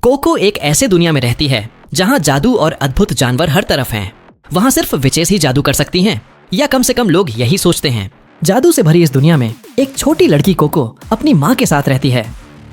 Cocoa एक ऐसे दुनिया में रहती है जहाँ जादू और अद्भुत जानवर हर तरफ हैं। वहाँ सिर्फ विचेस ही जादू कर सकती हैं, या कम से कम लोग यही सोचते हैं। जादू से भरी इस दुनिया में एक छोटी लड़की कोको अपनी माँ के साथ रहती है।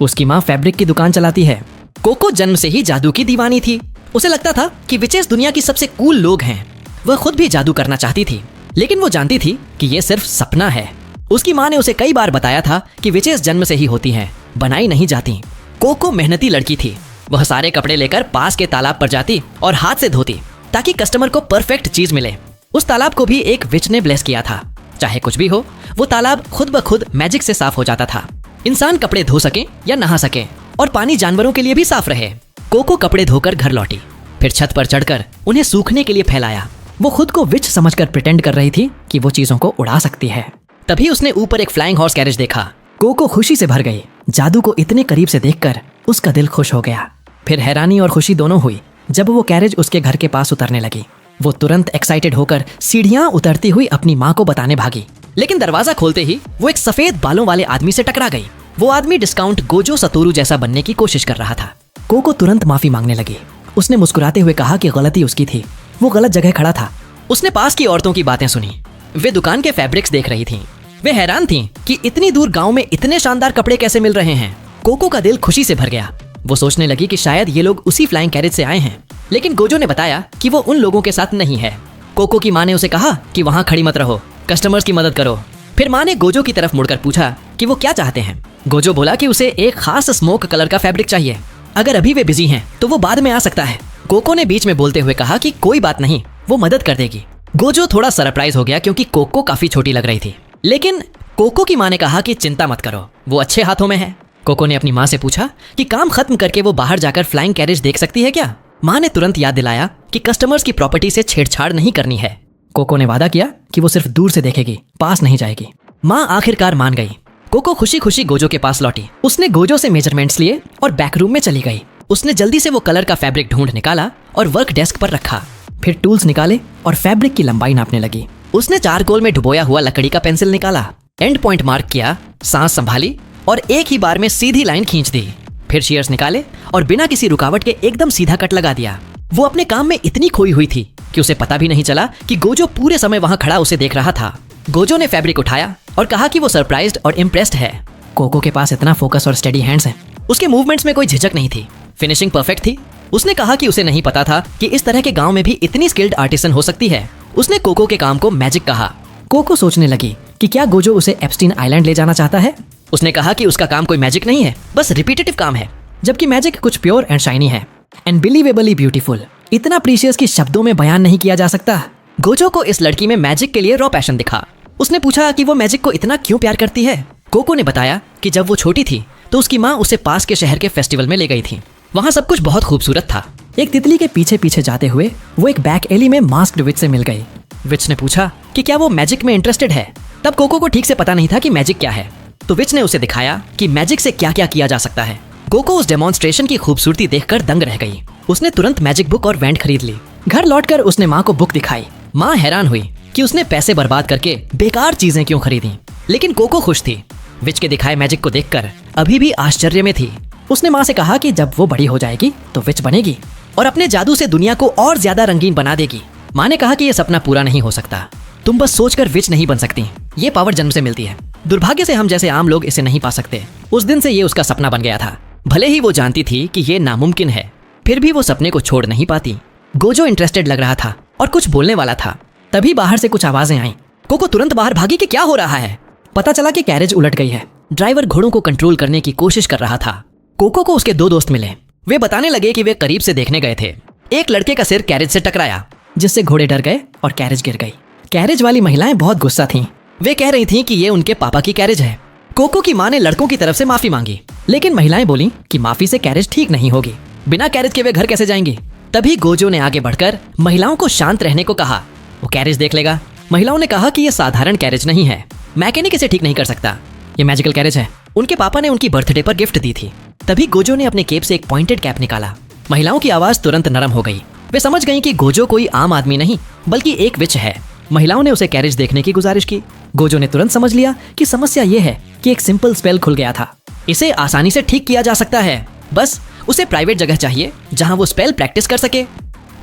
उसकी माँ फैब्रिक की दुकान चलाती है। कोको जन्म से ही जादू की दीवानी थी। उसे लगता था कि विचेस दुनिया की सबसे कूल लोग हैं। वह खुद भी जादू करना चाहती थी, लेकिन वो जानती थी कि ये सिर्फ सपना है। उसकी माँ ने उसे कई बार बताया था कि विचेस जन्म से ही होती हैं, बनाई नहीं जाती। कोको मेहनती लड़की थी। वह सारे कपड़े लेकर पास के तालाब पर जाती और हाथ से धोती ताकि कस्टमर को परफेक्ट चीज मिले। उस तालाब को भी एक विच ने ब्लेस किया था। चाहे कुछ भी हो, वो तालाब खुद ब खुद मैजिक से साफ हो जाता था। इंसान कपड़े धो सके या नहा सके, और पानी जानवरों के लिए भी साफ रहे। कोको कपड़े धोकर घर लौटी, फिर छत पर चढ़कर उन्हें सूखने के लिए फैलाया। वो खुद को विच समझकर प्रिटेंड कर रही थी कि वो चीजों को उड़ा सकती है। तभी उसने ऊपर एक फ्लाइंग हॉर्स कैरेज देखा। कोको खुशी से भर गई। जादू को इतने करीब से देखकर उसका दिल खुश हो गया। फिर हैरानी और खुशी दोनों हुई जब वो कैरेज उसके घर के पास उतरने लगी। वो तुरंत एक्साइटेड होकर सीढ़ियां उतरती हुई अपनी माँ को बताने भागी, लेकिन दरवाजा खोलते ही वो एक सफेद बालों वाले आदमी से टकरा गई। वो आदमी डिस्काउंट गोजो सतोरू जैसा बनने की कोशिश कर रहा था। कोको तुरंत माफी मांगने लगी। उसने मुस्कुराते हुए कहा कि गलती उसकी थी, वो गलत जगह खड़ा था। उसने पास की औरतों की बातें सुनी। वे दुकान के फैब्रिक्स देख रही थीं। वे हैरान थीं कि इतनी दूर गांव में इतने शानदार कपड़े कैसे मिल रहे हैं। कोको का दिल खुशी से भर गया। वो सोचने लगी कि शायद ये लोग उसी फ्लाइंग कैरेज से आए हैं, लेकिन गोजो ने बताया कि वो उन लोगों के साथ नहीं है। कोको की माँ ने उसे कहा कि वहाँ खड़ी मत रहो, कस्टमर्स की मदद करो। फिर माँ ने गोजो की तरफ मुड़कर पूछा कि वो क्या चाहते हैं। गोजो बोला कि उसे एक खास स्मोक कलर का फैब्रिक चाहिए। अगर अभी वे बिजी हैं तो वो बाद में आ सकता है। कोको ने बीच में बोलते हुए कहा कि कोई बात नहीं, वो मदद कर देगी। गोजो थोड़ा सरप्राइज हो गया क्योंकि कोको काफी छोटी लग रही थी, लेकिन कोको की माँ ने कहा कि चिंता मत करो, वो अच्छे हाथों में है। कोको ने अपनी माँ से पूछा कि काम खत्म करके वो बाहर जाकर फ्लाइंग कैरेज देख सकती है क्या। माँ ने तुरंत याद दिलाया कि कस्टमर्स की प्रॉपर्टी से छेड़छाड़ नहीं करनी है। कोको ने वादा किया कि वो सिर्फ दूर से देखेगी, पास नहीं जाएगी। माँ आखिरकार मान गई। कोको खुशी खुशी गोजो के पास लौटी। उसने गोजो से मेजरमेंट्स लिए और बैक रूम में चली गई। उसने जल्दी से वो कलर का फैब्रिक ढूंढ निकाला और वर्क डेस्क पर रखा। फिर टूल्स निकाले और फैब्रिक की लंबाई नापने लगी। उसने चारकोल में डुबोया हुआ लकड़ी का पेंसिल निकाला, एंड पॉइंट मार्क किया, सांस संभाली और एक ही बार में सीधी लाइन खींच दी। फिर शेयर्स निकाले और बिना किसी रुकावट के एकदम सीधा कट लगा दिया। वो अपने काम में इतनी खोई हुई थी कि उसे पता भी नहीं चला कि गोजो पूरे समय वहां खड़ा उसे देख रहा था। गोजो ने फैब्रिक उठाया और कहा कि वो सरप्राइज्ड और इम्प्रेस्ड है। कोको के पास इतना फोकस और स्टेडी हैंड्स हैं। उसके मूवमेंट्स में कोई झिझक नहीं थी। फिनिशिंग परफेक्ट थी। उसने कहा कि उसे नहीं पता था कि इस तरह के गांव में भी इतनी स्किल्ड आर्टिसन हो सकती है। उसने कोको के काम को मैजिक कहा। कोको सोचने लगी कि क्या गोजो उसे एप्स्टीन आइलैंड ले जाना चाहता है। उसने कहा कि उसका काम कोई मैजिक नहीं है, बस रिपीटेटिव काम है, जबकि मैजिक कुछ प्योर एंड शाइनी है, अनबिलीवेबली ब्यूटीफुल, इतना प्रीशियस कि शब्दों में बयान नहीं किया जा सकता। गोजो को इस लड़की में मैजिक के लिए रॉ पैशन दिखा। उसने पूछा कि वो मैजिक को इतना क्यों प्यार करती है। कोको ने बताया कि जब वो छोटी थी तो उसकी माँ उसे पास के शहर के फेस्टिवल में ले गई थी। वहाँ सब कुछ बहुत खूबसूरत था। एक तितली के पीछे पीछे जाते हुए वो एक बैक एली में मास्क्ड विच से मिल गई। विच ने पूछा कि क्या वो मैजिक में इंटरेस्टेड है। तब कोको को ठीक से पता नहीं था कि मैजिक क्या है, तो विच ने उसे दिखाया कि मैजिक से क्या क्या किया जा सकता है। कोको उस डेमोन्स्ट्रेशन की खूबसूरती देखकर दंग रह गई। उसने तुरंत मैजिक बुक और वेंट खरीद ली। घर लौटकर उसने माँ को बुक दिखाई। माँ हैरान हुई कि उसने पैसे बर्बाद करके बेकार चीजें क्यों खरीदी, लेकिन कोको खुश थी। विच के दिखाए मैजिक को देखकर अभी भी आश्चर्य में थी। उसने माँ से कहा कि जब वो बड़ी हो जाएगी तो विच बनेगी और अपने जादू से दुनिया को और ज्यादा रंगीन बना देगी। माँ ने कहा कि ये सपना पूरा नहीं हो सकता, तुम बस सोचकर विच नहीं बन सकती। ये पावर जन्म से मिलती है, दुर्भाग्य से हम जैसे आम लोग इसे नहीं पा सकते। उस दिन से ये उसका सपना बन गया था। भले ही वो जानती थी कि ये नामुमकिन है, फिर भी वो सपने को छोड़ नहीं पाती। गोजो इंटरेस्टेड लग रहा था और कुछ बोलने वाला था। तभी बाहर से कुछ आवाजें आईं। कोको तुरंत बाहर भागी कि क्या हो रहा है। पता चला कि कैरेज उलट गई है। ड्राइवर घोड़ों को कंट्रोल करने की कोशिश कर रहा था। कोको को उसके दो दोस्त मिले। वे बताने लगे कि वे करीब से देखने गए थे। एक लड़के का सिर कैरेज से टकराया, जिससे घोड़े डर गए और कैरेज गिर गई। कैरेज वाली महिलाएं बहुत गुस्सा थीं। वे कह रही थीं कि ये उनके पापा की कैरेज है। कोको की माँ ने लड़कों की तरफ से माफी मांगी, लेकिन महिलाएं बोली कि माफी से कैरेज ठीक नहीं होगी। बिना कैरेज के वे घर कैसे जाएंगी। तभी गोजो ने आगे बढ़कर महिलाओं को शांत रहने को कहा। वो कैरेज देख लेगा। महिलाओं ने कहा कि ये साधारण कैरेज नहीं है, मैकेनिक इसे ठीक नहीं कर सकता, ये मैजिकल कैरेज है। उनके पापा ने उनकी बर्थडे पर गिफ्ट दी थी। तभी गोजो ने अपने केप से एक पॉइंटेड कैप निकाला। महिलाओं की आवाज तुरंत नरम हो गई। वे समझ गईं कि गोजो कोई आम आदमी नहीं बल्कि एक विच है। महिलाओं ने उसे कैरेज देखने की गुजारिश की। गोजो ने तुरंत समझ लिया कि समस्या ये है कि एक सिंपल स्पेल खुल गया था। इसे आसानी से ठीक किया जा सकता है, बस उसे प्राइवेट जगह चाहिए जहां वो स्पेल प्रैक्टिस कर सके।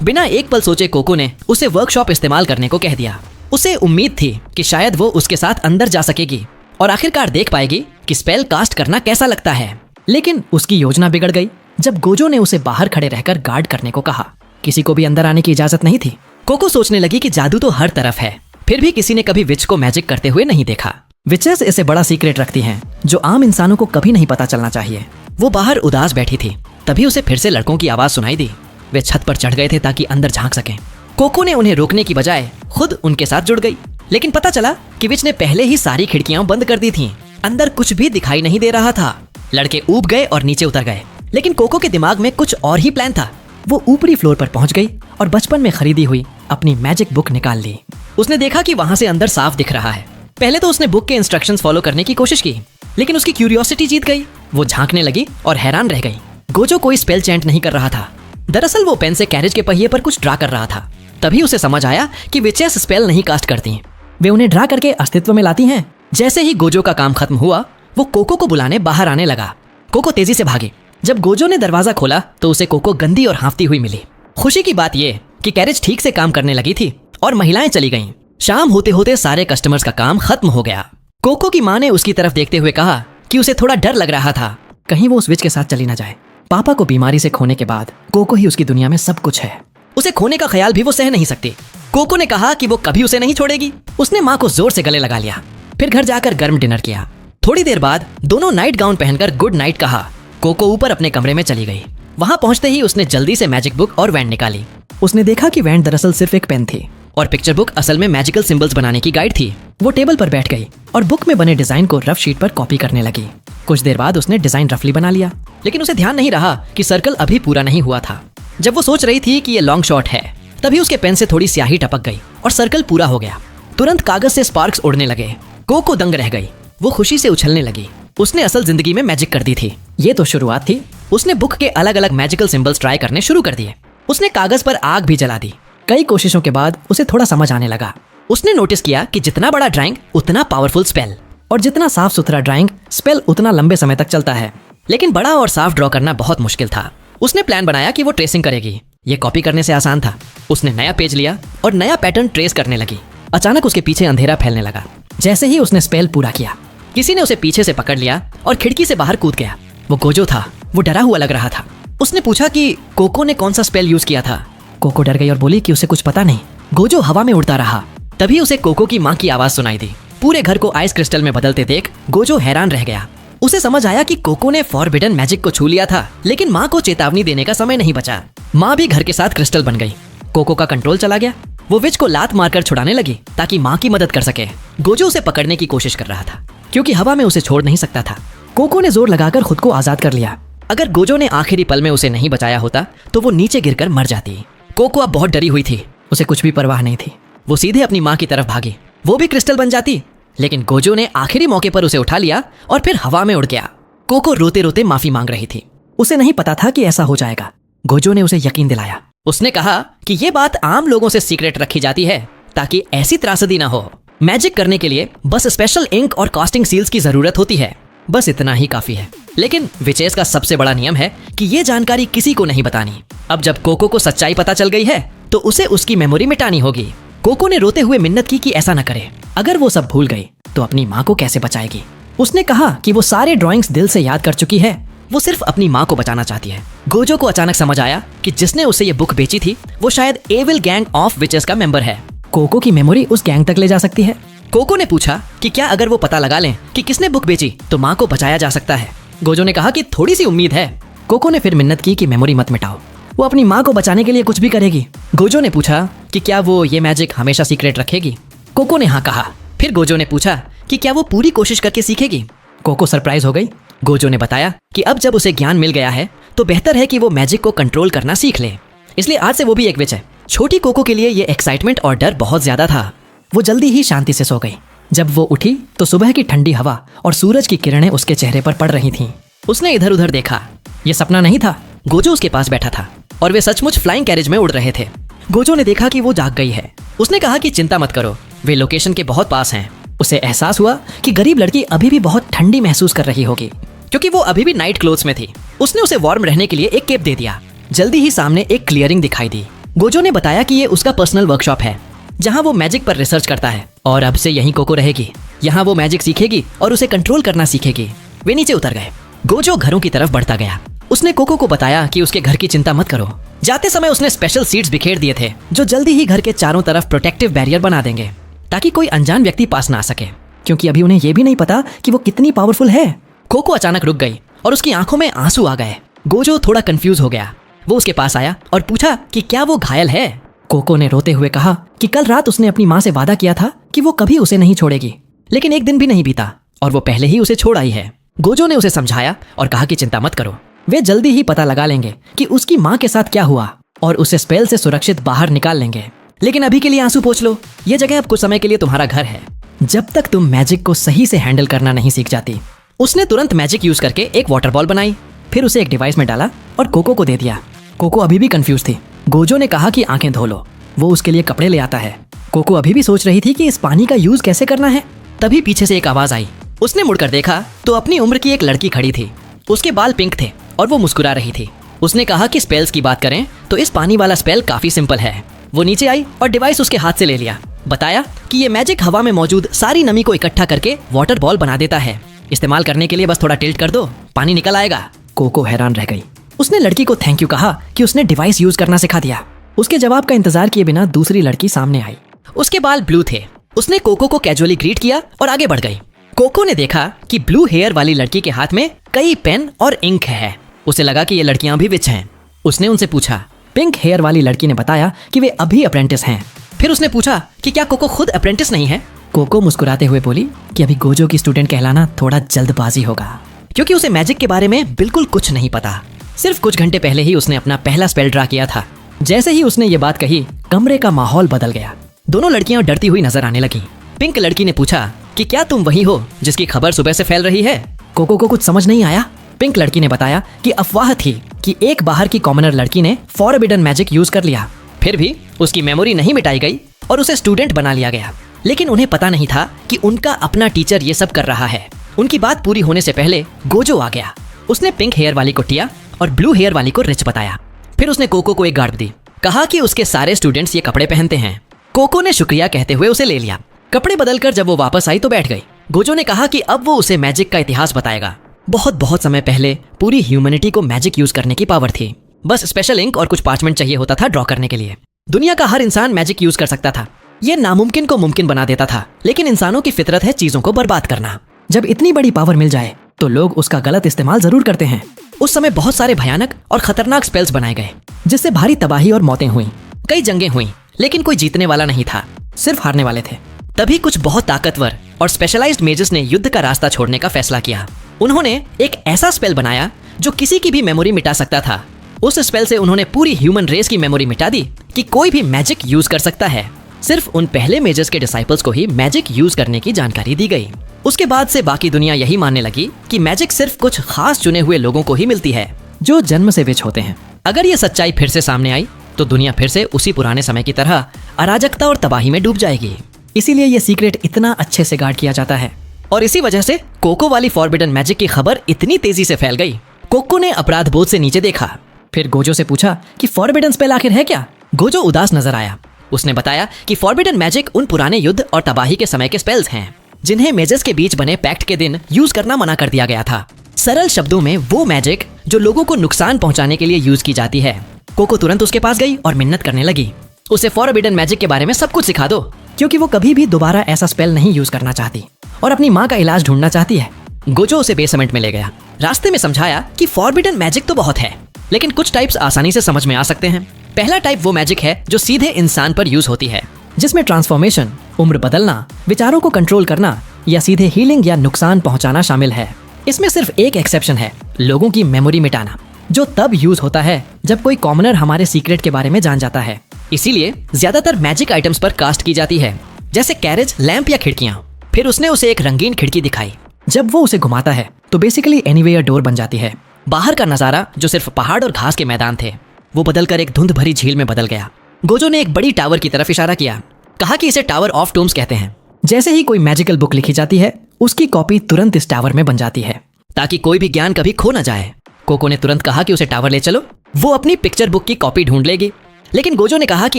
बिना एक पल सोचे कोको ने उसे वर्कशॉप इस्तेमाल करने को कह दिया। उसे उम्मीद थी कि शायद वो उसके साथ अंदर जा सकेगी और आखिरकार देख पाएगी कि स्पेल कास्ट करना कैसा लगता है। लेकिन उसकी योजना बिगड़ गई जब गोजो ने उसे बाहर खड़े रहकर गार्ड करने को कहा। किसी को भी अंदर आने की इजाजत नहीं थी। कोको सोचने लगी कि जादू तो हर तरफ है, फिर भी किसी ने कभी विच को मैजिक करते हुए नहीं देखा। विचेस इसे बड़ा सीक्रेट रखती हैं जो आम इंसानों को कभी नहीं पता चलना चाहिए। वो बाहर उदास बैठी थी, तभी उसे फिर से लड़कों की आवाज सुनाई दी। वे छत पर चढ़ गए थे ताकि अंदर झांक सकें। कोको ने उन्हें रोकने की बजाय खुद उनके साथ जुड़ गई, लेकिन पता चला कि विच ने पहले ही सारी खिड़कियां बंद कर दी थीं। अंदर कुछ भी दिखाई नहीं दे रहा था। लड़के ऊब गए और नीचे उतर गए, लेकिन कोको के दिमाग में कुछ और ही प्लान था। वो ऊपरी फ्लोर पर पहुंच गई और बचपन में खरीदी हुई अपनी मैजिक बुक निकाल ली। उसने देखा कि वहां से अंदर साफ दिख रहा है। पहले तो उसने बुक के इंस्ट्रक्शंस फॉलो करने की कोशिश की, लेकिन उसकी क्यूरियोसिटी जीत गई। वो झांकने लगी और हैरान रह गई। गोजो कोई स्पेल चैंट नहीं कर रहा था। दरअसल वो पेन से कैरेज के पहिए पर कुछ ड्रा कर रहा था। तभी उसे समझ आया कि विचेस स्पेल नहीं कास्ट करती, वे उन्हें ड्रा करके अस्तित्व में लाती हैं। जैसे ही गोजो का काम खत्म हुआ, वो कोको को बुलाने बाहर आने लगा। कोको तेजी से भागी। जब गोजो ने दरवाजा खोला तो उसे कोको गंदी और हाँफती हुई मिली। खुशी की बात यह कि कैरेज ठीक से काम करने लगी थी और महिलाएं चली गईं। शाम होते होते सारे कस्टमर्स का काम खत्म हो गया। कोको की माँ ने उसकी तरफ देखते हुए कहा कि उसे थोड़ा डर लग रहा था, कहीं वो उस विच के साथ चली ना जाए। पापा को बीमारी से खोने के बाद कोको ही उसकी दुनिया में सब कुछ है। उसे खोने का ख्याल भी वो सह नहीं सकती। कोको ने कहा कि वो कभी उसे नहीं छोड़ेगी। उसने माँ को जोर से गले लगा लिया, फिर घर जाकर गर्म डिनर किया। थोड़ी देर बाद दोनों नाइट गाउन पहनकर गुड नाइट कहा। कोको ऊपर अपने कमरे में चली गई। वहां पहुंचते ही उसने जल्दी से मैजिक बुक और वैंड निकाली। उसने देखा कि वैंड दरअसल सिर्फ एक पेन थी और पिक्चर बुक असल में मैजिकल सिंबल्स बनाने की गाइड थी। वो टेबल पर बैठ गई और बुक में बने डिजाइन को रफ शीट पर कॉपी करने लगी। कुछ देर बाद उसने डिजाइन रफली बना लिया, लेकिन उसे ध्यान नहीं रहा कि सर्कल अभी पूरा नहीं हुआ था। जब वो सोच रही थी कि ये लॉन्ग शॉट है, तभी उसके पेन से थोड़ी स्याही टपक गई और सर्कल पूरा हो गया। तुरंत कागज से स्पार्क्स उड़ने लगे। कोको दंग रह गई। वो खुशी से उछलने लगी। उसने असल जिंदगी में मैजिक कर दी थी। ये तो शुरुआत थी। उसने बुक के अलग अलग मैजिकल सिंबल्स ट्राई करने शुरू कर दिए। उसने कागज पर आग भी जला दी। कई कोशिशों के बाद उसे थोड़ा समझ आने लगा। उसने नोटिस किया कि जितना बड़ा ड्राइंग उतना पावरफुल स्पेल, और जितना साफ सुथरा ड्राइंग स्पेल उतना लंबे समय तक चलता है। लेकिन बड़ा और साफ ड्रॉ करना बहुत मुश्किल था। उसने प्लान बनाया कि वो ट्रेसिंग करेगी। ये कॉपी करने से आसान था। उसने नया पेज लिया और नया पैटर्न ट्रेस करने लगी। अचानक उसके पीछे अंधेरा फैलने लगा। जैसे ही उसने स्पेल पूरा किया, किसी ने उसे पीछे से पकड़ लिया और खिड़की से बाहर कूद गया। वो गोजो था। वो डरा हुआ लग रहा था। उसने पूछा कि कोको ने कौन सा स्पेल यूज किया था। कोको डर गई और बोली कि उसे कुछ पता नहीं। गोजो हवा में उड़ता रहा। तभी उसे कोको की माँ की आवाज सुनाई दी। पूरे घर को आइस क्रिस्टल में बदलते देख गोजो हैरान रह गया। उसे समझ आया कि कोको ने फॉरबिडन मैजिक को छू लिया था, लेकिन माँ को चेतावनी देने का समय नहीं बचा। माँ भी घर के साथ क्रिस्टल बन गई। कोको का कंट्रोल चला गया। वो विच को लात मारकर छुड़ाने लगी ताकि माँ की मदद कर सके। गोजो उसे पकड़ने की कोशिश कर रहा था, क्योंकि हवा में उसे छोड़ नहीं सकता था। कोको ने जोर लगाकर खुद को आजाद कर लिया। अगर गोजो ने आखिरी पल में उसे नहीं बचाया होता तो वो नीचे गिरकर मर जाती। कोको अब बहुत डरी हुई थी। उसे कुछ भी परवाह नहीं थी। वो सीधे अपनी माँ की तरफ भागी। वो भी क्रिस्टल बन जाती, लेकिन गोजो ने आखिरी मौके पर उसे उठा लिया और फिर हवा में उड़ गया। कोको रोते रोते माफी मांग रही थी। उसे नहीं पता था कि ऐसा हो जाएगा। गोजो ने उसे यकीन दिलाया। उसने कहा कि ये बात आम लोगों से सीक्रेट रखी जाती है ताकि ऐसी त्रासदी ना हो। मैजिक करने के लिए बस स्पेशल इंक और कास्टिंग सील्स की जरूरत होती है। बस इतना ही काफी है। लेकिन विचेस का सबसे बड़ा नियम है कि ये जानकारी किसी को नहीं बतानी। अब जब कोको को सच्चाई पता चल गई है तो उसे उसकी मेमोरी मिटानी होगी। कोको ने रोते हुए मिन्नत की कि ऐसा न करे। अगर वो सब भूल गई तो अपनी माँ को कैसे बचाएगी। उसने कहा कि वो सारे ड्राइंग्स दिल से याद कर चुकी है। वो सिर्फ अपनी माँ को बचाना चाहती है। गोजो को अचानक समझ आया कि जिसने उसे ये बुक बेची थी वो शायद एविल गैंग ऑफ विचेस का मेंबर है। कोको की मेमोरी उस गैंग तक ले जा सकती है। कोको ने पूछा कि क्या अगर वो पता लगा लें कि किसने बुक बेची तो माँ को बचाया जा सकता है। गोजो ने कहा कि थोड़ी सी उम्मीद है। कोको ने फिर मिन्नत की कि मेमोरी मत मिटाओ। वो अपनी माँ को बचाने के लिए कुछ भी करेगी। गोजो ने पूछा कि क्या वो ये मैजिक हमेशा सीक्रेट रखेगी। कोको ने हाँ कहा। फिर गोजो ने पूछा कि क्या वो पूरी कोशिश करके सीखेगी। कोको सरप्राइज हो गई। गोजो ने बताया कि अब जब उसे ज्ञान मिल गया है तो बेहतर है कि वो मैजिक को कंट्रोल करना सीख ले, इसलिए आज से वो भी एक विच है। छोटी कोको के लिए ये एक्साइटमेंट और डर बहुत ज्यादा था। वो जल्दी ही शांति से सो गई। जब वो उठी तो सुबह की ठंडी हवा और सूरज की किरणें उसके चेहरे पर पड़ रही थीं। उसने इधर उधर देखा। ये सपना नहीं था। गोजो उसके पास बैठा था और वे सचमुच फ्लाइंग कैरेज में उड़ रहे थे। गोजो ने देखा कि वो जाग गई है। उसने कहा कि चिंता मत करो, वे लोकेशन के बहुत पास हैं। उसे एहसास हुआ कि गरीब लड़की अभी भी बहुत ठंडी महसूस कर रही होगी, क्योंकि वो अभी भी नाइट क्लोथ्स में थी। उसने उसे वार्म रहने के लिए एक केप दे दिया। जल्दी ही सामने एक क्लियरिंग दिखाई दी। गोजो ने बताया कि ये उसका पर्सनल वर्कशॉप है जहाँ वो मैजिक पर रिसर्च करता है और अब से यहीं कोको रहेगी। यहाँ वो मैजिक सीखेगी और उसे कंट्रोल करना सीखेगी। वे नीचे उतर गए। गोजो घरों की तरफ बढ़ता गया। उसने कोको को बताया कि उसके घर की चिंता मत करो। जाते समय उसने स्पेशल सीड्स बिखेर दिए थे जो जल्दी ही घर के चारों तरफ प्रोटेक्टिव बैरियर बना देंगे ताकि कोई अनजान व्यक्ति पास ना आ सके, क्योंकि अभी उन्हें ये भी नहीं पता कि वो कितनी पावरफुल है। कोको अचानक रुक गई और उसकी आंखों में आंसू आ गए। गोजो थोड़ा कंफ्यूज हो गया। वो उसके पास आया और पूछा कि क्या वो घायल है। कोको ने रोते हुए कहा कि कल रात उसने अपनी माँ से वादा किया था कि वो कभी उसे नहीं छोड़ेगी, लेकिन एक दिन भी नहीं बीता और वो पहले ही उसे छोड़ आई है। गोजो ने उसे समझाया और कहा कि चिंता मत करो, वे जल्दी ही पता लगा लेंगे कि उसकी माँ के साथ क्या हुआ और उसे स्पेल से सुरक्षित बाहर निकाल लेंगे। लेकिन अभी के लिए आंसू पोंछ लो, ये जगह अब कुछ समय के लिए तुम्हारा घर है जब तक तुम मैजिक को सही से हैंडल करना नहीं सीख जाती। उसने तुरंत मैजिक यूज करके एक वाटर बॉल बनाई, फिर उसे एक डिवाइस में डाला और कोको को दे दिया। कोको अभी भी कंफ्यूज थी। गोजो ने कहा कि आंखें धो लो, वो उसके लिए कपड़े ले आता है। कोको अभी भी सोच रही थी कि इस पानी का यूज कैसे करना है। तभी पीछे से एक आवाज आई। उसने मुड़कर देखा तो अपनी उम्र की एक लड़की खड़ी थी। उसके बाल पिंक थे और वो मुस्कुरा रही थी। उसने कहा कि स्पेल्स की बात करें तो इस पानी वाला स्पेल काफी सिंपल है। वो नीचे आई और डिवाइस उसके हाथ से ले लिया। बताया कि ये मैजिक हवा में मौजूद सारी नमी को इकट्ठा करके वाटर बॉल बना देता है। इस्तेमाल करने के लिए बस थोड़ा टिल्ट कर दो, पानी निकल आएगा। कोको हैरान रह गई। उसने लड़की को थैंक यू कहा कि उसने डिवाइस यूज करना सिखा दिया। उसके जवाब का इंतजार किए बिना दूसरी लड़की सामने आई। उसके बाल ब्लू थे। उसने कोको को कैजुअली ग्रीट किया और आगे बढ़ गई। कोको ने देखा कि ब्लू हेयर वाली लड़की के हाथ में कई पेन और इंक है। उसे लगा कि ये लड़कियां भी विच हैं। उसने उनसे पूछा। पिंक हेयर वाली लड़की ने बताया कि वे अभी अप्रेंटिस हैं। फिर उसने पूछा कि क्या कोको खुद अप्रेंटिस नहीं है। कोको मुस्कुराते हुए बोली कि अभी गोजो की स्टूडेंट कहलाना थोड़ा जल्दबाजी होगा, क्योंकि उसे मैजिक के बारे में बिल्कुल कुछ नहीं पता। सिर्फ कुछ घंटे पहले ही उसने अपना पहला स्पेल ड्रा किया था। जैसे ही उसने ये बात कही, कमरे का माहौल बदल गया। दोनों लड़कियां डरती हुई नजर आने लगी। पिंक लड़की ने पूछा कि क्या तुम वही हो जिसकी खबर सुबह से फैल रही है। कोको को कुछ समझ नहीं आया। पिंक लड़की ने बताया कि अफवाह थी कि एक बाहर की कॉमनर लड़की ने फॉरबिडन मैजिक यूज कर लिया। फिर भी उसकी मेमोरी नहीं मिटाई गई और उसे स्टूडेंट बना लिया गया। लेकिन उन्हें पता नहीं था कि उनका अपना टीचर ये सब कर रहा है। उनकी बात पूरी होने से पहले गोजो आ गया। उसने पिंक हेयर वाली को टिया और ब्लू हेयर वाली को रिच बताया। फिर उसने कोको को एक गार्ड दी। कहा कि उसके सारे स्टूडेंट्स ये कपड़े पहनते हैं। कोको ने शुक्रिया कहते हुए उसे ले लिया। कपड़े बदलकर जब वो वापस आई तो बैठ गई। गोजो ने कहा कि अब वो उसे मैजिक का इतिहास बताएगा। बहुत समय पहले पूरी ह्यूमैनिटी को मैजिक यूज करने की पावर थी। बस स्पेशल इंक और कुछ पार्चमेंट चाहिए होता था ड्रॉ करने के लिए। दुनिया का हर इंसान मैजिक यूज कर सकता था। ये नामुमकिन को मुमकिन बना देता था। लेकिन इंसानों की फितरत है चीजों को बर्बाद करना। जब इतनी बड़ी पावर मिल जाए तो लोग उसका गलत इस्तेमाल जरूर करते हैं। उस समय बहुत सारे भयानक और खतरनाक स्पेल्स बनाए गए जिससे भारी तबाही और मौतें हुई। कई जंगें हुई, लेकिन कोई जीतने वाला नहीं था, सिर्फ हारने वाले थे। तभी कुछ बहुत ताकतवर और स्पेशलाइज्ड मेजर्स ने युद्ध का रास्ता छोड़ने का फैसला किया। उन्होंने एक ऐसा स्पेल बनाया जो किसी की भी मेमोरी मिटा सकता था। उस स्पेल से उन्होंने पूरी ह्यूमन रेस की मेमोरी मिटा दी कि कोई भी मैजिक यूज कर सकता है। सिर्फ उन पहले मेजर्स के डिसाइपल्स को ही मैजिक यूज करने की जानकारी दी गई। उसके बाद से बाकी दुनिया यही मानने लगी कि मैजिक सिर्फ कुछ खास चुने हुए लोगों को ही मिलती है जो जन्म से विच होते हैं। अगर ये सच्चाई फिर से सामने आई तो दुनिया फिर से उसी पुराने समय की तरह अराजकता और तबाही में डूब जाएगी। इसीलिए ये सीक्रेट इतना अच्छे से गार्ड किया जाता है और इसी वजह से कोको वाली फॉरबिडन मैजिक की खबर इतनी तेजी से फैल गई। कोको ने अपराध बोध से नीचे देखा। फिर गोजो से पूछा कि फॉरबिडन स्पेल आखिर है क्या। गोजो उदास नजर आया। उसने बताया कि फॉरबिडन मैजिक उन पुराने युद्ध और तबाही के समय के स्पेल्स हैं जिन्हें मेजर्स के बीच बने पैक्ट के दिन यूज करना मना कर दिया गया था। सरल शब्दों में वो मैजिक जो लोगों को नुकसान पहुंचाने के लिए यूज की जाती है। कोको तुरंत उसके पास गई और मिन्नत करने लगी, उसे फॉरबिडन मैजिक के बारे में सब कुछ सिखा दो, क्योंकि वो कभी भी दोबारा ऐसा स्पेल नहीं यूज करना चाहती और अपनी माँ का इलाज ढूंढना चाहती है। गोजो उसे बेसमेंट में ले गया। रास्ते में समझाया कि फॉरबिडन मैजिक तो बहुत है, लेकिन कुछ टाइप्स आसानी से समझ में आ सकते हैं। पहला टाइप वो मैजिक है जो सीधे इंसान पर यूज होती है, जिसमें ट्रांसफॉर्मेशन, उम्र बदलना, विचारों को कंट्रोल करना या सीधे हीलिंग या नुकसान पहुंचाना शामिल है। इसमें सिर्फ एक एक्सेप्शन है, लोगों की मेमोरी मिटाना, जो तब यूज होता है जब कोई कॉमनर हमारे सीक्रेट के बारे में जान जाता है। इसीलिए ज्यादातर मैजिक आइटम्स पर कास्ट की जाती है, जैसे कैरेज, लैंप या खिड़कियां। फिर उसने उसे एक रंगीन खिड़की दिखाई। जब वो उसे घुमाता है तो बेसिकली एनीवेयर डोर बन जाती है। बाहर का नजारा जो सिर्फ पहाड़ और घास के मैदान थे वो बदलकर एक धुंध भरी झील में बदल गया। गोजो ने एक बड़ी टावर की तरफ इशारा किया। कहा कि इसे टावर ऑफ टूम्स कहते हैं। जैसे ही कोई मैजिकल बुक लिखी जाती है उसकी कॉपी तुरंत इस टावर में बन जाती है ताकि कोई भी ज्ञान कभी खो न जाए। कोको ने तुरंत कहा कि उसे टावर ले चलो, वो अपनी पिक्चर बुक की कॉपी ढूंढ लेगी। लेकिन गोजो ने कहा कि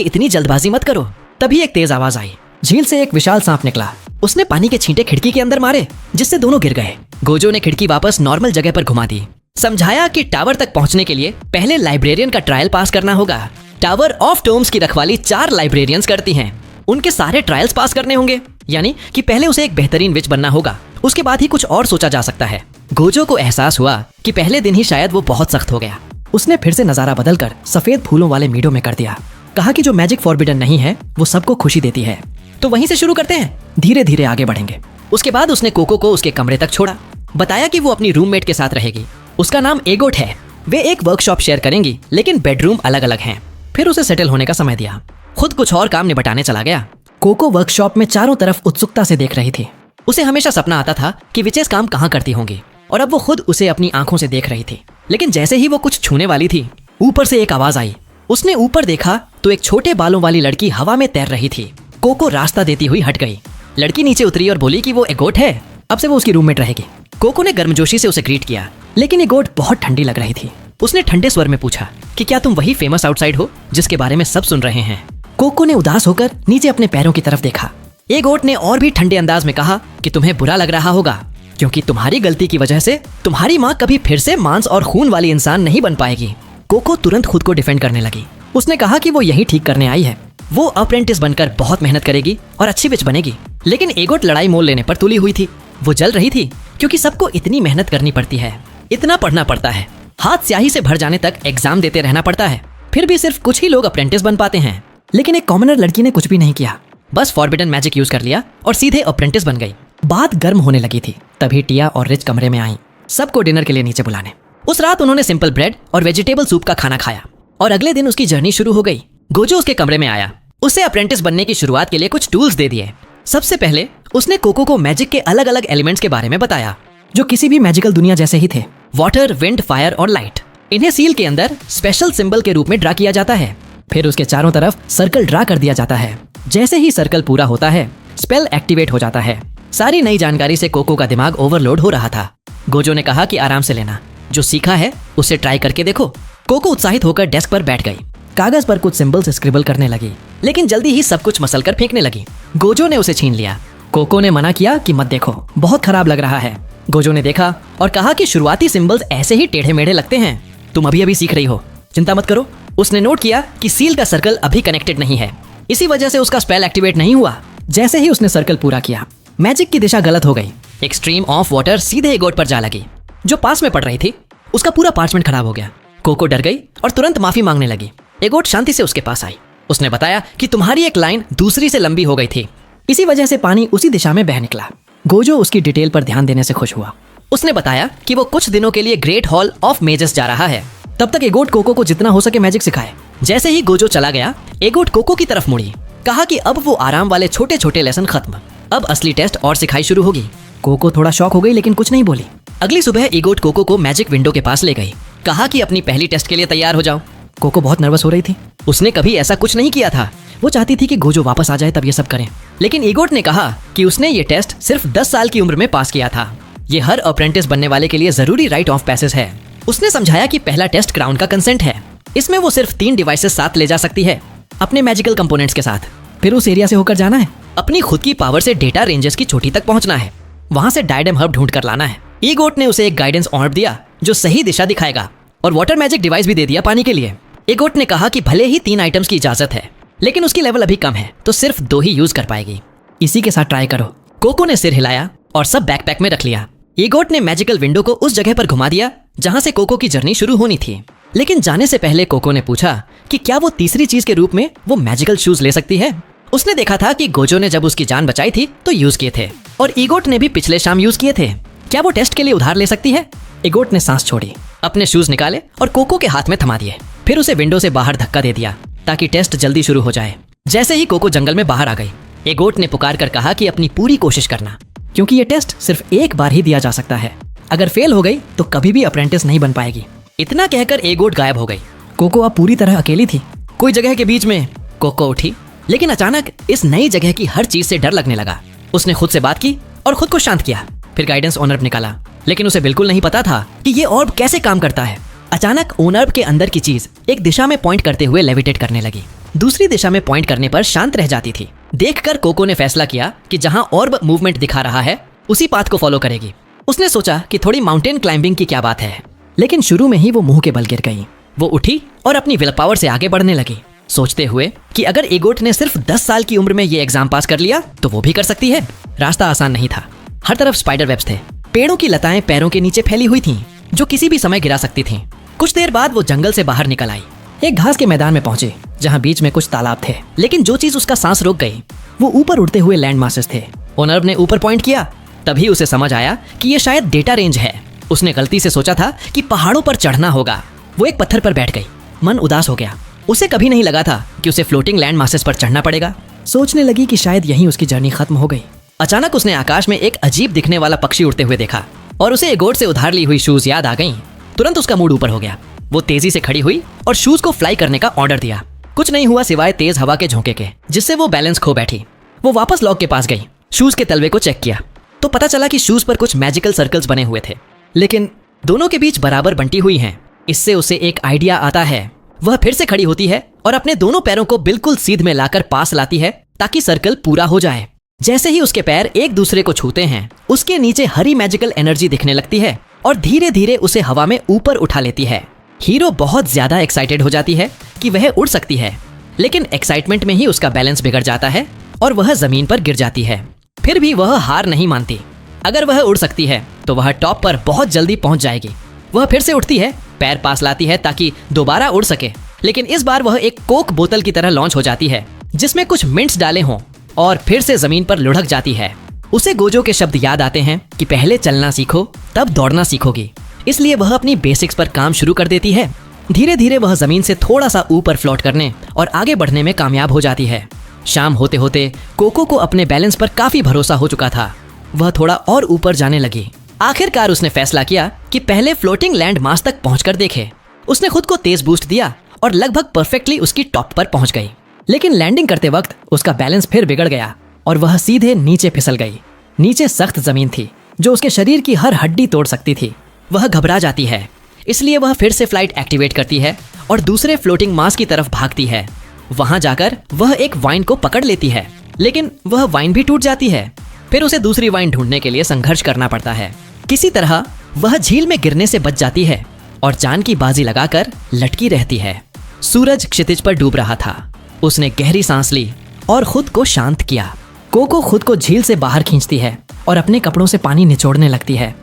इतनी जल्दबाजी मत करो। तभी एक तेज आवाज आई। झील से एक विशाल सांप निकला। उसने पानी के छींटे खिड़की के अंदर मारे, जिससे दोनों गिर गए। गोजो ने खिड़की वापस नॉर्मल जगह पर घुमा दी। समझाया कि टावर तक पहुंचने के लिए पहले लाइब्रेरियन का ट्रायल पास करना होगा। टावर ऑफ टोम्स की रखवाली 4 लाइब्रेरियंस करती हैं। उनके सारे ट्रायल्स पास करने होंगे, यानी कि पहले उसे एक बेहतरीन विच बनना होगा, उसके बाद ही कुछ और सोचा जा सकता है। गोजो को एहसास हुआ कि पहले दिन ही शायद वो बहुत सख्त हो गया। उसने फिर से नजारा बदलकर सफेद फूलों वाले मीडो में कर दिया। कहा कि जो मैजिक फॉरबिडन नहीं है वो सबको खुशी देती है। तो वहीं से शुरू करते हैं, धीरे धीरे आगे बढ़ेंगे। उसके बाद उसने कोको को उसके कमरे तक छोड़ा। बताया कि वो अपनी रूममेट के साथ रहेगी। उसका नाम एगोट है। वे एक वर्कशॉप शेयर करेंगी, लेकिन बेडरूम अलग अलग हैं। फिर उसे सेटल होने का समय दिया। खुद कुछ और काम निपटाने चला गया। कोको वर्कशॉप में चारों तरफ उत्सुकता से देख रही थी। उसे हमेशा सपना आता था कि विचेस काम कहाँ करती होंगी, और अब वो खुद उसे अपनी आंखों से देख रही थी। लेकिन जैसे ही वो कुछ छूने वाली थी, ऊपर से एक आवाज आई। उसने ऊपर देखा तो एक छोटे बालों वाली लड़की हवा में तैर रही थी। कोको रास्ता देती हुई हट गई। लड़की नीचे उतरी और बोली कि वो एगोट है, अब से वो उसकी रूममेट रहेगी। कोको ने गर्मजोशी से उसे ग्रीट किया, लेकिन एगोट बहुत ठंडी लग रही थी। उसने ठंडे स्वर में पूछा कि क्या तुम वही फेमस आउटसाइड हो जिसके बारे में सब सुन रहे हैं। कोको ने उदास होकर नीचे अपने पैरों की तरफ देखा। एगोट ने और भी ठंडे अंदाज में कहा कि तुम्हें बुरा लग रहा होगा, क्योंकि तुम्हारी गलती की वजह से तुम्हारी माँ कभी फिर से मांस और खून वाली इंसान नहीं बन पाएगी। कोको तुरंत खुद को डिफेंड करने लगी। उसने कहा कि वो यही ठीक करने आई है। वो अप्रेंटिस बनकर बहुत मेहनत करेगी और अच्छी विच बनेगी। लेकिन एगोट लड़ाई मोल लेने पर तुली हुई थी। वो जल रही थी, क्योंकि सबको इतनी मेहनत करनी पड़ती है, इतना पढ़ना पड़ता है, हाथ स्याही से भर जाने तक एग्जाम देते रहना पड़ता है। फिर भी सिर्फ कुछ ही लोग अप्रेंटिस बन पाते हैं। लेकिन एक कॉमनर लड़की ने कुछ भी नहीं किया, बस फॉरबिडन मैजिक यूज कर लिया और सीधे अप्रेंटिस बन गई। बात गर्म होने लगी थी। तभी टिया और रिच कमरे में आई, सबको डिनर के लिए नीचे बुलाने। उस रात उन्होंने सिंपल ब्रेड और वेजिटेबल सूप का खाना खाया और अगले दिन उसकी जर्नी शुरू हो गई। गोजो उसके कमरे में आया। उसे अप्रेंटिस बनने की शुरुआत के लिए कुछ टूल्स दे दिए। सबसे पहले उसने कोको को मैजिक के अलग अलग एलिमेंट्स के बारे में बताया, जो किसी भी मैजिकल दुनिया जैसे ही थे। वाटर, विंड, फायर और लाइट। इन्हें सील के अंदर स्पेशल सिंबल के रूप में ड्रा किया जाता है। फिर उसके चारों तरफ सर्कल ड्रा कर दिया जाता है। जैसे ही सर्कल पूरा होता है, स्पेल एक्टिवेट हो जाता है। सारी नई जानकारी से कोको का दिमाग ओवरलोड हो रहा था। गोजो ने कहा कि आराम से लेना, जो सीखा है उसे ट्राई करके देखो। कोको उत्साहित होकर डेस्क पर बैठ गई। कागज पर कुछ सिंबल्स स्क्रिबल करने लगी, लेकिन जल्दी ही सब कुछ मसल कर फेंकने लगी। गोजो ने उसे छीन लिया। कोको ने मना किया कि मत देखो, बहुत खराब लग रहा है। गोजो ने देखा और कहा कि शुरुआती सिंबल्स ऐसे ही टेढ़े मेढ़े लगते हैं, तुम अभी अभी सीख रही हो, चिंता मत करो। उसने नोट किया कि सील का सर्कल अभी कनेक्टेड नहीं है, इसी वजह से उसका स्पेल एक्टिवेट नहीं हुआ। जैसे ही उसने सर्कल पूरा किया, मैजिक की दिशा गलत हो गई। एक स्ट्रीम ऑफ वाटर सीधे एगोट पर जा लगी, जो पास में पड़ रही थी। उसका पूरा पार्चमेंट खराब हो गया। कोको डर गई और तुरंत माफी मांगने लगी। एगोट शांति से उसके पास आई। उसने बताया कि तुम्हारी एक लाइन दूसरी से लंबी हो गई थी, इसी वजह से पानी उसी दिशा में बह निकला। गोजो उसकी डिटेल पर ध्यान देने से खुश हुआ। उसने बताया कि वो कुछ दिनों के लिए ग्रेट हॉल ऑफ मेजेस जा रहा है। तब तक एगोट कोको को जितना हो सके मैजिक सिखाए। जैसे ही गोजो चला गया, एगोट कोको की तरफ मुड़ी। कहा कि अब वो आराम वाले छोटे छोटे लेसन खत्म, अब असली टेस्ट और सिखाई शुरू होगी। कोको थोड़ा शॉक हो गई, लेकिन कुछ नहीं बोली। अगली सुबह एगोट कोको को मैजिक विंडो के पास ले गई। कहा कि अपनी पहली टेस्ट के लिए तैयार हो जाओ। कोको बहुत नर्वस हो रही थी। उसने कभी ऐसा कुछ नहीं किया था। वो चाहती थी कि गोजो वापस आ जाए तब ये सब करें। लेकिन एगोट ने कहा कि उसने ये टेस्ट सिर्फ 10 साल की उम्र में पास किया था। ये हर अप्रेंटिस बनने वाले के लिए जरूरी राइट ऑफ पैसेज है। उसने समझाया कि पहला टेस्ट क्राउन का कंसेंट है। इसमें वो सिर्फ 3 डिवाइसेस साथ ले जा सकती है, अपने मैजिकल कंपोनेंट्स के साथ। फिर उस एरिया से होकर जाना है। अपनी खुद की पावर से डेटा रेंजेस की चोटी तक पहुंचना है। वहां से डायडम हब ढूंढ कर लाना है। एगोट ने उसे एक गाइडेंस ऑर्ब दिया जो सही दिशा दिखाएगा, और वाटर मैजिक डिवाइस भी दे दिया पानी के लिए। एगोट ने कहा कि भले ही 3 आइटम्स की इजाजत है, लेकिन उसकी लेवल अभी कम है, तो सिर्फ 2 ही यूज कर पाएगी। इसी के साथ ट्राई करो। कोको ने सिर हिलाया और सब बैकपैक में रख लिया। एगोट ने मैजिकल विंडो को उस जगह पर घुमा दिया जहां से कोको की जर्नी शुरू होनी थी। लेकिन जाने से पहले कोको ने पूछा कि क्या वो तीसरी चीज के रूप में वो मैजिकल शूज ले सकती है। उसने देखा था कि गोजो ने जब उसकी जान बचाई थी तो यूज किए थे, और एगोट ने भी पिछले शाम यूज किए थे। क्या वो टेस्ट के लिए उधार ले सकती है? एगोट ने सांस छोड़ी, अपने शूज निकाले और कोको के हाथ में थमा दिए। फिर उसे विंडो से बाहर धक्का दे दिया ताकि टेस्ट जल्दी शुरू हो जाए। जैसे ही कोको जंगल में बाहर आ गई, एगोट ने पुकार कर कहा कि अपनी पूरी कोशिश करना, क्योंकि ये टेस्ट सिर्फ एक बार ही दिया जा सकता है। अगर फेल हो गई तो कभी भी अप्रेंटिस नहीं बन पाएगी। इतना कहकर एगोट गायब हो गई। कोको अब पूरी तरह अकेली थी। कोई जगह के बीच में कोको उठी, लेकिन अचानक इस नई जगह की हर चीज से डर लगने लगा। उसने खुद से बात की और खुद को शांत किया। फिर गाइडेंस ऑनर निकाला लेकिन उसे बिल्कुल नहीं पता था कि ये ऑर्ब कैसे काम करता है। अचानक ओनर्ब के अंदर की चीज एक दिशा में पॉइंट करते हुए लेविटेट करने लगी। दूसरी दिशा में पॉइंट करने पर शांत रह जाती थी। देखकर कोको ने फैसला किया कि जहां ऑर्ब मूवमेंट दिखा रहा है उसी पाथ को फॉलो करेगी। उसने सोचा कि थोड़ी माउंटेन क्लाइंबिंग की क्या बात है, लेकिन शुरू में ही वो मुंह के बल गिर गई। वो उठी और अपनी विल पावर से आगे बढ़ने लगी, सोचते हुए कि अगर एगोट ने सिर्फ 10 साल की उम्र में ये एग्जाम पास कर लिया तो वो भी कर सकती है। रास्ता आसान नहीं था। हर तरफ स्पाइडर वेब्स थे। पेड़ों की लताएं पैरों के नीचे फैली हुई थीं, जो किसी भी समय गिरा सकती थीं। कुछ देर बाद वो जंगल से बाहर निकल आई। एक घास के मैदान में पहुंचे जहां बीच में कुछ तालाब थे, लेकिन जो चीज उसका सांस रोक गई वो ऊपर उड़ते हुए लैंड मासेस थे। ओनर्ब ने ऊपर पॉइंट किया, तभी उसे समझ आया कि ये शायद डेटा रेंज है। उसने गलती से सोचा था कि पहाड़ों पर चढ़ना होगा। वो एक पत्थर पर बैठ गई। मन उदास हो गया। उसे कभी नहीं लगा था कि उसे फ्लोटिंग लैंड मासेस पर चढ़ना पड़ेगा। सोचने लगी कि शायद यहीं उसकी जर्नी खत्म हो गई। अचानक उसने आकाश में एक अजीब दिखने वाला पक्षी उड़ते हुए देखा और उसे एगोट से उधार ली हुई शूज याद आ गईं। तुरंत उसका मूड ऊपर हो गया। वो तेजी से खड़ी हुई और शूज को फ्लाई करने का ऑर्डर दिया। कुछ नहीं हुआ सिवाय तेज हवा के झोंके के, जिससे वो बैलेंस खो बैठी। वो वापस लॉक के पास गई, शूज के तलवे को चेक किया तो पता चला कि शूज पर कुछ मैजिकल सर्कल्स बने हुए थे, लेकिन दोनों के बीच बराबर बंटी हुई हैं। इससे उसे एक आइडिया आता है। वह फिर से खड़ी होती है और अपने दोनों पैरों को बिल्कुल सीध में लाकर पास लाती है ताकि सर्कल पूरा हो जाए। जैसे ही उसके पैर एक दूसरे को छूते हैं, उसके नीचे हरी मैजिकल एनर्जी दिखने लगती है और धीरे धीरे उसे हवा में ऊपर उठा लेती है। हीरो बहुत ज्यादा एक्साइटेड हो जाती है कि वह उड़ सकती है, लेकिन एक्साइटमेंट में ही उसका बैलेंस बिगड़ जाता है और वह जमीन पर गिर जाती है। फिर भी वह हार नहीं मानती। अगर वह उड़ सकती है तो वह टॉप पर बहुत जल्दी पहुंच जाएगी। वह फिर से उठती है, पैर पास लाती है ताकि दोबारा उड़ सके, लेकिन इस बार वह एक कोक बोतल की तरह लॉन्च हो जाती है जिसमें कुछ मिंट्स डाले हों और फिर से जमीन पर लुढ़क जाती है। उसे गोजो के शब्द याद आते हैं कि पहले चलना सीखो तब दौड़ना सीखोगी। इसलिए वह अपनी बेसिक्स पर काम शुरू कर देती है। धीरे धीरे वह जमीन से थोड़ा सा ऊपर फ्लोट करने और आगे बढ़ने में कामयाब हो जाती है। शाम होते होते कोको को अपने बैलेंस पर काफी भरोसा हो चुका था। वह थोड़ा और ऊपर जाने लगी। आखिरकार उसने फैसला किया कि पहले फ्लोटिंग लैंड मास तक पहुंचकर देखे। उसने खुद को तेज बूस्ट दिया और लगभग परफेक्टली उसकी टॉप पर पहुंच गई। लेकिन लैंडिंग करते वक्त उसका बैलेंस फिर बिगड़ गया और वह सीधे नीचे फिसल गई। नीचे सख्त जमीन थी जो उसके शरीर की हर हड्डी तोड़ सकती थी। वह घबरा जाती है, इसलिए वह फिर से फ्लाइट एक्टिवेट करती है और दूसरे फ्लोटिंग मास की तरफ भागती है। वहां जाकर वह एक वाइन को पकड़ लेती है, लेकिन वह वाइन भी टूट जाती है। फिर उसे दूसरी वाइन ढूंढने के लिए संघर्ष करना पड़ता है। किसी तरह वह झील में गिरने से बच जाती है और जान की बाजी लगाकर लटकी रहती है। सूरज क्षितिज पर डूब रहा था। उसने गहरी सांस ली और खुद को शांत किया। कोको खुद को झील से बाहर खींचती है और अपने कपड़ों से पानी निचोड़ने लगती है।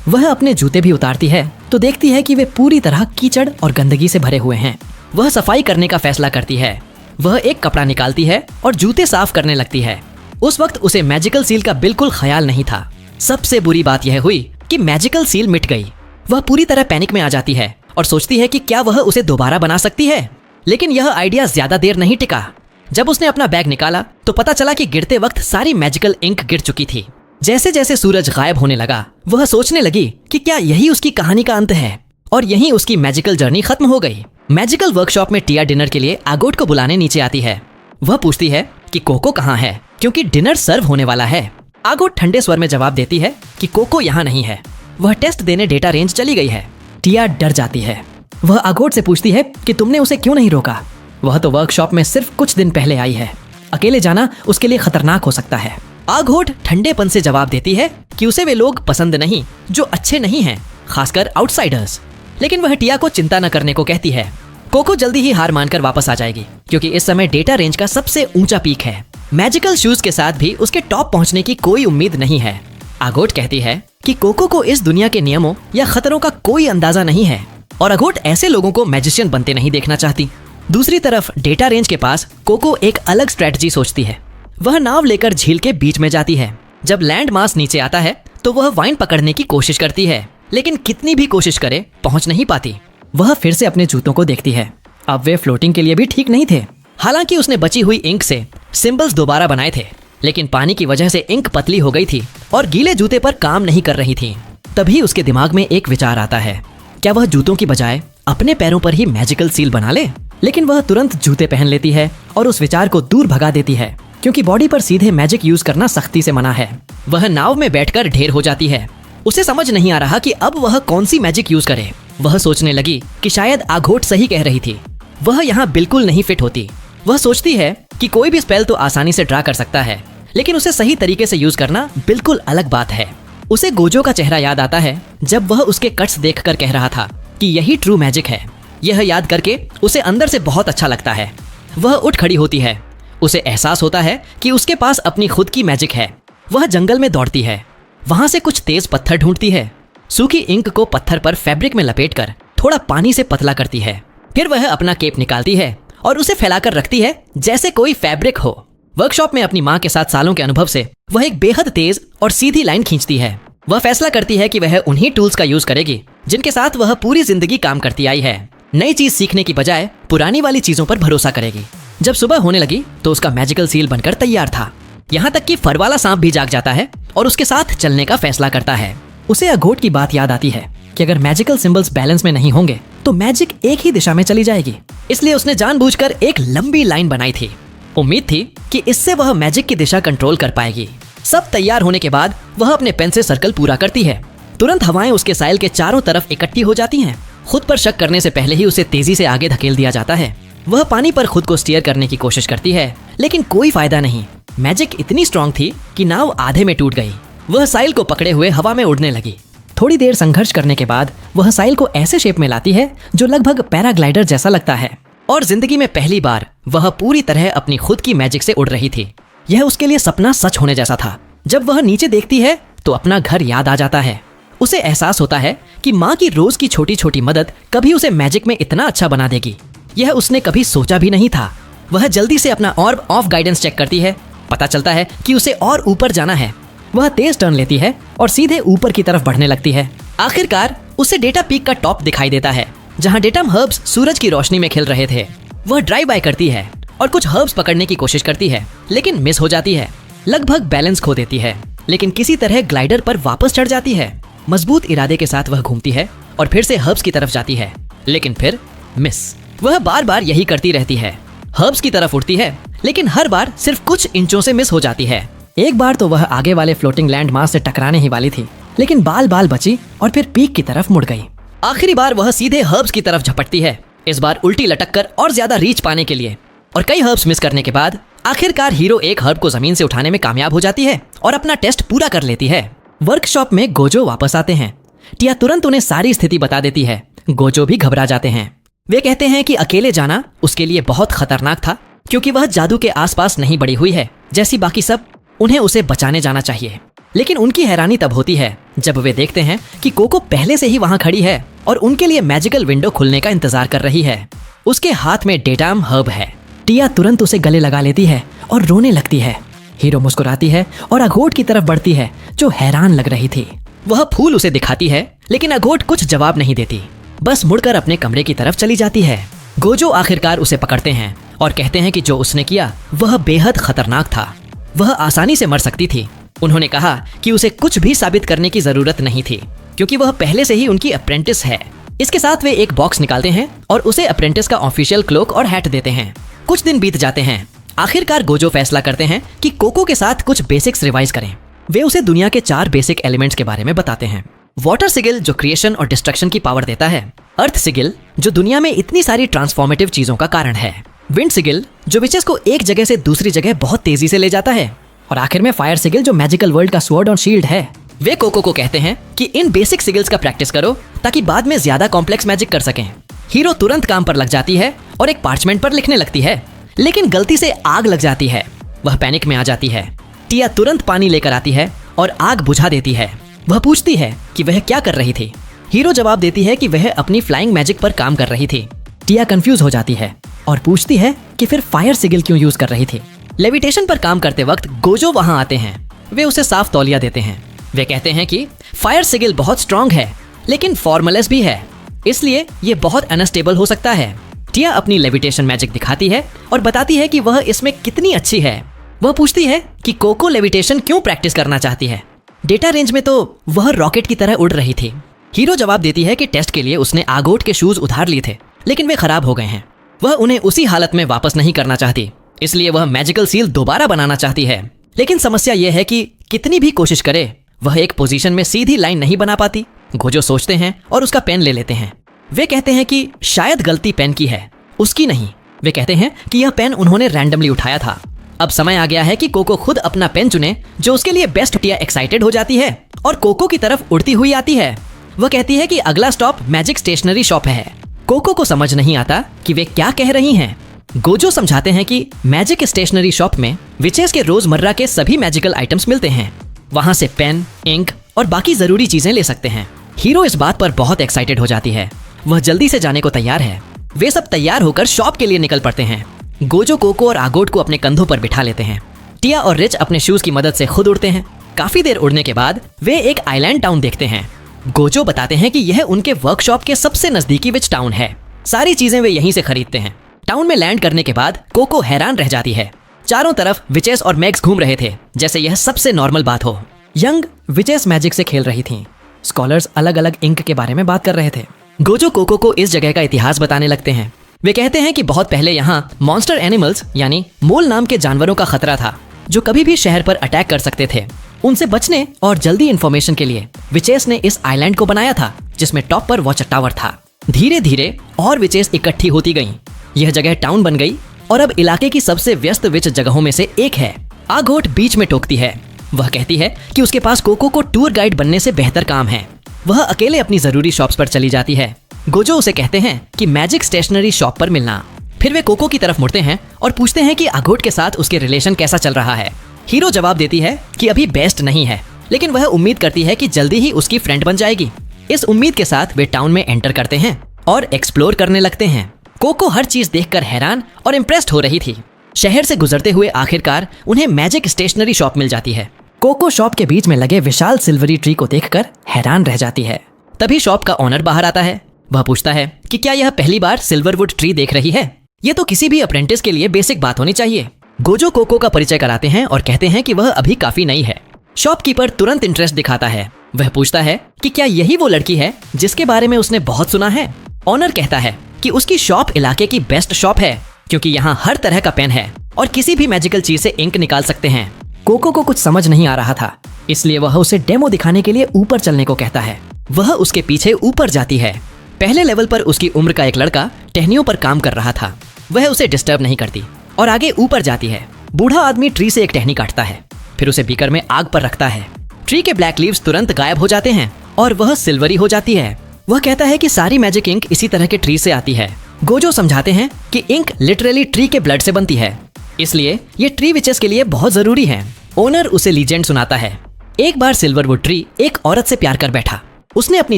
वह अपने जूते भी उतारती है तो देखती है कि वे पूरी तरह कीचड़ और गंदगी से भरे हुए हैं। वह सफाई करने का फैसला करती है। वह एक कपड़ा निकालती है और जूते साफ करने लगती है। उस वक्त उसे मैजिकल सील का बिल्कुल ख्याल नहीं था। सबसे बुरी बात यह हुई कि मैजिकल सील मिट गई। वह पूरी तरह पैनिक में आ जाती है और सोचती है कि क्या वह उसे दोबारा बना सकती है, लेकिन यह आइडिया ज्यादा देर नहीं टिका। जब उसने अपना बैग निकाला तो पता चला कि गिरते वक्त सारी मैजिकल इंक गिर चुकी थी। जैसे जैसे सूरज गायब होने लगा, वह सोचने लगी कि क्या यही उसकी कहानी का अंत है और यहीं उसकी मैजिकल जर्नी खत्म हो गई। मैजिकल वर्कशॉप में टिया डिनर के लिए आगोट को बुलाने नीचे आती है। वह पूछती है कि कोको कहाँ है, क्योंकि डिनर सर्व होने वाला है। आगोट ठंडे स्वर में जवाब देती है कि कोको यहाँ नहीं है, वह टेस्ट देने डेटा रेंज चली गई है। टिया डर जाती है। वह आगोट से पूछती है कि तुमने उसे क्यों नहीं रोका, वह तो वर्कशॉप में सिर्फ कुछ दिन पहले आई है। अकेले जाना उसके लिए खतरनाक हो सकता है। आगोट ठंडेपन से जवाब देती है कि उसे वे लोग पसंद नहीं जो अच्छे नहीं हैं, खासकर आउटसाइडर्स। लेकिन वह टिया को चिंता न करने को कहती है। कोको जल्दी ही हार मानकर वापस आ जाएगी, क्योंकि इस समय डेटा रेंज का सबसे ऊंचा पीक है। मैजिकल शूज के साथ भी उसके टॉप पहुंचने की कोई उम्मीद नहीं है। आगोट कहती है कि कोको को इस दुनिया के नियमों या खतरों का कोई अंदाजा नहीं है और आगोट ऐसे लोगों को मैजिशियन बनते नहीं देखना चाहती। दूसरी तरफ डेटा रेंज के पास कोको एक अलग स्ट्रेटजी सोचती है। वह नाव लेकर झील के बीच में जाती है। जब लैंड मास नीचे आता है तो वह वाइन पकड़ने की कोशिश करती है, लेकिन कितनी भी कोशिश करे पहुंच नहीं पाती। वह फिर से अपने जूतों को देखती है। अब वे फ्लोटिंग के लिए भी ठीक नहीं थे। हालांकि उसने बची हुई इंक से सिंबल्स दोबारा बनाए थे, लेकिन पानी की वजह से इंक पतली हो गई थी और गीले जूते पर काम नहीं कर रही थी। तभी उसके दिमाग में एक विचार आता है, क्या वह जूतों की बजाय अपने पैरों पर ही मैजिकल सील बना ले? लेकिन वह तुरंत जूते पहन लेती है और उस विचार को दूर भगा देती है, क्योंकि बॉडी पर सीधे मैजिक यूज करना सख्ती से मना है। वह नाव में बैठकर ढेर हो जाती है। उसे समझ नहीं आ रहा कि अब वह कौन सी मैजिक यूज करे। वह सोचने लगी कि शायद आघोट सही कह रही थी, वह यहाँ बिल्कुल नहीं फिट होती। वह सोचती है कि कोई भी स्पेल तो आसानी से ड्रा कर सकता है, लेकिन उसे सही तरीके से यूज करना बिल्कुल अलग बात है। उसे गोजो का चेहरा याद आता है जब वह उसके कट्स देखकर कह रहा था कि यही ट्रू मैजिक है। यह याद करके उसे अंदर से बहुत अच्छा लगता है। वह उठ खड़ी होती है। उसे एहसास होता है कि उसके पास अपनी खुद की मैजिक है। वह जंगल में दौड़ती है, वहां से कुछ तेज पत्थर ढूंढती है। सूखी इंक को पत्थर पर फैब्रिक में लपेटकर थोड़ा पानी से पतला करती है। फिर वह अपना केप निकालती है और उसे फैलाकर रखती है जैसे कोई फैब्रिक हो। वर्कशॉप में अपनी माँ के साथ सालों के अनुभव से वह एक बेहद तेज और सीधी लाइन खींचती है। वह फैसला करती है कि वह उन्हीं टूल्स का यूज करेगी जिनके साथ वह पूरी जिंदगी काम करती आई है। नई चीज सीखने की बजाय पुरानी वाली चीजों पर भरोसा करेगी। जब सुबह होने लगी तो उसका मैजिकल सील बनकर तैयार था। यहाँ तक कि फर वाला सांप भी जाग जाता है और उसके साथ चलने का फैसला करता है। उसे अघोट की बात याद आती है कि अगर मैजिकल सिंबल्स बैलेंस में नहीं होंगे तो मैजिक एक ही दिशा में चली जाएगी। इसलिए उसने जानबूझकर एक लंबी लाइन बनाई थी। उम्मीद थी कि इससे वह मैजिक की दिशा कंट्रोल कर पाएगी। सब तैयार होने के बाद वह अपने पेन से सर्कल पूरा करती है। तुरंत हवाएं उसके साइल के चारों तरफ इकट्ठी हो जाती हैं। खुद पर शक करने से पहले ही उसे तेजी से आगे धकेल दिया जाता है। वह पानी पर खुद को स्टीयर करने की कोशिश करती है, लेकिन कोई फायदा नहीं। मैजिक इतनी स्ट्रांग थी कि नाव आधे में टूट गई। वह साइल को पकड़े हुए हवा में उड़ने लगी। थोड़ी देर संघर्ष करने के बाद वह साइल को ऐसे शेप में लाती है जो लगभग पैराग्लाइडर जैसा लगता है, और जिंदगी में पहली बार वह पूरी तरह अपनी खुद की मैजिक से उड़ रही थी। यह उसके लिए सपना सच होने जैसा था। जब वह नीचे देखती है तो अपना घर याद आ जाता है। उसे एहसास होता है कि माँ की रोज की छोटी छोटी मदद कभी उसे मैजिक में इतना अच्छा बना देगी। यह उसने कभी सोचा भी नहीं था। वह जल्दी से अपना ऑर्ब ऑफ गाइडेंस चेक करती है। पता चलता है कि उसे और ऊपर जाना है। वह तेज टर्न लेती है और सीधे ऊपर की तरफ बढ़ने लगती है। आखिरकार उसे डेटा पीक का टॉप दिखाई देता है, जहाँ डेटम हर्ब्स सूरज की रोशनी में खिल रहे थे। वह ड्राइव बाय करती है और कुछ हर्ब्स पकड़ने की कोशिश करती है, लेकिन मिस हो जाती है। लगभग बैलेंस खो देती है, लेकिन किसी तरह ग्लाइडर पर वापस चढ़ जाती है। मजबूत इरादे के साथ वह घूमती है और फिर से हर्ब्स की तरफ जाती है, लेकिन फिर मिस। वह बार बार यही करती रहती है। हर्ब्स की तरफ उड़ती है, लेकिन हर बार सिर्फ कुछ इंचों से मिस हो जाती है। एक बार तो वह आगे वाले फ्लोटिंग लैंड मास से टकराने ही वाली थी, लेकिन बाल बाल बची और फिर पीक की तरफ मुड़ गई। आखिरी बार वह सीधे हर्ब्स की तरफ झपटती है, इस बार उल्टी लटक कर और ज्यादा रीच पाने के लिए। और कई हर्ब्स मिस करने के बाद आखिरकार हीरो एक हर्ब को जमीन से उठाने में कामयाब हो जाती है और अपना टेस्ट पूरा कर लेती है। वर्कशॉप में गोजो वापस आते हैं। टिया तुरंत उन्हें सारी स्थिति बता देती है। गोजो भी घबरा जाते हैं। वे कहते हैं कि अकेले जाना उसके लिए बहुत खतरनाक था, क्योंकि वह जादू के आसपास नहीं बड़ी हुई है जैसी बाकी सब। उन्हें उसे बचाने जाना चाहिए। लेकिन उनकी हैरानी तब होती है जब वे देखते हैं कि कोको पहले से ही वहां खड़ी है और उनके लिए मैजिकल विंडो खुलने का इंतजार कर रही है। उसके हाथ में डेटाम हर्ब है। टिया तुरंत उसे गले लगा लेती है और रोने लगती है। हीरो मुस्कुराती है और अघोट की तरफ बढ़ती है, जो हैरान लग रही थी। वह फूल उसे दिखाती है, लेकिन अघोट कुछ जवाब नहीं देती, बस मुड़कर अपने कमरे की तरफ चली जाती है। गोजो आखिरकार उसे पकड़ते हैं और कहते हैं कि जो उसने किया वह बेहद खतरनाक था। वह आसानी से मर सकती थी। उन्होंने कहा कि उसे कुछ भी साबित करने की जरूरत नहीं थी, क्योंकि वह पहले से ही उनकी अप्रेंटिस है। इसके साथ वे एक बॉक्स निकालते हैं और उसे अप्रेंटिस का ऑफिशियल क्लोक और हैट देते हैं। कुछ दिन बीत जाते हैं। आखिरकार गोजो फैसला करते हैं कि कोको के साथ कुछ बेसिक्स रिवाइज करें। वे उसे दुनिया के 4 बेसिक एलिमेंट्स के बारे में बताते हैं। वाटर सिगिल जो क्रिएशन और डिस्ट्रक्शन की पावर देता है। अर्थ सिगिल जो दुनिया में इतनी सारी ट्रांसफॉर्मेटिव चीजों का कारण है। विंड सिगिल जो विचेस को एक जगह से दूसरी जगह बहुत तेजी से ले जाता है। और आखिर में फायर सिगिल जो मैजिकल वर्ल्ड का स्वॉर्ड और शील्ड है। वे कोको को कहते हैं कि इन बेसिक सिगिल्स का प्रैक्टिस करो ताकि बाद में ज्यादा कॉम्प्लेक्स मैजिक कर सकें। हीरो तुरंत काम पर लग जाती है और एक पार्चमेंट पर लिखने लगती है, लेकिन गलती से आग लग जाती है। वह पैनिक में आ जाती है। टिया तुरंत पानी लेकर आती है और आग बुझा देती है। वह पूछती है कि वह क्या कर रही थी। हीरो जवाब देती है कि वह अपनी फ्लाइंग मैजिक पर काम कर रही थी। टिया कंफ्यूज हो जाती है और पूछती है कि फिर फायर सिगिल क्यों यूज कर रही थी। लेविटेशन पर काम करते वक्त गोजो वहां आते हैं। वे उसे साफ तौलिया देते हैं। वे कहते हैं कि फायर सिगिल बहुत स्ट्रांग है, लेकिन फॉर्मलेस भी है, इसलिए ये बहुत अनस्टेबल हो सकता है। टिया अपनी लेविटेशन मैजिक दिखाती है और बताती है कि वह इसमें कितनी अच्छी है। वह पूछती है कि कोको लेविटेशन क्यों प्रैक्टिस करना चाहती है। डेटा रेंज में तो वह रॉकेट की तरह उड़ रही थी। हीरो जवाब देती है कि टेस्ट के लिए उसने आगोट के शूज उधार लिए थे, लेकिन वे खराब हो गए हैं। वह उन्हें उसी हालत में वापस नहीं करना चाहती, इसलिए वह मैजिकल सील दोबारा बनाना चाहती है। लेकिन समस्या यह है कि कितनी भी कोशिश करे वह एक पोजीशन में सीधी लाइन नहीं बना पाती। गोजो सोचते हैं और उसका पेन ले लेते हैं। वे कहते हैं कि शायद गलती पेन की है, उसकी नहीं। वे कहते हैं कि यह पेन उन्होंने रैंडमली उठाया था। अब समय आ गया है कि कोको खुद अपना पेन चुने जो उसके लिए बेस्ट। टिया एक्साइटेड हो जाती है और कोको की तरफ उड़ती हुई आती है। वह कहती है कि अगला स्टॉप मैजिक स्टेशनरी शॉप है। कोको को समझ नहीं आता कि वे क्या कह रही हैं। गोजो समझाते हैं कि मैजिक स्टेशनरी शॉप में विचेस के रोजमर्रा के सभी मैजिकल आइटम्स मिलते हैं। वहां से पेन, इंक और बाकी जरूरी चीजें ले सकते हैं। हीरो इस बात पर बहुत एक्साइटेड हो जाती है। वह जल्दी से जाने को तैयार है। वे सब तैयार होकर शॉप के लिए निकल पड़ते हैं। गोजो कोको और आगोट को अपने कंधों पर बिठा लेते हैं। टिया और रिच अपने शूज की मदद से खुद उड़ते हैं। काफी देर उड़ने के बाद वे एक आइलैंड टाउन देखते हैं। गोजो बताते हैं कि यह उनके वर्कशॉप के सबसे नजदीकी विच टाउन है। सारी चीजें वे यहीं से खरीदते हैं। टाउन में लैंड करने के बाद कोको हैरान रह जाती है। चारों तरफ विचेस और मैग्स घूम रहे थे जैसे यह सबसे नॉर्मल बात हो। यंग विचेस मैजिक से खेल रही थीं। स्कॉलर्स अलग अलग इंक के बारे में बात कर रहे थे। गोजो कोको को इस जगह का इतिहास बताने लगते हैं। वे कहते हैं कि बहुत पहले यहाँ मॉन्स्टर एनिमल्स यानी मोल नाम के जानवरों का खतरा था जो कभी भी शहर पर अटैक कर सकते थे। उनसे बचने और जल्दी इन्फॉर्मेशन के लिए विचेस ने इस आइलैंड को बनाया था जिसमें टॉप पर वॉच टावर था। धीरे धीरे और विचेस इकट्ठी होती गईं। यह जगह टाउन बन गई और अब इलाके की सबसे व्यस्त विच जगहों में से एक है। आगोट बीच में टोकती है। वह कहती है कि उसके पास कोको को टूर गाइड बनने से बेहतर काम है। वह अकेले अपनी जरूरी शॉप्स पर चली जाती है। गोजो उसे कहते हैं कि मैजिक स्टेशनरी शॉप पर मिलना। फिर वे कोको की तरफ मुड़ते हैं और पूछते हैं कि आगोट के साथ उसके रिलेशन कैसा चल रहा है। हीरो जवाब देती है कि अभी बेस्ट नहीं है, लेकिन वह उम्मीद करती है कि जल्दी ही उसकी फ्रेंड बन जाएगी। इस उम्मीद के साथ वे टाउन में एंटर करते हैं और एक्सप्लोर करने लगते हैं। कोको हर चीज देखकर हैरान और इम्प्रेस्ड हो रही थी। शहर से गुजरते हुए आखिरकार उन्हें मैजिक स्टेशनरी शॉप मिल जाती है। कोको शॉप के बीच में लगे विशाल सिल्वरी ट्री को देखकर हैरान रह जाती है। तभी शॉप का ओनर बाहर आता है। वह पूछता है कि क्या यह पहली बार सिल्वरवुड ट्री देख रही है। यह तो किसी भी अप्रेंटिस के लिए बेसिक बात होनी चाहिए। गोजो कोको का परिचय कराते हैं और कहते हैं कि वह अभी काफी नई है। शॉपकीपर तुरंत इंटरेस्ट दिखाता है। वह पूछता है कि क्या यही वो लड़की है जिसके बारे में उसने बहुत सुना है। ऑनर कहता है कि उसकी शॉप इलाके की बेस्ट शॉप है क्योंकि यहाँ हर तरह का पेन है और किसी भी मैजिकल चीज से इंक निकाल सकते हैं। कोको को कुछ समझ नहीं आ रहा था, इसलिए वह उसे डेमो दिखाने के लिए ऊपर चलने को कहता है। वह उसके पीछे ऊपर जाती है। पहले लेवल पर उसकी उम्र का एक लड़का टहनियों पर काम कर रहा था। वह उसे डिस्टर्ब नहीं करती और आगे ऊपर जाती है। बूढ़ा आदमी ट्री से एक टहनी काटता है, फिर उसे बीकर में आग पर रखता है। ट्री के ब्लैक लीव्स तुरंत गायब हो जाते हैं और वह सिल्वरी हो जाती है। वह कहता है कि सारी मैजिक इंक इसी तरह के ट्री से आती है। गोजो समझाते हैं कि इंक लिटरली ट्री के ब्लड से बनती है, इसलिए ये ट्री विचेस के लिए बहुत जरूरी है। ओनर उसे लीजेंड सुनाता है। एक बार सिल्वरवुड ट्री एक औरत से प्यार कर बैठा। उसने अपनी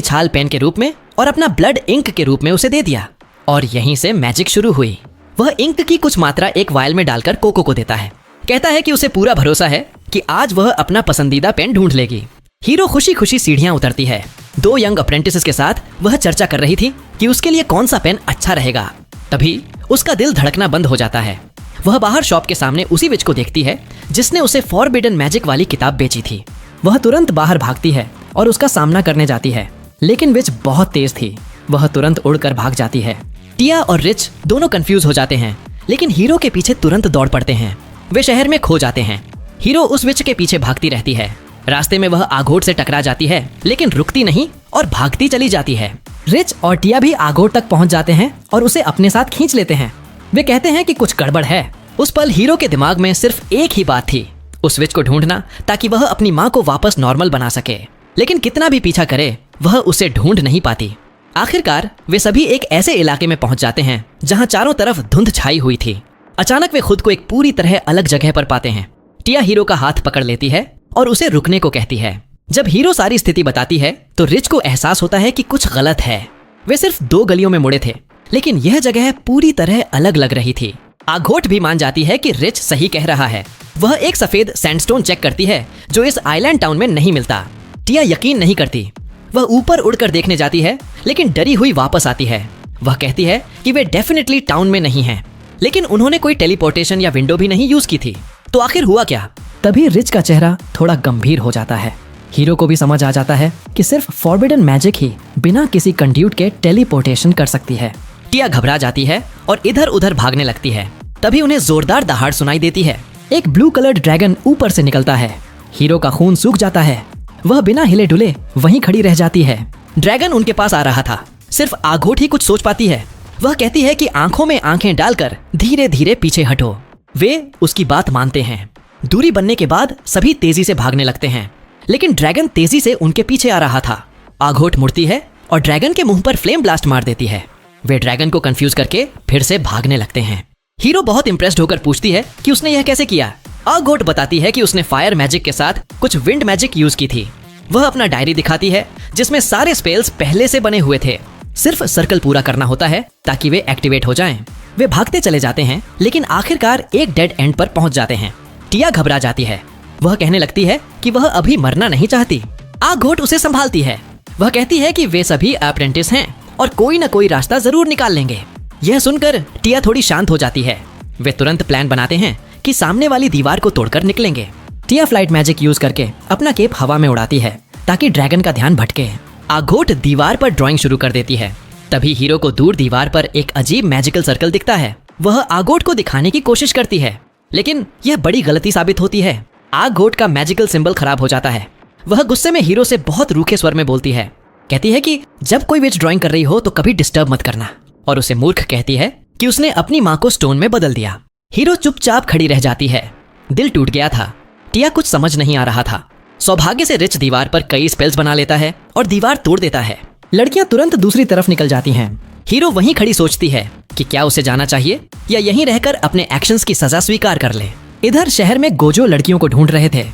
छाल पेन के रूप में और अपना ब्लड इंक के रूप में उसे दे दिया और यहीं से मैजिक शुरू हुई। वह इंक की कुछ मात्रा एक वायल में डालकर कोको को देता है। कहता है कि उसे पूरा भरोसा है कि आज वह अपना पसंदीदा पेन ढूंढ लेगी। हीरो खुशी खुशी सीढ़ियां उतरती है। 2 यंग अप्रेंटिसेस के साथ वह चर्चा कर रही थी कि उसके लिए कौन सा पेन अच्छा रहेगा। तभी उसका दिल धड़कना बंद हो जाता है। वह बाहर शॉप के सामने उसी विच को देखती है जिसने उसे फॉरबिडन मैजिक वाली किताब बेची थी। वह तुरंत बाहर भागती है और उसका सामना करने जाती है, लेकिन विच बहुत तेज थी। वह तुरंत उड़कर भाग जाती है। टिया और रिच दोनों कंफ्यूज हो जाते हैं, लेकिन हीरो के पीछे तुरंत दौड़ पड़ते हैं। वे शहर में खो जाते हैं। हीरो उस विच के पीछे भागती रहती है। रास्ते में वह आगोट से टकरा जाती है, लेकिन रुकती नहीं और भागती चली जाती है। रिच और टिया भी आगोट तक पहुंच जाते हैं और उसे अपने साथ खींच लेते हैं। वे कहते हैं कि कुछ गड़बड़ है। उस पल हीरो के दिमाग में सिर्फ एक ही बात थी, उस विच को ढूंढना ताकि वह अपनी माँ को वापस नॉर्मल बना सके। लेकिन कितना भी पीछा करे वह उसे ढूंढ नहीं पाती। आखिरकार वे सभी एक ऐसे इलाके में पहुंच जाते हैं जहां चारों तरफ धुंध छाई हुई थी। अचानक वे खुद को एक पूरी तरह अलग जगह पर पाते हैं। टिया हीरो का हाथ पकड़ लेती है और उसे रुकने को कहती है। जब हीरो सारी स्थिति बताती है तो रिच को एहसास होता है कि कुछ गलत है। वे सिर्फ 2 गलियों में मुड़े थे, लेकिन यह जगह पूरी तरह अलग लग रही थी। आगोट भी मान जाती है कि रिच सही कह रहा है। वह एक सफेद सैंडस्टोन चेक करती है जो इस आइलैंड टाउन में नहीं मिलता। टिया यकीन नहीं करती। वह ऊपर उड़कर देखने जाती है, लेकिन डरी हुई वापस आती है। वह कहती है कि वे डेफिनेटली टाउन में नहीं हैं, लेकिन उन्होंने कोई टेलीपोर्टेशन या विंडो भी नहीं यूज की थी। तो आखिर हुआ क्या? तभी रिच का चेहरा थोड़ा गंभीर हो जाता है। हीरो को भी समझ आ जाता है कि सिर्फ फॉरबिडन मैजिक ही बिना किसी कंड्यूट के टेलीपोर्टेशन कर सकती है। टिया घबरा जाती है और इधर उधर भागने लगती है। तभी उन्हें जोरदार दहाड़ सुनाई देती है। एक ब्लू कलर्ड ड्रैगन ऊपर से निकलता है। हीरो का खून सूख जाता है। वह बिना हिले डुले वहीं खड़ी रह जाती है। ड्रैगन उनके पास आ रहा था। सिर्फ आगोट ही कुछ सोच पाती है। वह कहती है कि आंखों में आंखें डालकर धीरे धीरे पीछे हटो। वे उसकी बात मानते हैं। दूरी बनने के बाद सभी तेजी से भागने लगते हैं, लेकिन ड्रैगन तेजी से उनके पीछे आ रहा था। आगोट मुड़ती है और ड्रैगन के मुंह पर फ्लेम ब्लास्ट मार देती है। वे ड्रैगन को कंफ्यूज करके फिर से भागने लगते हैं। हीरो बहुत इंप्रेस्ड होकर पूछती है कि उसने यह कैसे किया। आगोट बताती है कि उसने फायर मैजिक के साथ कुछ विंड मैजिक यूज की थी। वह अपना डायरी दिखाती है जिसमें सारे स्पेल्स पहले से बने हुए थे। सिर्फ सर्कल पूरा करना होता है ताकि वे एक्टिवेट हो जाएं। वे भागते चले जाते हैं, लेकिन आखिरकार एक डेड एंड पर पहुंच जाते हैं। टिया घबरा जाती है। वह कहने लगती है कि वह अभी मरना नहीं चाहती। आगोट उसे संभालती है। वह कहती है कि वे सभी अप्रेंटिस हैं और कोई न कोई रास्ता जरूर निकाल लेंगे। यह सुनकर टिया थोड़ी शांत हो जाती है। वे तुरंत प्लान बनाते हैं कि सामने वाली दीवार को तोड़कर निकलेंगे। टिया फ्लाइट मैजिक यूज करके अपना केप हवा में उड़ाती है ताकि ड्रैगन का ध्यान भटके। आगोट दीवार पर ड्राइंग शुरू कर देती है। तभी हीरो को दूर दीवार पर एक अजीब मैजिकल सर्कल दिखता है। वह आगोट को दिखाने की कोशिश करती है, लेकिन यह बड़ी गलती साबित होती है। आगोट का मैजिकल सिंबल खराब हो जाता है। वह गुस्से में हीरो से बहुत रूखे स्वर में बोलती है। कहती है कि जब कोई विच ड्राइंग कर रही हो तो कभी डिस्टर्ब मत करना, और उसे मूर्ख कहती है कि उसने अपनी माँ को स्टोन में बदल दिया। हीरो चुपचाप खड़ी रह जाती है। दिल टूट गया था। टिया कुछ समझ नहीं आ रहा था। सौभाग्य से रिच दीवार पर कई स्पेल्स बना लेता है और दीवार तोड़ देता है। लड़कियां तुरंत दूसरी तरफ निकल जाती हैं। हीरो वहीं खड़ी सोचती है कि क्या उसे जाना चाहिए या यहीं रहकर अपने एक्शंस की सजा स्वीकार कर ले। इधर शहर में गोजो लड़कियों को ढूंढ रहे थे।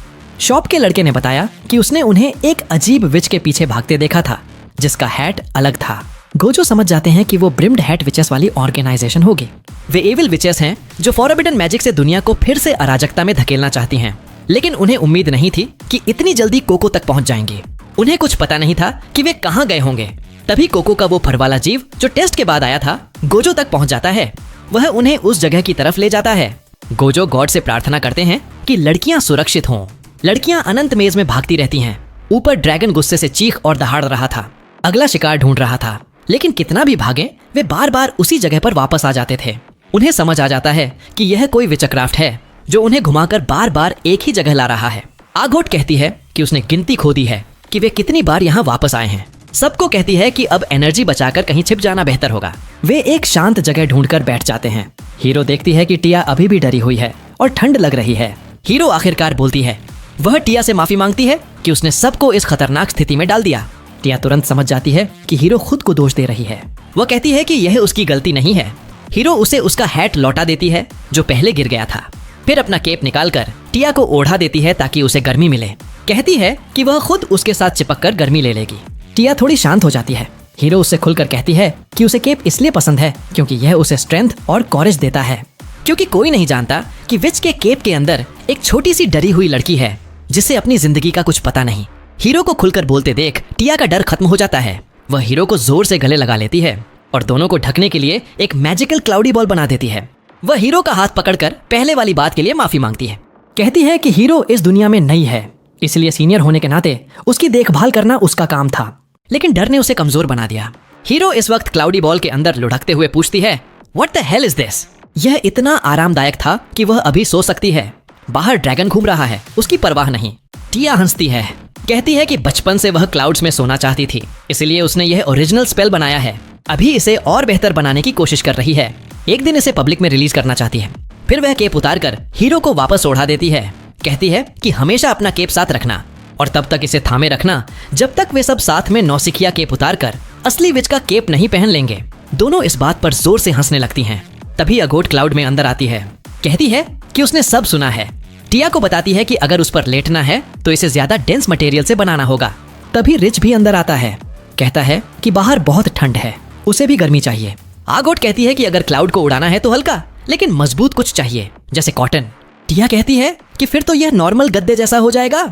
शॉप के लड़के ने बताया कि उसने उन्हें एक अजीब विच के पीछे भागते देखा था, जिसका हैट अलग था। गोजो समझ जाते हैं कि वो ब्रिम्ड हैट विचेस वाली ऑर्गेनाइजेशन होगी। वे एविल विचेस हैं जो फॉरबिडन मैजिक से दुनिया को फिर से अराजकता में धकेलना चाहती हैं, लेकिन उन्हें उम्मीद नहीं थी कि इतनी जल्दी कोको तक पहुंच जाएंगी। उन्हें कुछ पता नहीं था कि वे कहां गए होंगे। तभी कोको का वो फर वाला जीव जो टेस्ट के बाद आया था गोजो तक पहुंच जाता है। वह उन्हें उस जगह की तरफ ले जाता है। गोजो गॉड से प्रार्थना करते हैं कि लड़कियां सुरक्षित हों। लड़कियां अनंत मेज में भागती रहती हैं। ऊपर ड्रैगन गुस्से से चीख और दहाड़ रहा था। अगला शिकार ढूंढ रहा था, लेकिन कितना भी भागे वे बार बार उसी जगह पर वापस आ जाते थे। उन्हें समझ आ जाता है कि यह कोई विचक्राफ्ट है जो उन्हें घुमाकर बार बार एक ही जगह ला रहा है। आगोट कहती है कि उसने गिनती खो दी है कि वे कितनी बार यहाँ वापस आए हैं। सबको कहती है कि अब एनर्जी बचाकर कहीं छिप जाना बेहतर होगा। वे एक शांत जगह ढूंढकर बैठ जाते हैं। हीरो देखती है कि टिया अभी भी डरी हुई है और ठंड लग रही है। हीरो आखिरकार बोलती है। वह टिया से माफी मांगती है कि उसने सबको इस खतरनाक स्थिति में डाल दिया। टिया तुरंत समझ जाती है कि हीरो खुद को दोष दे रही है। वह कहती है कि यह उसकी गलती नहीं है। हीरो उसे उसका हैट लौटा देती है जो पहले गिर गया था। फिर अपना केप निकालकर टिया को ओढ़ा देती है ताकि उसे गर्मी मिले। कहती है कि वह खुद उसके साथ चिपककर गर्मी ले लेगी। टिया थोड़ी शांत हो जाती है। हीरो उससे खुलकर कहती है कि उसे केप इसलिए पसंद है क्योंकि यह उसे स्ट्रेंथ और कॉरेज देता है। क्योंकि कोई नहीं जानता कि विच के केप के अंदर एक छोटी सी डरी हुई लड़की है जिसे अपनी जिंदगी का कुछ पता नहीं। हीरो को खुलकर बोलते देख टिया का डर खत्म हो जाता है। वह हीरो को जोर से गले लगा लेती है और दोनों को ढकने के लिए एक मैजिकल क्लाउडी बॉल बना देती है। वह हीरो का हाथ पकड़कर पहले वाली बात के लिए माफी मांगती है। कहती है कि हीरो इस दुनिया में नई है, इसलिए सीनियर होने के नाते उसकी देखभाल करना उसका काम था, लेकिन डर ने उसे कमजोर बना दिया। हीरो इस वक्त क्लाउडी बॉल के अंदर लुढ़कते हुए पूछती है, what the hell is this? यह इतना आरामदायक था कि वह अभी सो सकती है। बाहर ड्रैगन घूम रहा है, उसकी परवाह नहीं। टिया हंसती है, कहती है कि बचपन से वह क्लाउड्स में सोना चाहती थी, इसलिए उसने यह ओरिजिनल स्पेल बनाया है। अभी इसे और बेहतर बनाने की कोशिश कर रही है। एक दिन इसे पब्लिक में रिलीज करना चाहती है। फिर वह केप उतार कर हीरो को वापस ओढ़ा देती है। कहती है कि हमेशा अपना केप साथ रखना और तब तक इसे थामे रखना जब तक वे सब साथ में नौसिखिया केप उतार कर असली विच का केप नहीं पहन लेंगे। दोनों इस बात पर जोर से हंसने लगती हैं। तभी अगोट क्लाउड में अंदर आती है। कहती है कि उसने सब सुना है। टिया को बताती है कि अगर उस पर लेटना है तो इसे ज्यादा डेंस मटेरियल से बनाना होगा। तभी रिच भी अंदर आता है। कहता है कि बाहर बहुत ठंड है, उसे भी गर्मी चाहिए। आगोट कहती है कि अगर क्लाउड को उड़ाना है तो हल्का लेकिन मजबूत कुछ चाहिए, जैसे कॉटन। टिया कहती है कि फिर तो यह नॉर्मल गद्दे जैसा हो जाएगा।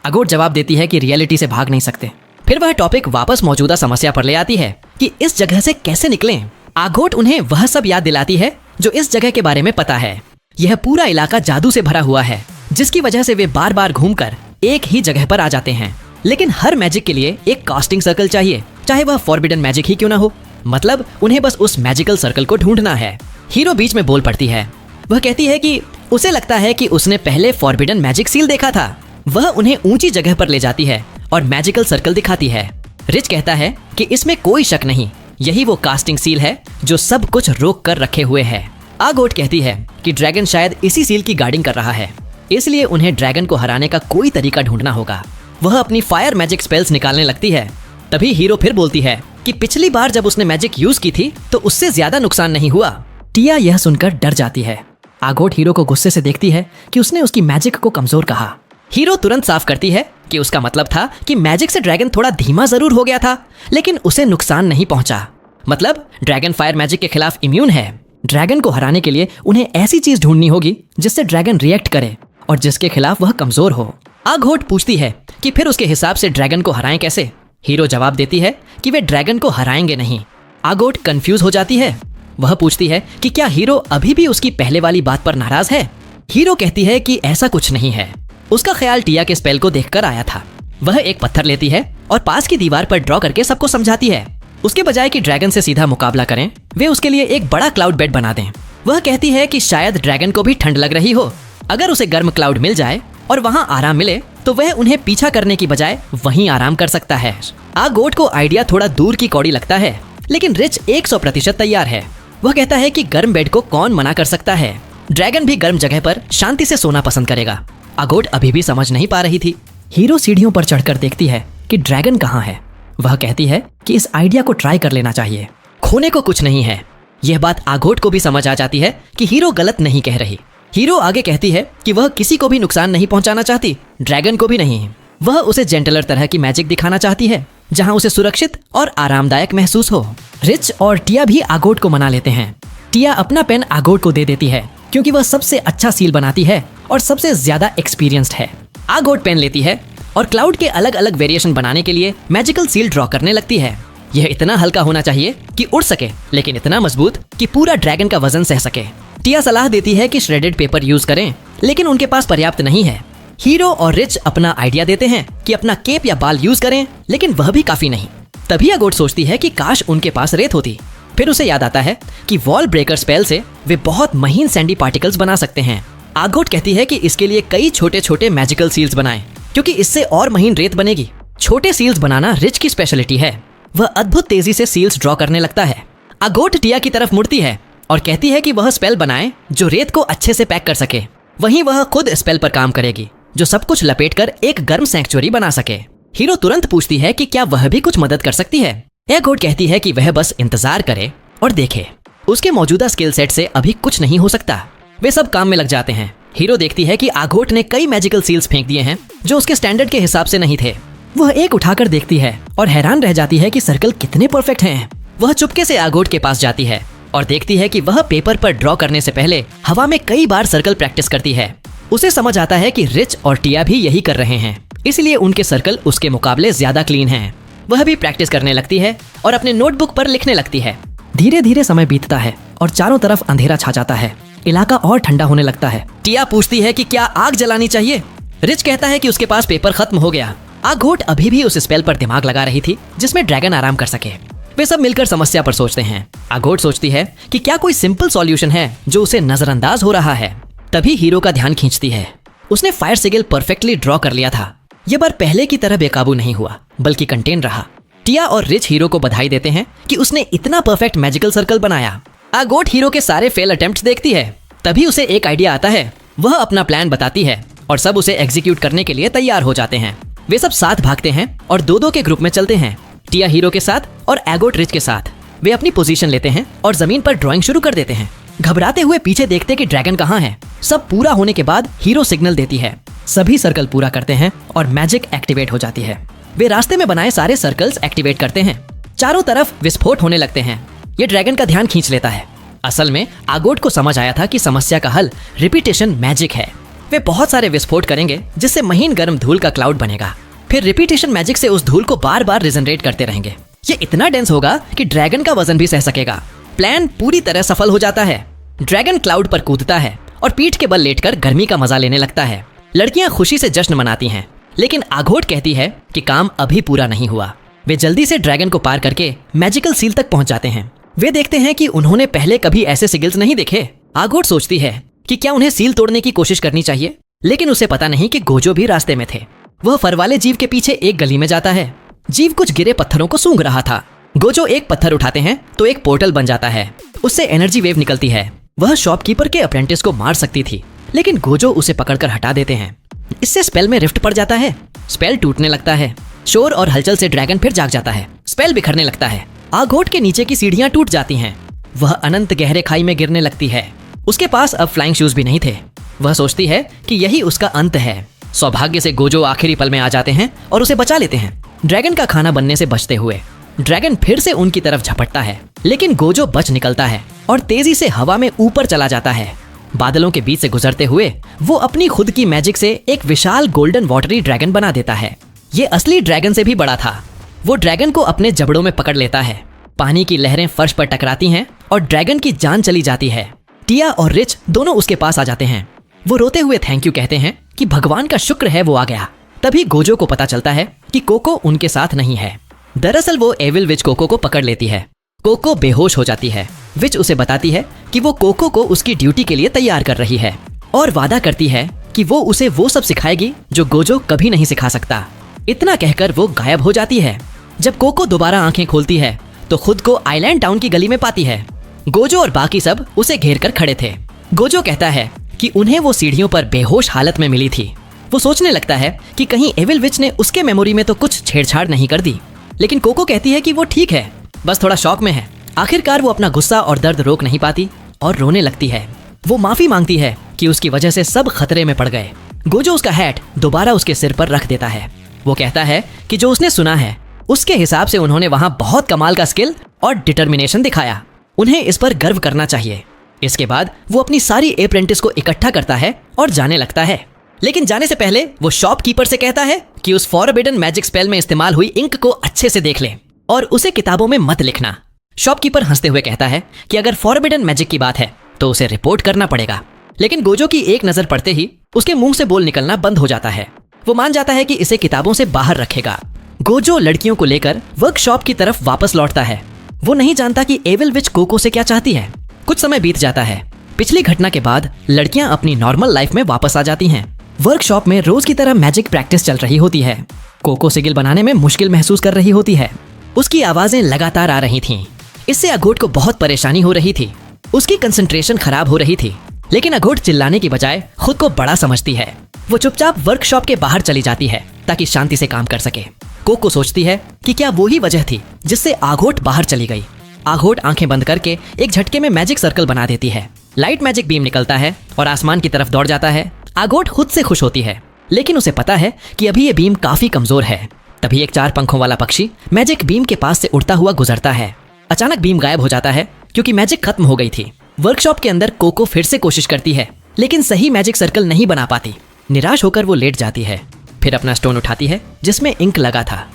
आगोट जवाब देती है कि रियलिटी से भाग नहीं सकते। फिर वह टॉपिक वापस मौजूदा समस्या पर ले आती है कि इस जगह से कैसे निकलें। आगोट उन्हें वह सब याद दिलाती है जो इस जगह के बारे में पता है। यह पूरा इलाका जादू से भरा हुआ है, जिसकी वजह से वे बार बार घूमकर एक ही जगह पर आ जाते हैं। लेकिन हर मैजिक के लिए एक कास्टिंग सर्कल चाहिए, चाहे वह फॉरबिडन मैजिक ही क्यों ना हो। मतलब उन्हें बस उस मैजिकल सर्कल को ढूंढना है। हीरो बीच में बोल पड़ती है। वह कहती है कि उसे लगता है कि उसने पहले फॉरबिडन मैजिक सील देखा था। वह उन्हें ऊंची जगह पर ले जाती है और मैजिकल सर्कल दिखाती है। रिच कहता है कि इसमें कोई शक नहीं, यही वो कास्टिंग सील है जो सब कुछ रोक कर रखे हुए है। आगोट कहती है कि ड्रैगन शायद इसी सील की गार्डिंग कर रहा है, इसलिए उन्हें ड्रैगन को हराने का कोई तरीका ढूंढना होगा। वह अपनी फायर मैजिक स्पेल्स निकालने लगती है। तभी हीरो फिर बोलती है कि पिछली बार जब उसने मैजिक यूज की थी तो उससे ज्यादा नुकसान नहीं हुआ। टिया यह सुनकर डर जाती है। आगोट हीरो को गुस्से से देखती है कि उसने उसकी मैजिक को कमजोर कहा। हीरो तुरंत साफ करती है कि उसका मतलब था कि मैजिक से ड्रैगन थोड़ा धीमा जरूर हो गया था, लेकिन उसे नुकसान नहीं पहुंचा। मतलब ड्रैगन फायर मैजिक के खिलाफ इम्यून है। ड्रैगन को हराने के लिए उन्हें ऐसी चीज ढूंढनी होगी जिससे ड्रैगन रिएक्ट करे और जिसके खिलाफ वह कमजोर हो। आगोट पूछती है कि फिर उसके हिसाब से ड्रैगन को हराएं कैसे। हीरो जवाब देती है कि वे ड्रैगन को हराएंगे नहीं। आगोट कंफ्यूज हो जाती है। वह पूछती है कि क्या हीरो अभी भी उसकी पहले वाली बात पर नाराज है। हीरो कहती है कि ऐसा कुछ नहीं है, उसका ख्याल टिया के स्पेल को देखकर आया था। वह एक पत्थर लेती है और पास की दीवार पर ड्रॉ करके सबको समझाती है। उसके बजाय कि ड्रैगन से सीधा मुकाबला करें, वे उसके लिए एक बड़ा क्लाउड बेड बना दें। वह कहती है कि शायद ड्रैगन को भी ठंड लग रही हो। अगर उसे गर्म क्लाउड मिल जाए और वहां आराम मिले तो वह उन्हें पीछा करने की बजाय वहीं आराम कर सकता है। आगोट को आइडिया थोड़ा दूर की कौड़ी लगता है, लेकिन रिच 100% तैयार है। वह कहता है कि गर्म बेड को कौन मना कर सकता है। ड्रैगन भी गर्म जगह पर शांति से सोना पसंद करेगा। आगोट अभी भी समझ नहीं पा रही थी। हीरो सीढ़ियों पर चढ़कर देखती है कि ड्रैगन कहाँ है। वह कहती है कि इस आइडिया को ट्राई कर लेना चाहिए, खोने को कुछ नहीं है। यह बात आगोट को भी समझ आ जाती है कि हीरो गलत नहीं कह रही। हीरो आगे कहती है कि वह किसी को भी नुकसान नहीं पहुंचाना चाहती, ड्रैगन को भी नहीं। वह उसे जेंटलर तरह की मैजिक दिखाना चाहती है जहां उसे सुरक्षित और आरामदायक महसूस हो। रिच और टिया भी आगोट को मना लेते हैं। टिया अपना पेन आगोट को दे देती है क्योंकि वह सबसे अच्छा सील बनाती है और सबसे ज्यादा एक्सपीरियंस्ड है। आगोट पेन लेती है और क्लाउड के अलग अलग वेरिएशन बनाने के लिए मैजिकल सील ड्रॉ करने लगती है। यह इतना हल्का होना चाहिए कि उड़ सके, लेकिन इतना मजबूत कि पूरा ड्रैगन का वजन सह सके। टिया सलाह देती है कि श्रेडेड पेपर यूज करें, लेकिन उनके पास पर्याप्त नहीं है। हीरो और रिच अपना आइडिया देते हैं कि अपना केप या बाल यूज करें, लेकिन वह भी काफी नहीं। तभी आगोट सोचती है कि काश उनके पास रेत होती। फिर उसे याद आता है कि वॉल ब्रेकर स्पेल से वे बहुत महीन सैंडी पार्टिकल्स बना सकते हैं। आगोट कहती है कि इसके लिए कई छोटे छोटे मैजिकल सील्स बनाएं, क्योंकि इससे और महीन रेत बनेगी। छोटे सील्स बनाना रिच की स्पेशलिटी है। वह अद्भुत तेजी से सील्स ड्रॉ करने लगता है। आगोट टिया की तरफ मुड़ती है और कहती है कि वह स्पेल बनाए जो रेत को अच्छे से पैक कर सके। वहीं वह खुद स्पेल पर काम करेगी जो सब कुछ लपेटकर एक गर्म सैंक्चुअरी बना सके। हीरो तुरंत पूछती है कि क्या वह भी कुछ मदद कर सकती है। आगोट कहती है कि वह बस इंतजार करे और देखे। उसके मौजूदा स्किल सेट से अभी कुछ नहीं हो सकता। वे सब काम में लग जाते हैं। हीरो देखती है कि आगोट ने कई मैजिकल सील्स फेंक दिए हैं जो उसके स्टैंडर्ड के हिसाब से नहीं थे। वह एक उठाकर देखती है और हैरान रह जाती है कि सर्कल कितने परफेक्ट हैं। वह चुपके से आगोट के पास जाती है और देखती है कि वह पेपर पर ड्रॉ करने से पहले हवा में कई बार सर्कल प्रैक्टिस करती है। उसे समझ आता है कि रिच और टिया भी यही कर रहे हैं, इसलिए उनके सर्कल उसके मुकाबले ज्यादा क्लीन हैं। वह भी प्रैक्टिस करने लगती है और अपने नोटबुक पर लिखने लगती है। धीरे धीरे समय बीतता है और चारों तरफ अंधेरा छा जाता है। इलाका और ठंडा होने लगता है। टिया पूछती है कि क्या आग जलानी चाहिए। रिच कहता है कि उसके पास पेपर खत्म हो गया। आगोट अभी भी उस स्पेल पर दिमाग लगा रही थी जिसमें ड्रैगन आराम कर सके। वे सब मिलकर समस्या पर सोचते हैं। आगोट सोचती है कि क्या कोई सिंपल सॉल्यूशन है जो उसे नजरअंदाज हो रहा है। तभी हीरो का ध्यान खींचती है। उसने फायर सिग्नल परफेक्टली ड्रॉ कर लिया था। यह बार पहले की तरह बेकाबू नहीं हुआ, बल्कि कंटेन रहा। टिया और रिच हीरो को बधाई देते हैं कि उसने इतना परफेक्ट मैजिकल सर्कल बनाया। आगोट हीरो के सारे फेल अटेम्प्ट्स देखती है। तभी उसे एक आइडिया आता है। वह अपना प्लान बताती है और सब उसे एग्जीक्यूट करने के लिए तैयार हो जाते हैं। वे सब साथ भागते हैं और दो के ग्रुप में चलते हैं। टिया हीरो के साथ और आगोट रिच के साथ। वे अपनी पोजीशन लेते हैं और जमीन पर ड्राइंग शुरू कर देते हैं। घबराते हुए पीछे देखते कि ड्रैगन कहाँ है। सब पूरा होने के बाद हीरो सिग्नल देती है। सभी सर्कल पूरा करते हैं और मैजिक एक्टिवेट हो जाती है। वे रास्ते में बनाए सारे सर्कल्स एक्टिवेट करते हैं। चारों तरफ विस्फोट होने लगते हैं। ये ड्रैगन का ध्यान खींच लेता है। असल में आगोट को समझ आया था कि समस्या का हल रिपीटेशन मैजिक है। वे बहुत सारे विस्फोट करेंगे जिससे महीन गर्म धूल का क्लाउड बनेगा। फिर रिपीटेशन मैजिक से उस धूल को बार बार रिजनरेट करते रहेंगे। ये इतना डेंस होगा कि ड्रैगन का वजन भी सह सकेगा। प्लान पूरी तरह सफल हो जाता है। ड्रैगन क्लाउड पर कूदता है और पीठ के बल लेटकर गर्मी का मजा लेने लगता है। लड़कियां खुशी से जश्न मनाती हैं, लेकिन आगोट कहती है कि काम अभी पूरा नहीं हुआ। वे जल्दी से ड्रैगन को पार करके मैजिकल सील तक पहुंच जाते हैं। वे देखते हैं कि उन्होंने पहले कभी ऐसे सिग्नल्स नहीं देखे। आगोट सोचती है कि क्या उन्हें सील तोड़ने की कोशिश करनी चाहिए, लेकिन उसे पता नहीं कि गोजो भी रास्ते में थे। वह फर वाले जीव के पीछे एक गली में जाता है। जीव कुछ गिरे पत्थरों को सूंघ रहा था। गोजो एक पत्थर उठाते हैं तो एक पोर्टल बन जाता है। उससे एनर्जी वेव निकलती है। वह शॉपकीपर के अप्रेंटिस को मार सकती थी, लेकिन गोजो उसे पकड़कर हटा देते हैं। इससे स्पेल में रिफ्ट पड़ जाता है। स्पेल टूटने लगता है। शोर और हलचल से ड्रैगन फिर जाग जाता है। स्पेल बिखरने लगता है। आगोट के नीचे की सीढ़ियां टूट जाती हैं। वह अनंत गहरे खाई में गिरने लगती है। उसके पास अब फ्लाइंग शूज भी नहीं थे। वह सोचती है कि यही उसका अंत है। सौभाग्य से गोजो आखिरी पल में आ जाते हैं और उसे बचा लेते हैं, ड्रैगन का खाना बनने से बचते हुए। ड्रैगन फिर से उनकी तरफ झपटता है, लेकिन गोजो बच निकलता है और तेजी से हवा में ऊपर चला जाता है। बादलों के बीच से गुजरते हुए वो अपनी खुद की मैजिक से एक विशाल गोल्डन वाटरी ड्रैगन बना देता है। ये असली ड्रैगन से भी बड़ा था। वो ड्रैगन को अपने जबड़ों में पकड़ लेता है। पानी की लहरें फर्श पर टकराती हैं और ड्रैगन की जान चली जाती है। टिया और रिच दोनों उसके पास आ जाते हैं। वो रोते हुए थैंक यू कहते हैं कि भगवान का शुक्र है वो आ गया। तभी गोजो को पता चलता है कि कोको उनके साथ नहीं है। दरअसल वो एविल विच कोको को पकड़ लेती है। कोको बेहोश हो जाती है। विच उसे बताती है कि वो कोको को उसकी ड्यूटी के लिए तैयार कर रही है और वादा करती है कि वो उसे वो सब सिखाएगी जो गोजो कभी नहीं सिखा सकता। इतना कहकर वो गायब हो जाती है। जब कोको दोबारा आंखें खोलती है तो खुद को आइलैंड टाउन की गली में पाती है। गोजो और बाकी सब उसे घेर कर खड़े थे। गोजो कहता है कि उन्हें वो सीढ़ियों पर बेहोश हालत में मिली थी। वो सोचने लगता है कि कहीं एविल विच ने उसके मेमोरी में तो कुछ छेड़छाड़ नहीं कर दी, लेकिन कोको कहती है कि वो ठीक है, बस थोड़ा शॉक में है। आखिरकार वो अपना गुस्सा और दर्द रोक नहीं पाती और रोने लगती है। वो माफी मांगती है कि उसकी वजह से सब खतरे में पड़ गए। गोजो उसका हैट दोबारा उसके सिर पर रख देता है। वो कहता है कि जो उसने सुना है उसके हिसाब से उन्होंने वहां बहुत कमाल का स्किल और डिटर्मिनेशन दिखाया। उन्हें इस पर गर्व करना चाहिए। इसके बाद वो अपनी सारी अप्रेंटिस को इकट्ठा करता है और जाने लगता है। लेकिन जाने से पहले वो शॉपकीपर से कहता है कि उस फॉरबिडन मैजिक स्पेल में इस्तेमाल हुई इंक को अच्छे से देख ले और उसे किताबों में मत लिखना। शॉपकीपर हंसते हुए कहता है कि अगर फॉरबिडन मैजिक की बात है तो उसे रिपोर्ट करना पड़ेगा। लेकिन गोजो की एक नजर पड़ते ही उसके मुंह से बोल निकलना बंद हो जाता है। वो मान जाता है कि इसे किताबों से बाहर रखेगा। गोजो लड़कियों को लेकर वर्कशॉप की तरफ वापस लौटता है। वो नहीं जानता कि एविल विच कोको से क्या चाहती है। कुछ समय बीत जाता है। पिछली घटना के बाद लड़कियां अपनी नॉर्मल लाइफ में वापस आ जाती हैं। वर्कशॉप में रोज की तरह मैजिक प्रैक्टिस चल रही होती है। कोको सिगिल बनाने में मुश्किल महसूस कर रही होती है। उसकी आवाजें लगातार आ रही थीं। इससे अघोट को बहुत परेशानी हो रही थी। उसकी कंसंट्रेशन खराब हो रही थी। लेकिन अघोट चिल्लाने की बजाय खुद को बड़ा समझती है। वो चुपचाप वर्कशॉप के बाहर चली जाती है ताकि शांति से काम कर सके। कोको सोचती है कि क्या वो ही वजह थी जिससे आघोट बाहर चली गई। आघोट आंखें बंद करके एक झटके में मैजिक सर्कल बना देती है। लाइट मैजिक बीम निकलता है और आसमान की तरफ दौड़ जाता है। आघोट खुद से खुश होती है, लेकिन उसे पता है कि अभी ये बीम काफी कमजोर है। तभी एक 4 पंखों वाला पक्षी मैजिक बीम के पास से उड़ता हुआ गुजरता है। अचानक बीम गायब हो जाता है क्योंकि मैजिक खत्म हो गई थी। वर्कशॉप के अंदर कोको फिर से कोशिश करती है, लेकिन सही मैजिक सर्कल नहीं बना पाती। निराश होकर वो लेट जाती है। फिर अपना स्टोन उठाती है जिसमें इंक लगा था।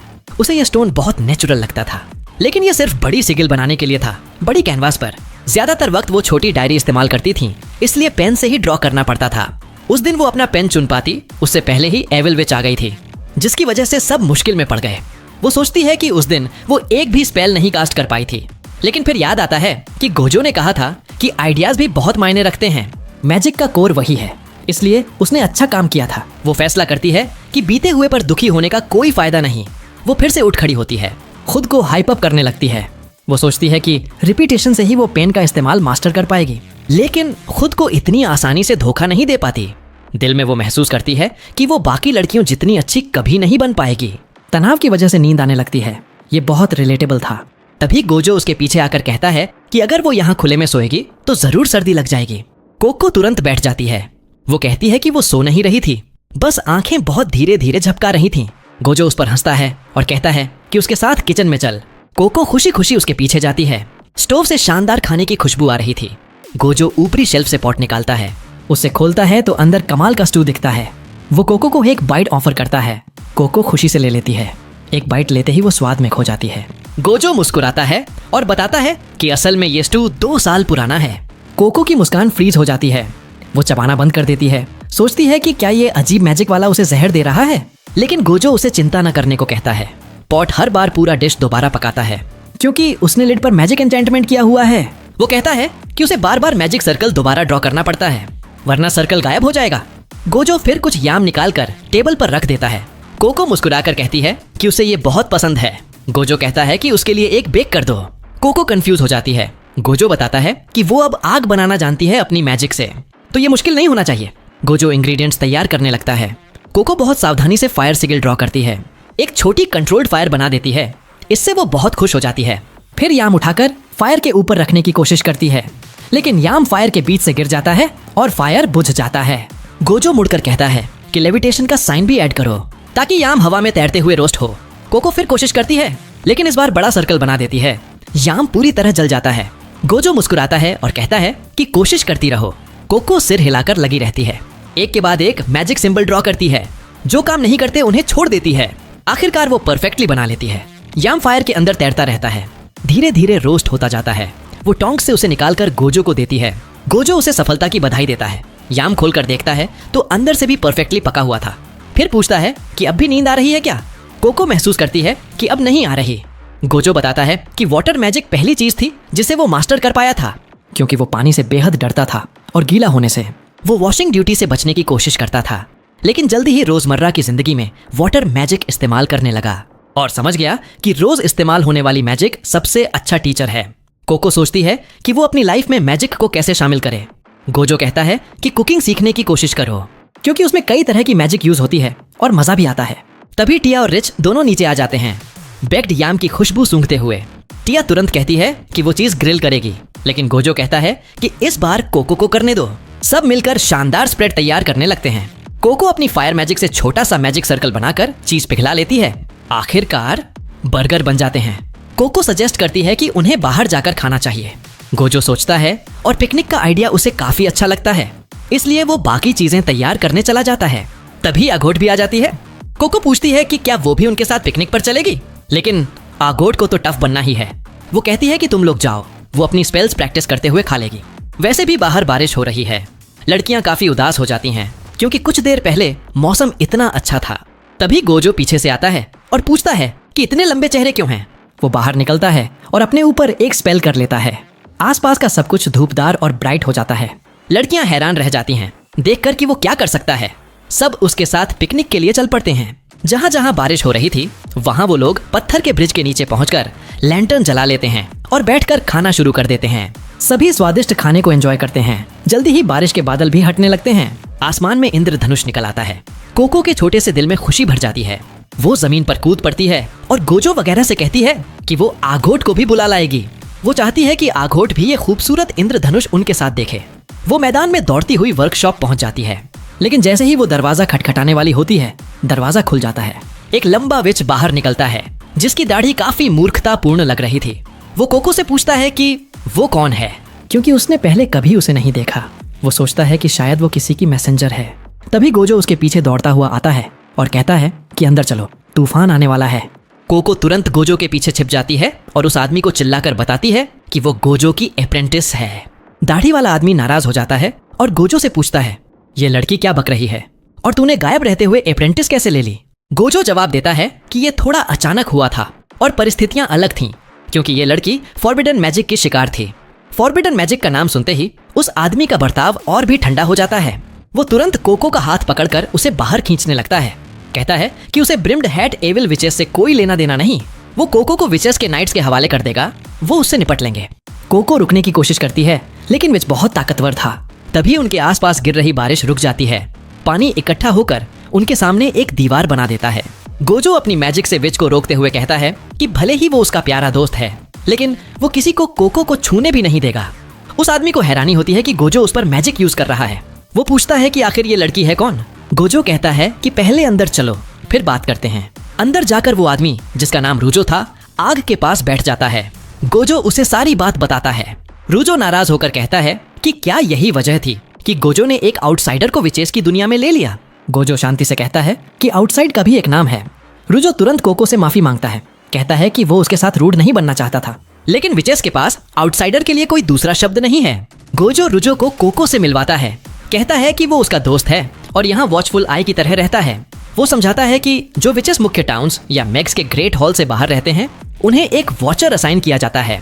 उसे यह स्टोन बहुत नेचुरल लगता था, लेकिन यह सिर्फ बड़ी सिगिल बनाने के लिए था, बड़ी कैनवास पर। ज्यादातर वक्त वो छोटी डायरी इस्तेमाल करती थी, इसलिए पेन से ही ड्रॉ करना पड़ता था। उस दिन वो अपना पेन चुन पाती उससे पहले ही एविल विच आ गई थी, जिसकी वजह से सब मुश्किल में पड़ गए। वो सोचती है कि उस दिन वो एक भी स्पेल नहीं कास्ट कर पाई थी, लेकिन फिर याद आता है कि गोजो ने कहा था कि आइडियाज भी बहुत मायने रखते हैं। मैजिक का कोर वही है, इसलिए उसने अच्छा काम किया था। वो फैसला करती है कि बीते हुए पर दुखी होने का कोई फायदा नहीं। वो फिर से उठ खड़ी होती है, खुद को हाइप अप करने लगती है। वो सोचती है कि रिपीटेशन से ही वो पेन का इस्तेमाल मास्टर कर पाएगी, लेकिन खुद को इतनी आसानी से धोखा नहीं दे पाती। दिल में वो महसूस करती है कि वो बाकी लड़कियों जितनी अच्छी कभी नहीं बन पाएगी। तनाव की वजह से नींद आने लगती है। ये बहुत रिलेटेबल था। तभी गोजो उसके पीछे आकर कहता है कि अगर वो यहाँ खुले में सोएगी तो जरूर सर्दी लग जाएगी। कोको तुरंत बैठ जाती है। वो कहती है कि वो सो नहीं रही थी, बस आंखें बहुत धीरे धीरे झपका रही थीं। गोजो उस पर हंसता है और कहता है कि उसके साथ किचन में चल। कोको खुशी खुशी उसके पीछे जाती है। स्टोव से शानदार खाने की खुशबू आ रही थी। गोजो ऊपरी शेल्फ से पॉट निकालता है। उसे खोलता है तो अंदर कमाल का स्टू दिखता है। वो कोको को एक बाइट ऑफर करता है। कोको खुशी से ले लेती है। एक बाइट लेते ही वो स्वाद में खो जाती है। गोजो मुस्कुराता है और बताता है कि असल में ये स्टू 2 साल पुराना है। कोको की मुस्कान फ्रीज हो जाती है। वो चबाना बंद कर देती है। सोचती है कि क्या ये अजीब मैजिक वाला उसे जहर दे रहा है, लेकिन गोजो उसे चिंता न करने को कहता है। पॉट हर बार पूरा डिश दोबारा पकाता है क्योंकि उसने लिड पर मैजिक एन्चेंटमेंट किया हुआ है। वो कहता है कि उसे बार बार मैजिक सर्कल दोबारा ड्रॉ करना पड़ता है, वरना सर्कल गायब हो जाएगा। गोजो फिर कुछ याम निकाल कर टेबल पर रख देता है। कोको मुस्कुराकर कहती है कि उसे ये बहुत पसंद है। गोजो कहता है कि उसके लिए एक बेक कर दो। कोको कंफ्यूज हो जाती है। गोजो बताता है कि वो अब आग बनाना जानती है अपनी मैजिक से, तो ये मुश्किल नहीं होना चाहिए। गोजो इंग्रेडिएंट्स तैयार करने लगता है। कोको बहुत सावधानी से फायर सिगल ड्रॉ करती है, एक छोटी कंट्रोल्ड फायर बना देती है। इससे वो बहुत खुश हो जाती है। फिर याम उठाकर फायर के ऊपर रखने की कोशिश करती है, लेकिन याम फायर के बीच से गिर जाता है और फायर बुझ जाता है। गोजो मुड़कर कहता है कि लेविटेशन का साइन भी ऐड करो ताकि याम हवा में तैरते हुए रोस्ट हो। कोको फिर कोशिश करती है, लेकिन इस बार बड़ा सर्कल बना देती है। याम पूरी तरह जल जाता है। गोजो मुस्कुराता है और कहता है कि कोशिश करती रहो। कोको सिर हिलाकर लगी रहती है, एक के बाद एक मैजिक सिंबल ड्रॉ करती है। जो काम नहीं करते उन्हें छोड़ देती है। आखिरकार वो परफेक्टली बना लेती है। याम फायर के अंदर तैरता रहता है, धीरे धीरे रोस्ट होता जाता है। वो टोंक से उसे निकालकर गोजो को देती है। गोजो उसे सफलता की बधाई देता है। याम खोलकर देखता है तो अंदर से भी परफेक्टली पका हुआ था। फिर पूछता है कि अब भी नींद आ रही है क्या? कोको महसूस करती है कि अब नहीं आ रही। गोजो बताता है कि वाटर मैजिक पहली चीज थी जिसे वो मास्टर कर पाया था, क्योंकि वो पानी से बेहद डरता था और गीला होने से। वो वॉशिंग ड्यूटी से बचने की कोशिश करता था, लेकिन जल्दी ही रोजमर्रा की जिंदगी में वाटर मैजिक इस्तेमाल करने लगा और समझ गया कि रोज इस्तेमाल होने वाली मैजिक सबसे अच्छा टीचर है। कोको सोचती है कि वो अपनी लाइफ में मैजिक को कैसे शामिल करे। गोजो कहता है कि कुकिंग सीखने की कोशिश करो, क्योंकि उसमें कई तरह की मैजिक यूज होती है और मजा भी आता है। तभी टिया और रिच दोनों नीचे आ जाते हैं, बेक्ड याम की खुशबू सूंघते हुए। टिया तुरंत कहती है कि वो चीज ग्रिल करेगी, लेकिन गोजो कहता है कि इस बार कोको को करने दो। सब मिलकर शानदार स्प्रेड तैयार करने लगते हैं। कोको अपनी फायर मैजिक से छोटा सा मैजिक सर्कल बनाकर चीज पिघला लेती है। आखिरकार बर्गर बन जाते हैं। कोको सजेस्ट करती है कि उन्हें बाहर जाकर खाना चाहिए। गोजो सोचता है और पिकनिक का आइडिया उसे काफी अच्छा लगता है, इसलिए वो बाकी चीजें तैयार करने चला जाता है। तभी आगोट भी आ जाती है। कोको पूछती है कि क्या वो भी उनके साथ पिकनिक पर चलेगी, लेकिन आगोट को तो टफ बनना ही है। वो कहती है कि तुम लोग जाओ, वो अपनी स्पेल्स प्रैक्टिस करते हुए खा लेगी। वैसे भी बाहर बारिश हो रही है। लड़कियां काफी उदास हो जाती हैं, क्योंकि कुछ देर पहले मौसम इतना अच्छा था। तभी गोजो पीछे से आता है और पूछता है कि इतने लंबे चेहरे क्यों हैं। वो बाहर निकलता है और अपने ऊपर एक स्पेल कर लेता है। आसपास का सब कुछ धूपदार और ब्राइट हो जाता है। लड़कियां हैरान रह जाती हैं देखकर कि वो क्या कर सकता है। सब उसके साथ पिकनिक के लिए चल पड़ते हैं। जहां जहां बारिश हो रही थी वहां वो लोग पत्थर के ब्रिज के नीचे पहुंचकर लैंटर्न जला लेते हैं और बैठकर खाना शुरू कर देते हैं। सभी स्वादिष्ट खाने को एंजॉय करते हैं। जल्दी ही बारिश के बादल भी हटने लगते हैं। आसमान में इंद्रधनुष निकल आता है। कोको के छोटे से दिल में खुशी भर जाती है। वो जमीन पर कूद पड़ती है और गोजो वगैरह से कहती है कि वो आगोट को भी बुला लाएगी। वो चाहती है कि आगोट भी ये खूबसूरत इंद्रधनुष उनके साथ देखे। वो मैदान में दौड़ती हुई वर्कशॉप पहुंच जाती है, लेकिन जैसे ही वो दरवाजा खटखटाने वाली होती है, दरवाजा खुल जाता है। एक लंबा विच बाहर निकलता है, जिसकी दाढ़ी काफी मूर्खतापूर्ण लग रही थी। वो कोको से पूछता है कि वो कौन है, क्योंकि उसने पहले कभी उसे नहीं देखा। वो सोचता है कि शायद वो किसी की मैसेंजर है। तभी गोजो उसके पीछे दौड़ता हुआ आता है और कहता है कि अंदर चलो, तूफान आने वाला है। कोको तुरंत गोजो के पीछे छिप जाती है और उस आदमी को चिल्लाकर बताती है कि वो गोजो की अप्रेंटिस है। दाढ़ी वाला आदमी नाराज हो जाता है और गोजो से पूछता है, ये लड़की क्या बक रही है और तूने गायब रहते हुए अप्रेंटिस कैसे ले ली? गोजो जवाब देता है कि ये थोड़ा अचानक हुआ था और परिस्थितियां अलग थीं, क्योंकि ये लड़की फॉरबिडन मैजिक की शिकार थी। फॉरबिडन मैजिक का नाम सुनते ही उस आदमी का बर्ताव और भी ठंडा हो जाता है। वो तुरंत कोको का हाथ पकड़कर उसे बाहर खींचने लगता है। कहता है कि उसे ब्रिम्ड हैट एविल विचेस से कोई लेना देना नहीं। वो कोको को विचेस के नाइट्स के हवाले कर देगा, वो उससे निपट लेंगे। कोको रुकने की कोशिश करती है, लेकिन विच बहुत ताकतवर था। तभी उनके आसपास गिर रही बारिश रुक जाती है। पानी इकट्ठा होकर उनके सामने एक दीवार बना देता है। गोजो अपनी मैजिक से विच को रोकते हुए कहता है कि भले ही वो उसका प्यारा दोस्त है, लेकिन वो किसी को कोको को छूने भी नहीं देगा। उस आदमी को हैरानी होती है कि गोजो उस पर मैजिक यूज कर रहा है। वो पूछता है कि आखिर ये लड़की है कौन? गोजो कहता है कि पहले अंदर चलो, फिर बात करते हैं। अंदर जाकर वो आदमी, जिसका नाम रूजो था, आग के पास बैठ जाता है। गोजो उसे सारी बात बताता है। रूजो नाराज होकर कहता है कि क्या यही वजह थी कि गोजो ने एक आउटसाइडर को विचेस की दुनिया में ले लिया? गोजो शांति से कहता है कि आउटसाइड का भी एक नाम है। रूजो तुरंत कोको से माफी मांगता है, कहता है कि वो उसके साथ रूड नहीं बनना चाहता था, लेकिन विचेस के पास आउटसाइडर के लिए कोई दूसरा शब्द नहीं है। गोजो रूजो को कोको से मिलवाता है, कहता है कि वो उसका दोस्त है और यहाँ वॉचफुल आई की तरह रहता है। वो समझाता है कि जो विचेस मुख्य टाउन्स या मेग्स के ग्रेट हॉल से बाहर रहते हैं, उन्हें एक वॉचर असाइन किया जाता है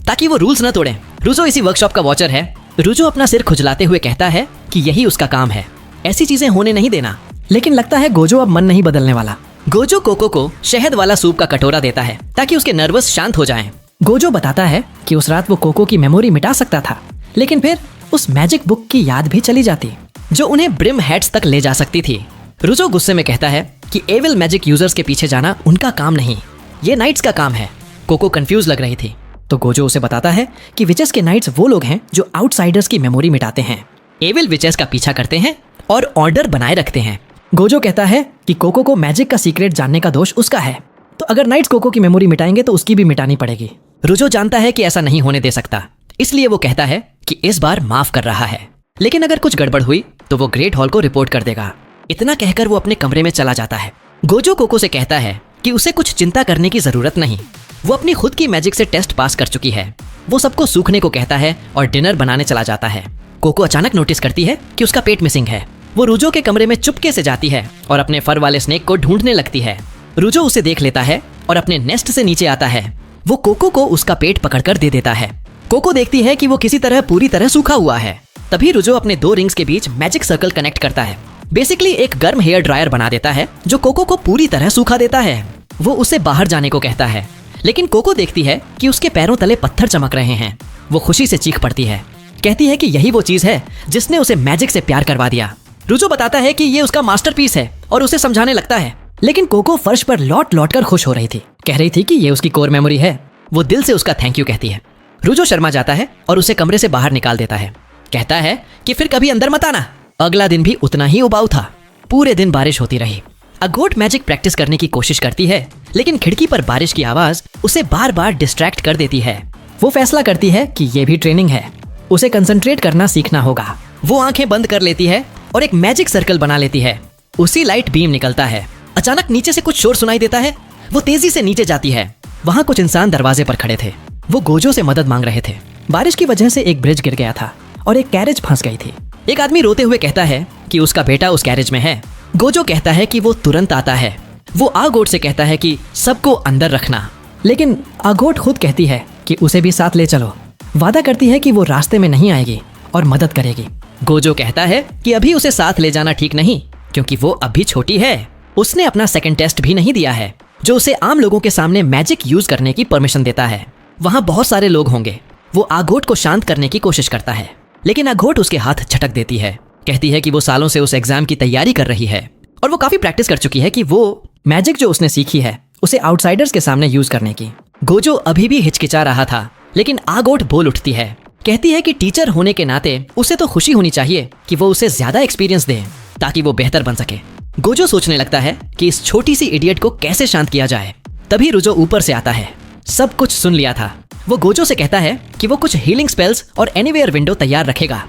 ताकि वो रूल्स न तोड़ें। रूजो इसी वर्कशॉप का वॉचर है। रूजो अपना सिर खुजलाते हुए कहता है कि यही उसका काम है, ऐसी चीजें होने नहीं देना। लेकिन लगता है गोजो अब मन नहीं बदलने वाला। गोजो कोको को शहद वाला सूप का कटोरा देता है ताकि उसके नर्वस शांत हो जाएं। गोजो बताता है कि उस रात वो कोको की मेमोरी मिटा सकता था, लेकिन फिर उस मैजिक बुक की याद भी चली जाती जो उन्हें ब्रिम हैट्स तक ले जा सकती थी। रुजो गुस्से में कहता है कि एविल मैजिक यूजर्स के पीछे जाना उनका काम नहीं, ये नाइट्स का काम है। कोको कंफ्यूज लग रही थी तो गोजो उसे बताता है कि विचेस के नाइट्स वो लोग हैं जो आउटसाइडर्स की मेमोरी मिटाते हैं, एविल विचेस का पीछा करते हैं और ऑर्डर बनाए रखते हैं। गोजो कहता है कि कोको को मैजिक का सीक्रेट जानने का दोष उसका है, तो अगर नाइट्स कोको की मेमोरी मिटाएंगे तो उसकी भी मिटानी पड़ेगी। रुजो जानता है कि ऐसा नहीं होने दे सकता, इसलिए वो कहता है कि इस बार माफ कर रहा है, लेकिन अगर कुछ गड़बड़ हुई तो वो ग्रेट हॉल को रिपोर्ट कर देगा। इतना कहकर वो अपने कमरे में चला जाता है। गोजो कोको से कहता है कि उसे कुछ चिंता करने की जरूरत नहीं, वो अपनी खुद की मैजिक से टेस्ट पास कर चुकी है। वो सबको सूखने को कहता है और डिनर बनाने चला जाता है। कोको अचानक नोटिस करती है कि उसका पेट मिसिंग है। वो रुजो के कमरे में चुपके से जाती है और अपने फर वाले स्नेक को ढूंढने लगती है। रुजो उसे देख लेता है और अपने नेस्ट से नीचे आता है। वो कोको को उसका पेट पकड़कर दे देता है। कोको देखती है कि वो किसी तरह पूरी तरह सूखा हुआ है। तभी रुजो अपने दो रिंग्स के बीच मैजिक सर्कल कनेक्ट करता है। बेसिकली एक गर्म हेयर ड्रायर बना देता है जो कोको को पूरी तरह सूखा देता है। वो उसे बाहर जाने को कहता है, लेकिन कोको देखती है कि उसके पैरों तले पत्थर चमक रहे हैं। वो खुशी से चीख पड़ती है, कहती है कि यही वो चीज है जिसने उसे मैजिक से प्यार करवा दिया। रुजो बताता है कि ये उसका मास्टरपीस है और उसे समझाने लगता है, लेकिन कोको फर्श पर लौट लौट कर खुश हो रही थी। कह रही थी कि ये उसकी कोर मेमोरी है। वो दिल से उसका थैंक यू कहती है। रुजो शर्मा जाता है और उसे कमरे से बाहर निकाल देता है। कहता है कि फिर कभी अंदर मत आना। अगला दिन भी उतना ही उबाऊ था। पूरे दिन बारिश होती रही। अगोट मैजिक प्रैक्टिस करने की कोशिश करती है, लेकिन खिड़की पर बारिश की आवाज उसे बार बार डिस्ट्रैक्ट कर देती है। वो फैसला करती है कि ये भी ट्रेनिंग है, उसे कंसंट्रेट करना सीखना होगा। वो आंखें बंद कर लेती है और एक मैजिक सर्कल बना लेती है। उसी लाइट बीम निकलता है। अचानक नीचे से कुछ शोर सुनाई देता है। वो तेजी से नीचे जाती है। वहाँ कुछ इंसान दरवाजे पर खड़े थे। वो गोजो से मदद मांग रहे थे। बारिश की वजह से एक ब्रिज गिर गया था और एक कैरेज फंस गई थी। एक आदमी रोते हुए कहता है कि उसका बेटा उस कैरेज में है। गोजो कहता है कि वो तुरंत आता है। वो आगोट से कहता है कि सबको अंदर रखना, लेकिन आगोट खुद कहती है कि उसे भी साथ ले चलो। वादा करती है कि वो रास्ते में नहीं आएगी और मदद करेगी। गोजो कहता है कि अभी उसे साथ ले जाना ठीक नहीं, क्योंकि वो अभी छोटी है। उसने अपना सेकंड टेस्ट भी नहीं दिया है, जो उसे आम लोगों के सामने मैजिक यूज करने की परमिशन देता है। वहाँ बहुत सारे लोग होंगे। वो आगोट को शांत करने की कोशिश करता है, लेकिन आगोट उसके हाथ झटक देती है। कहती है कि वो सालों से उस एग्जाम की तैयारी कर रही है और वो काफी प्रैक्टिस कर चुकी है कि वो मैजिक जो उसने सीखी है उसे आउटसाइडर्स के सामने यूज करने की। गोजो अभी भी हिचकिचा रहा था, लेकिन आगोट बोल उठती है। कहती है कि टीचर होने के नाते उसे तो खुशी होनी चाहिए कि वो उसे ज्यादा एक्सपीरियंस दे ताकि वो बेहतर बन सके। गोजो सोचने लगता है कि इस छोटी सी इडियट को कैसे शांत किया जाए। तभी रुजो ऊपर से आता है। सब कुछ सुन लिया था। वो गोजो से कहता है कि वो कुछ हीलिंग स्पेल्स और एनीवेयर विंडो तैयार रखेगा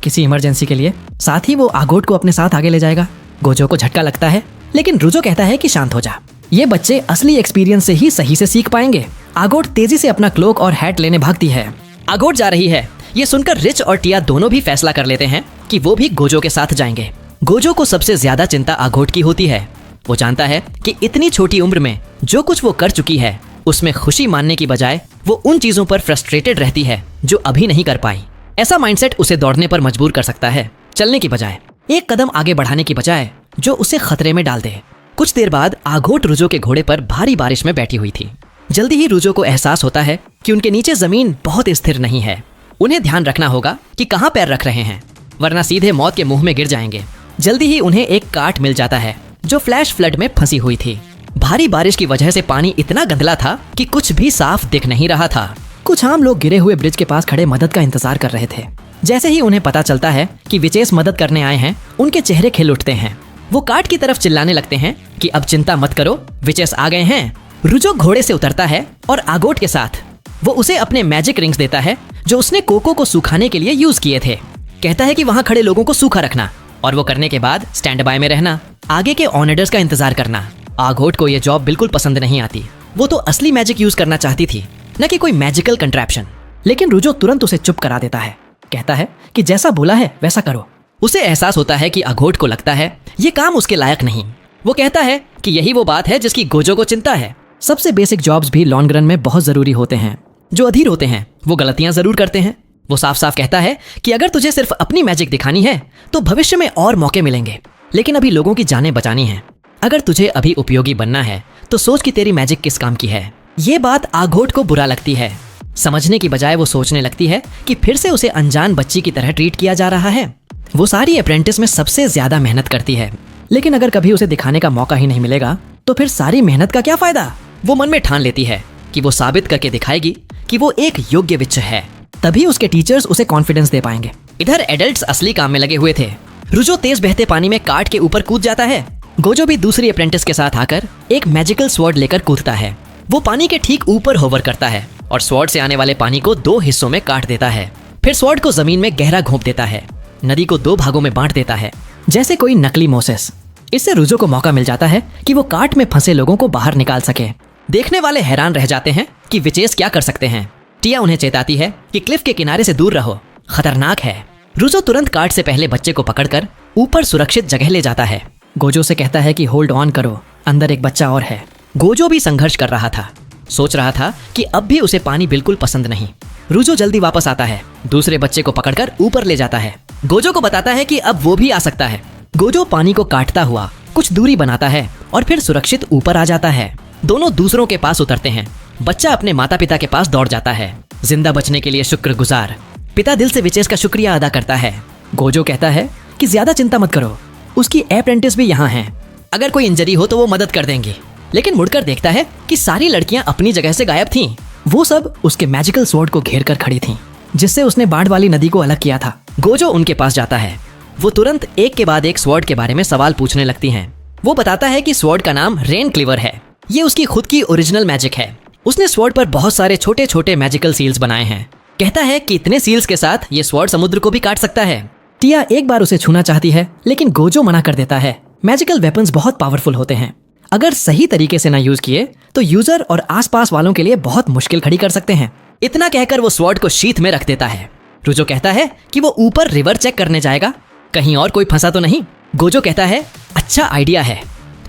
किसी इमरजेंसी के लिए। साथ ही वो आगोट को अपने साथ आगे ले जाएगा। गोजो को झटका लगता है, लेकिन रुजो कहता है कि शांत हो जा, ये बच्चे असली एक्सपीरियंस से ही सही से सीख पाएंगे। आगोट तेजी से अपना क्लोक और हैट लेने भागती है। आगोट जा रही है। ये सुनकर रिच और टिया दोनों भी फैसला कर लेते हैं कि वो भी गोजो के साथ जाएंगे। गोजो को सबसे ज्यादा चिंता आगोट की होती है। वो जानता है कि इतनी छोटी उम्र में जो कुछ वो कर चुकी है उसमें खुशी मानने की बजाय वो उन चीजों पर फ्रस्ट्रेटेड रहती है जो अभी नहीं कर पाई। ऐसा माइंडसेट उसे दौड़ने पर मजबूर कर सकता है, चलने की बजाय, एक कदम आगे बढ़ाने की बजाय, जो उसे खतरे में डाल दे। कुछ देर बाद आगोट रुजो के घोड़े पर भारी बारिश में बैठी हुई थी। जल्दी ही रुजो को एहसास होता है कि उनके नीचे जमीन बहुत स्थिर नहीं है। उन्हें ध्यान रखना होगा कि कहाँ पैर रख रहे हैं, वरना सीधे मौत के मुंह में गिर जाएंगे। जल्दी ही उन्हें एक कार्ट मिल जाता है जो फ्लैश फ्लड में फंसी हुई थी। भारी बारिश की वजह से पानी इतना गंदला था कि कुछ भी साफ दिख नहीं रहा था। कुछ आम लोग गिरे हुए ब्रिज के पास खड़े मदद का इंतजार कर रहे थे। जैसे ही उन्हें पता चलता है कि विचेस मदद करने आए हैं, उनके चेहरे खिल उठते हैं। वो कार्ट की तरफ चिल्लाने लगते हैं कि अब चिंता मत करो, विचेस आ गए हैं। रुजो घोड़े से उतरता है और आगोट के साथ वो उसे अपने मैजिक रिंग्स देता है जो उसने कोको को सुखाने के लिए यूज किए थे। कहता है कि वहाँ खड़े लोगों को सूखा रखना और वो करने के बाद स्टैंड बाय में रहना, आगे के ऑनर्स का इंतजार करना। आगोट को ये जॉब बिल्कुल पसंद नहीं आती। वो तो असली मैजिक यूज करना चाहती थी, न कि कोई मैजिकल कंट्रैप्शन। लेकिन रुजो तुरंत उसे चुप करा देता है। कहता है कि जैसा बोला है वैसा करो। उसे एहसास होता है कि आगोट को लगता है ये काम उसके लायक नहीं। वो कहता है कि यही वो बात है जिसकी गोजो को चिंता है। सबसे बेसिक जॉब्स भी लॉन्ग रन में बहुत जरूरी होते हैं। जो अधीर होते हैं वो गलतियां जरूर करते हैं। वो साफ साफ कहता है कि अगर तुझे सिर्फ अपनी मैजिक दिखानी है तो भविष्य में और मौके मिलेंगे, लेकिन अभी लोगों की जानें बचानी है। अगर तुझे अभी उपयोगी बनना है तो सोच कि तेरी मैजिक किस काम की है। ये बात आघोट को बुरा लगती है। समझने की बजाय वो सोचने लगती है कि फिर से उसे अनजान बच्ची की तरह ट्रीट किया जा रहा है। वो सारी अप्रेंटिस में सबसे ज्यादा मेहनत करती है, लेकिन अगर कभी उसे दिखाने का मौका ही नहीं मिलेगा तो फिर सारी मेहनत का क्या फायदा। वो मन में ठान लेती है कि वो साबित करके दिखाएगी कि वो एक योग्य विच है, तभी उसके टीचर्स उसे कॉन्फिडेंस दे पाएंगे। इधर एडल्ट्स असली काम में लगे हुए थे। रुजो तेज बहते पानी में काट के ऊपर कूद जाता है। गोजो भी दूसरी अप्रेंटिस के साथ आकर एक मैजिकल स्वॉर्ड लेकर कूदता है। वो पानी के ठीक ऊपर होवर करता है और स्वॉर्ड से आने वाले पानी को 2 हिस्सों में काट देता है। फिर स्वॉर्ड को जमीन में गहरा घोंप देता है। नदी को 2 भागों में बांट देता है, जैसे कोई नकली मोसेस। इससे रुजो को मौका मिल जाता है कि वो काट में फंसे लोगों को बाहर निकाल सके। देखने वाले हैरान रह जाते हैं कि विचेस क्या कर सकते हैं। टिया उन्हें चेताती है कि क्लिफ के किनारे से दूर रहो, खतरनाक है। रुजो तुरंत काट से पहले बच्चे को पकड़कर ऊपर सुरक्षित जगह ले जाता है। गोजो से कहता है कि होल्ड ऑन करो, अंदर एक बच्चा और है। गोजो भी संघर्ष कर रहा था, सोच रहा था कि अब भी उसे पानी बिल्कुल पसंद नहीं। रुजो जल्दी वापस आता है, दूसरे बच्चे को पकड़कर ऊपर ले जाता है। गोजो को बताता है कि अब वो भी आ सकता है। गोजो पानी को काटता हुआ कुछ दूरी बनाता है और फिर सुरक्षित ऊपर आ जाता है। दोनों दूसरों के पास उतरते हैं। बच्चा अपने माता पिता के पास दौड़ जाता है, जिंदा बचने के लिए शुक्रगुजार। पिता दिल से विचेस का शुक्रिया अदा करता है। गोजो कहता है कि ज्यादा चिंता मत करो, उसकी अप्रेंटिस भी यहाँ हैं। अगर कोई इंजरी हो तो वो मदद कर देंगी। लेकिन मुड़कर देखता है कि सारी लड़कियां अपनी जगह से गायब थीं। वो सब उसके मैजिकल स्वॉर्ड को घेर कर खड़ी थीं, जिससे उसने बाढ़ वाली नदी को अलग किया था। गोजो उनके पास जाता है। वो तुरंत एक के बाद एक स्वॉर्ड के बारे में सवाल पूछने लगती हैं। वो बताता है कि स्वॉर्ड का नाम रेन क्लीवर है। ये उसकी खुद की ओरिजिनल मैजिक है। उसने स्वॉर्ड पर बहुत सारे छोटे छोटे मैजिकल सील्स बनाए हैं। कहता है कि इतने सील्स के साथ ये स्वॉर्ड समुद्र को भी काट सकता है। टिया एक बार उसे छूना चाहती है, लेकिन गोजो मना कर देता है। मैजिकल वेपन्स बहुत पावरफुल होते हैं। अगर सही तरीके से ना यूज किए तो यूजर और आसपास वालों के लिए बहुत मुश्किल खड़ी कर सकते हैं। इतना कहकर वो स्वॉर्ड को शीथ में रख देता है। रुजो कहता है कि वो ऊपर रिवर चेक करने जाएगा, कहीं और कोई फंसा तो नहीं। गोजो कहता है अच्छा आइडिया है।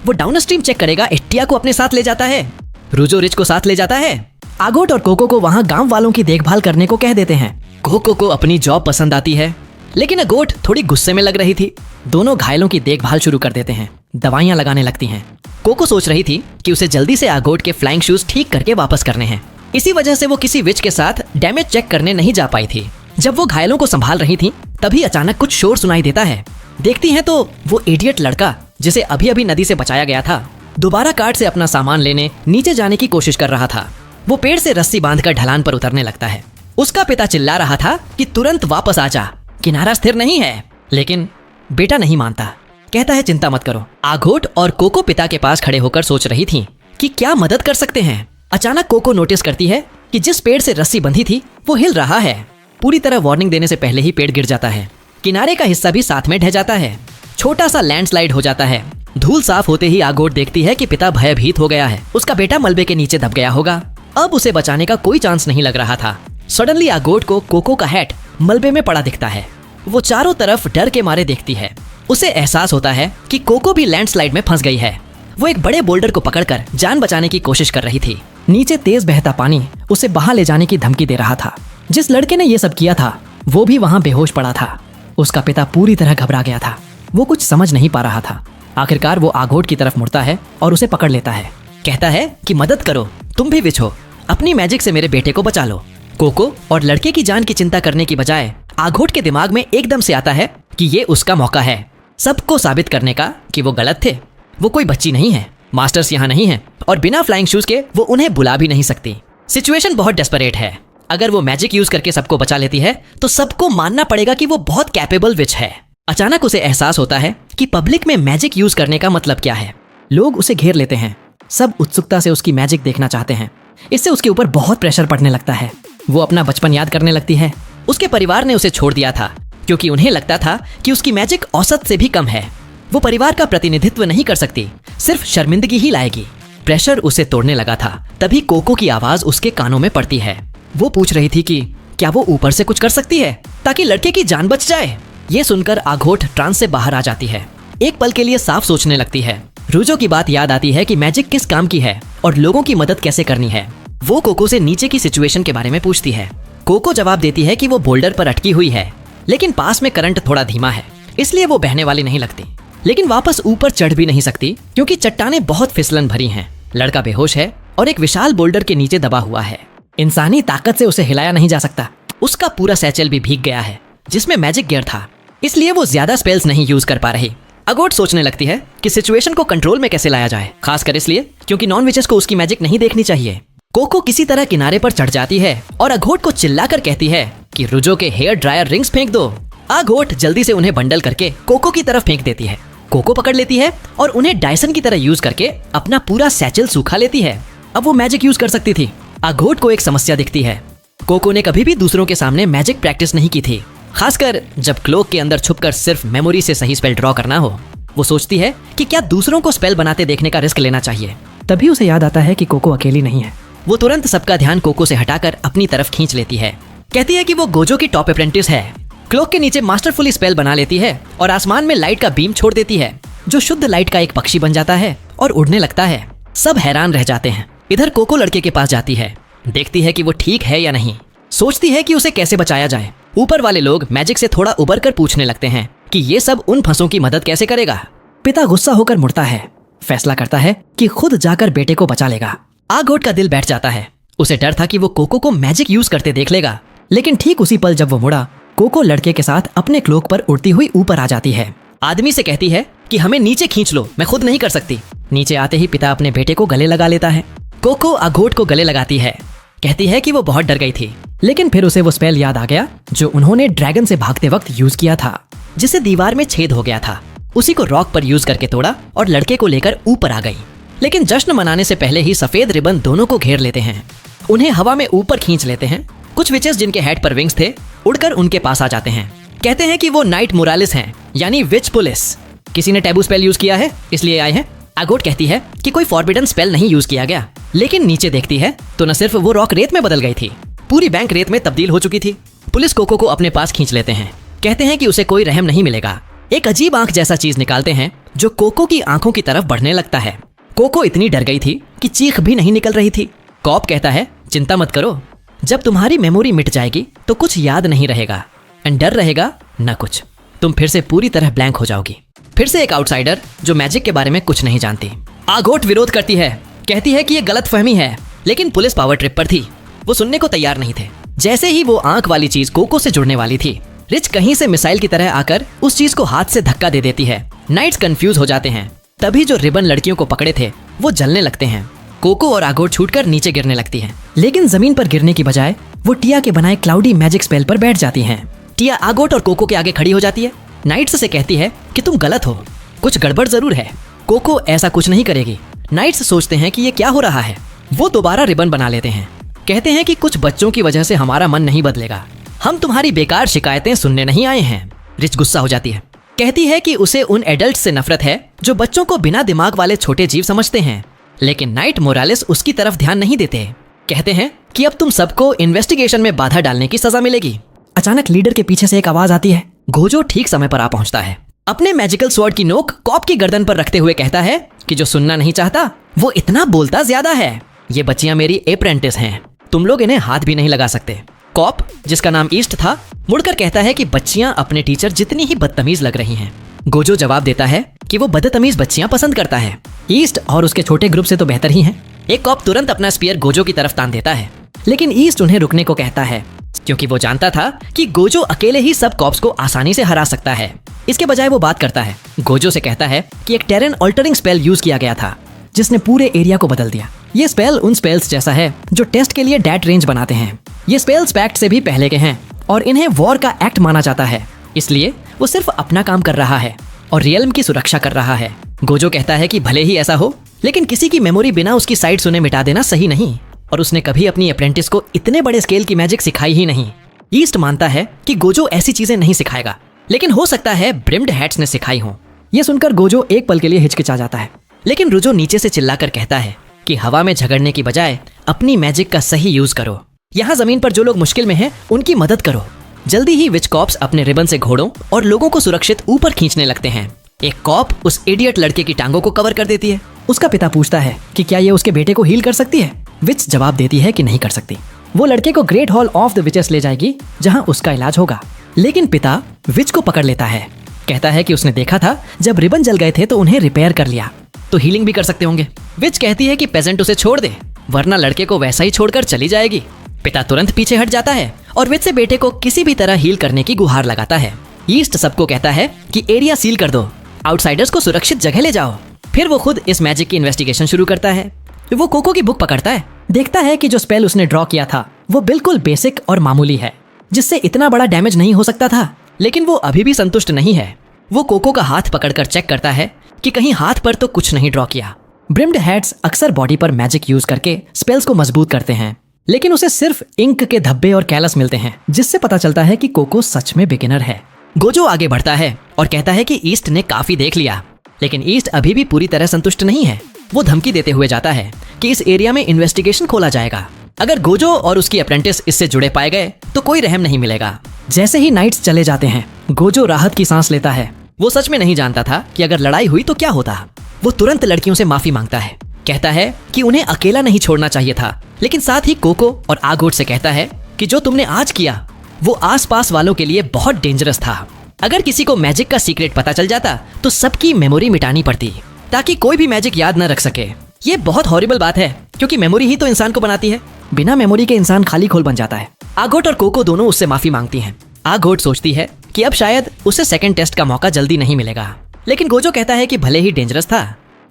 वो डाउन स्ट्रीम चेक करेगा। टिया को अपने साथ ले जाता है। रुजो रिच को साथ ले जाता है। आगोट और कोको को वहाँ गांव वालों की देखभाल करने को कह देते हैं। कोको को अपनी जॉब पसंद आती है, लेकिन अगोट थोड़ी गुस्से में लग रही थी। दोनों घायलों की देखभाल शुरू कर देते हैं, दवाइयां लगाने लगती हैं। कोको सोच रही थी कि उसे जल्दी से आगोट के फ्लाइंग शूज ठीक करके वापस करने हैं। इसी वजह से वो किसी विच के साथ डैमेज चेक करने नहीं जा पाई थी। जब वो घायलों को संभाल रही थी तभी अचानक कुछ शोर सुनाई देता है। देखती हैं तो वो इडियट लड़का जिसे अभी अभी नदी से बचाया गया था, दोबारा कार्ट से अपना सामान लेने नीचे जाने की कोशिश कर रहा था। वो पेड़ से रस्सी बांधकर ढलान पर उतरने लगता है। उसका पिता चिल्ला रहा था कि तुरंत वापस आ जा, किनारा स्थिर नहीं है। लेकिन बेटा नहीं मानता, कहता है चिंता मत करो। आगोट और कोको पिता के पास खड़े होकर सोच रही थी कि क्या मदद कर सकते हैं। अचानक कोको नोटिस करती है कि जिस पेड़ से रस्सी बंधी थी वो हिल रहा है। पूरी तरह वार्निंग देने से पहले ही पेड़ गिर जाता है। किनारे का हिस्सा भी साथ में ढह जाता है। छोटा सा लैंडस्लाइड हो जाता है। धूल साफ होते ही आगोट देखती है कि पिता भयभीत हो गया है। उसका बेटा मलबे के नीचे दब गया होगा। अब उसे बचाने का कोई चांस नहीं लग रहा था। सडनली आगोट को कोको का हैट मलबे में पड़ा दिखता है। वो चारों तरफ डर के मारे देखती है। उसे एहसास होता है कि कोको भी लैंडस्लाइड में फंस गई है। वो एक बड़े बोल्डर को पकड़कर जान बचाने की कोशिश कर रही थी। नीचे तेज बहता पानी उसे बाहर ले जाने की धमकी दे रहा था। जिस लड़के ने ये सब किया था वो भी वहाँ बेहोश पड़ा था। उसका पिता पूरी तरह घबरा गया था। वो कुछ समझ नहीं पा रहा था। आखिरकार वो आगोट की तरफ मुड़ता है और उसे पकड़ लेता है। कहता है कि मदद करो, तुम भी विच हो, अपनी मैजिक से मेरे बेटे को बचा लो। कोको और लड़के की जान की चिंता करने की बजाय आगोट के दिमाग में एकदम से आता है कि ये उसका मौका है सबको साबित करने का कि वो गलत थे। वो कोई बच्ची नहीं है, मास्टर्स यहाँ नहीं है और बिना फ्लाइंग शूज के वो उन्हें बुला भी नहीं सकती। सिचुएशन बहुत डेस्परेट है। अगर वो मैजिक यूज करके सबको बचा लेती है तो सबको मानना पड़ेगा कि वो बहुत कैपेबल विच है। अचानक उसे एहसास होता है कि पब्लिक में मैजिक यूज करने का मतलब क्या है। लोग उसे घेर लेते हैं, सब उत्सुकता से उसकी मैजिक देखना चाहते हैं। इससे उसके ऊपर बहुत प्रेशर पड़ने लगता है। वो अपना बचपन याद करने लगती है। उसके परिवार ने उसे छोड़ दिया था क्योंकि उन्हें लगता था कि उसकी मैजिक औसत से भी कम है। वो परिवार का प्रतिनिधित्व नहीं कर सकती, सिर्फ शर्मिंदगी ही लाएगी। प्रेशर उसे तोड़ने लगा था। तभी कोको की आवाज उसके कानों में पड़ती है। वो पूछ रही थी कि क्या वो ऊपर से कुछ कर सकती है ताकि लड़के की जान बच जाए। ये सुनकर आगोट ट्रांस से बाहर आ जाती है। एक पल के लिए साफ सोचने लगती है। रुजो की बात याद आती है कि मैजिक किस काम की है और लोगों की मदद कैसे करनी है। वो कोको से नीचे की सिचुएशन के बारे में पूछती है। कोको जवाब देती है कि वो बोल्डर पर अटकी हुई है, लेकिन पास में करंट थोड़ा धीमा है, इसलिए वो बहने वाली नहीं लगती। लेकिन वापस ऊपर चढ़ भी नहीं सकती क्योंकि चट्टानें बहुत फिसलन भरी हैं। लड़का बेहोश है और एक विशाल बोल्डर के नीचे दबा हुआ है। इंसानी ताकत से उसे हिलाया नहीं जा सकता। उसका पूरा सैचल भी भीग गया है जिसमें मैजिक गियर था, इसलिए वो ज्यादा स्पेल्स नहीं यूज कर पा रही। अगोट सोचने लगती है कि सिचुएशन को कंट्रोल में कैसे लाया जाए, खासकर इसलिए क्योंकि नॉन विचेस को उसकी मैजिक नहीं देखनी चाहिए। कोको किसी तरह किनारे पर चढ़ जाती है और अघोट को चिल्लाकर कहती है कि रुजो के हेयर ड्रायर रिंग्स फेंक दो। अघोट जल्दी से उन्हें बंडल करके कोको की तरफ फेंक देती है। कोको पकड़ लेती है और उन्हें डायसन की तरह यूज करके अपना पूरा सैचल सूखा लेती है। अब वो मैजिक यूज कर सकती थी। अघोट को एक समस्या दिखती है। कोको ने कभी भी दूसरों के सामने मैजिक प्रैक्टिस नहीं की थी, खासकर जब क्लोक के अंदर छुपकर सिर्फ मेमोरी से सही स्पेल ड्रॉ करना हो। वो सोचती है कि क्या दूसरों को स्पेल बनाते देखने का रिस्क लेना चाहिए। तभी उसे याद आता है कि कोको अकेली नहीं है। वो तुरंत सबका ध्यान कोको से हटाकर अपनी तरफ खींच लेती है। कहती है कि वो गोजो की टॉप अप्रेंटिस है। क्लोक के नीचे मास्टरफुली स्पेल बना लेती है और आसमान में लाइट का बीम छोड़ देती है, जो शुद्ध लाइट का एक पक्षी बन जाता है और उड़ने लगता है। सब हैरान रह जाते हैं। इधर कोको लड़के के पास जाती है, देखती है कि वो ठीक है या नहीं, सोचती है कि उसे कैसे बचाया जाए। ऊपर वाले लोग मैजिक से थोड़ा उबर कर पूछने लगते हैं कि ये सब उन फंसों की मदद कैसे करेगा। पिता गुस्सा होकर मुड़ता है, फैसला करता है कि खुद जाकर बेटे को बचा लेगा। अघोट का दिल बैठ जाता है। उसे डर था कि वो कोको को मैजिक यूज करते देख लेगा, लेकिन ठीक उसी पल जब वो मुड़ा, कोको लड़के के साथ अपने क्लोक पर उड़ती हुई ऊपर आ जाती है। आदमी से कहती है कि हमें नीचे खींच लो, मैं खुद नहीं कर सकती। नीचे आते ही पिता अपने बेटे को गले लगा लेता है। कोको अघोट को गले लगाती है, कहती है कि वो बहुत डर गई थी, लेकिन फिर उसे वो स्पेल याद आ गया जो उन्होंने ड्रैगन से भागते वक्त यूज किया था, जिससे दीवार में छेद हो गया था। उसी को रॉक पर यूज करके तोड़ा और लड़के को लेकर ऊपर आ गई। लेकिन जश्न मनाने से पहले ही सफेद रिबन दोनों को घेर लेते हैं, उन्हें हवा में ऊपर खींच लेते हैं। कुछ विचेस जिनके हेड पर विंग्स थे उड़कर उनके पास आ जाते हैं। कहते हैं कि वो नाइट मोरालिस हैं, यानी विच पुलिस। किसी ने टैबू स्पेल यूज किया है इसलिए आए हैं। अघोट कहती है कि कोई फॉरबिडन स्पेल नहीं यूज किया गया, लेकिन नीचे देखती है तो न सिर्फ वो रॉक रेत में बदल गई थी, पूरी बैंक रेत में तब्दील हो चुकी थी। पुलिस कोको को अपने पास खींच लेते हैं, कहते हैं कि उसे कोई रहम नहीं मिलेगा। एक अजीब आंख जैसा चीज निकालते हैं जो कोको की आंखों की तरफ बढ़ने लगता है। कोको इतनी डर गई थी कि चीख भी नहीं निकल रही थी। कॉप कहता है चिंता मत करो, जब तुम्हारी मेमोरी मिट जाएगी तो कुछ याद नहीं रहेगा, एंड डर रहेगा न कुछ, तुम फिर से पूरी तरह ब्लैंक हो जाओगी। फिर से एक आउटसाइडर जो मैजिक के बारे में कुछ नहीं जानती। अघोट विरोध करती है, कहती है कि ये गलत फहमी है, लेकिन पुलिस पावर ट्रिप पर थी, वो सुनने को तैयार नहीं थे। जैसे ही वो आंख वाली चीज कोको से जुड़ने वाली थी, रिच कहीं से मिसाइल की तरह आकर उस चीज को हाथ से धक्का दे देती है। नाइट्स कंफ्यूज हो जाते हैं। तभी जो रिबन लड़कियों को पकड़े थे वो जलने लगते हैं। कोको और अघोट छूटकर नीचे गिरने लगती हैं, लेकिन जमीन पर गिरने की बजाय वो टिया के बनाए क्लाउडी मैजिक स्पेल पर बैठ जाती हैं। टिया अघोट और कोको के आगे खड़ी हो जाती है। नाइट्स से कहती है कि तुम गलत हो, कुछ गड़बड़ जरूर है। कोको ऐसा कुछ नहीं करेगी। नाइट्स सोचते हैं कि ये क्या हो रहा है। वो दोबारा रिबन बना लेते हैं, कहते हैं कि कुछ बच्चों की वजह से हमारा मन नहीं बदलेगा, हम तुम्हारी बेकार शिकायतें सुनने नहीं आए हैं। रिच गुस्सा हो जाती है, कहती है कि उसे उन एडल्ट से नफरत है जो बच्चों को बिना दिमाग वाले छोटे जीव समझते हैं। लेकिन नाइट मोरालिस उसकी तरफ ध्यान नहीं देते। कहते हैं कि अब तुम सबको इन्वेस्टिगेशन में बाधा डालने की सजा मिलेगी। अचानक लीडर के पीछे से एक आवाज आती है। गोजो ठीक समय पर आ पहुंचता है। अपने मैजिकल स्वॉर्ड की नोक कॉप की गर्दन पर रखते हुए कहता है कि जो सुनना नहीं चाहता वो इतना बोलता ज्यादा है। ये बच्चियां मेरी अप्रेंटिस हैं, तुम लोग इन्हें हाथ भी नहीं लगा सकते। कॉप, जिसका नाम ईस्ट था, मुड़कर कहता है कि बच्चियां अपने टीचर जितनी ही बदतमीज लग रही हैं। गोजो जवाब देता है कि वो बदतमीज बच्चियां पसंद करता है। ईस्ट और उसके छोटे ग्रुप से तो बेहतर ही हैं। एक कॉप तुरंत अपना स्पीयर गोजो की तरफ तान देता है, लेकिन ईस्ट उन्हें रुकने को कहता है, क्योंकि वो जानता था कि गोजो अकेले ही सब कॉप्स को आसानी से हरा सकता है। इसके बजाय वो बात करता है। गोजो से कहता है कि एक टेरन ऑल्टरिंग स्पेल यूज किया गया था, जिसने पूरे एरिया को बदल दिया। ये स्पेल उन स्पेल्स जैसा है जो टेस्ट के लिए डेट रेंज बनाते हैं। ये स्पेल्स पैक्ट से भी पहले के हैं और इन्हें वॉर का एक्ट माना जाता है, इसलिए वो सिर्फ अपना काम कर रहा है और रियल्म की सुरक्षा कर रहा है। गोजो कहता है कि भले ही ऐसा हो, लेकिन किसी की मेमोरी बिना उसकी साइड सुने मिटा देना सही नहीं, और उसने कभी अपनी अप्रेंटिस को इतने बड़े स्केल की मैजिक सिखाई ही नहीं। ईस्ट मानता है कि गोजो ऐसी चीजें नहीं सिखाएगा, लेकिन हो सकता है ब्रिम्ड हैट्स ने सिखाई हो। ये सुनकर गोजो एक पल के लिए हिचकिचा जाता है, लेकिन रुजो नीचे से चिल्लाकर कहता है कि हवा में झगड़ने की बजाय अपनी मैजिक का सही यूज करो। यहाँ जमीन पर जो लोग मुश्किल में हैं उनकी मदद करो। जल्दी ही विच कॉप्स अपने रिबन से घोड़ों और लोगों को सुरक्षित ऊपर खींचने लगते हैं। एक कॉप उस इडियट लड़के की टांगों को कवर कर देती है। उसका पिता पूछता है कि क्या ये उसके बेटे को हील कर सकती है। विच जवाब देती है कि नहीं कर सकती। वो लड़के को great hall of the witches ले जाएगी, जहाँ उसका इलाज होगा। लेकिन पिता विच को पकड़ लेता है, कहता है कि उसने देखा था जब रिबन जल गए थे तो उन्हें रिपेयर कर लिया, तो हीलिंग भी कर सकते होंगे। विच कहती है कि पेजेंट उसे छोड़ दे वरना लड़के को वैसा ही छोड़कर चली जाएगी। पिता तुरंत पीछे हट जाता है और विच से बेटे को किसी भी तरह हील करने की गुहार लगाता है। ईस्ट सबको कहता है कि एरिया सील कर दो, आउटसाइडर्स को सुरक्षित जगह ले जाओ। फिर वो खुद इस मैजिक की इन्वेस्टिगेशन शुरू करता है। वो कोको की बुक पकड़ता है, देखता है कि जो स्पेल उसने ड्रॉ किया था वो बिल्कुल बेसिक और मामूली है, जिससे इतना बड़ा डैमेज नहीं हो सकता था। लेकिन वो अभी भी संतुष्ट नहीं है। वो कोको का हाथ पकड़कर चेक करता है कि कहीं हाथ पर तो कुछ नहीं ड्रॉ किया। ब्रिम्ड हैट्स अक्सर बॉडी पर मैजिक यूज करके स्पेल्स को मजबूत करते हैं, लेकिन उसे सिर्फ इंक के धब्बे और कैलस मिलते हैं, जिससे पता चलता है कि कोको सच में बिगिनर है। गोजो आगे बढ़ता है और कहता है कि ईस्ट ने काफी देख लिया, लेकिन ईस्ट अभी भी पूरी तरह संतुष्ट नहीं है। वो धमकी देते हुए जाता है कि इस एरिया में इन्वेस्टिगेशन खोला जाएगा। अगर गोजो और उसकी अप्रेंटिस इससे जुड़े पाए गए तो कोई रहम नहीं मिलेगा। जैसे ही नाइट्स चले जाते हैं, गोजो राहत की सांस लेता है। वो सच में नहीं जानता था कि अगर लड़ाई हुई तो क्या होता। वो तुरंत लड़कियों से माफी मांगता है, कहता है कि उन्हें अकेला नहीं छोड़ना चाहिए था, लेकिन साथ ही कोको और आगोट से कहता है कि जो तुमने आज किया वो आसपास वालों के लिए बहुत डेंजरस था। अगर किसी को मैजिक का सीक्रेट पता चल जाता तो सबकी मेमोरी मिटानी पड़ती ताकि कोई भी मैजिक याद न रख सके। ये बहुत हॉरिबल बात है, क्योंकि मेमोरी ही तो इंसान को बनाती है। बिना मेमोरी के इंसान खाली खोल बन जाता है। आगोट और कोको दोनों उससे माफी मांगती हैं। आगोट सोचती है कि अब शायद उसे सेकंड टेस्ट का मौका जल्दी नहीं मिलेगा, लेकिन गोजो कहता है कि भले ही डेंजरस था,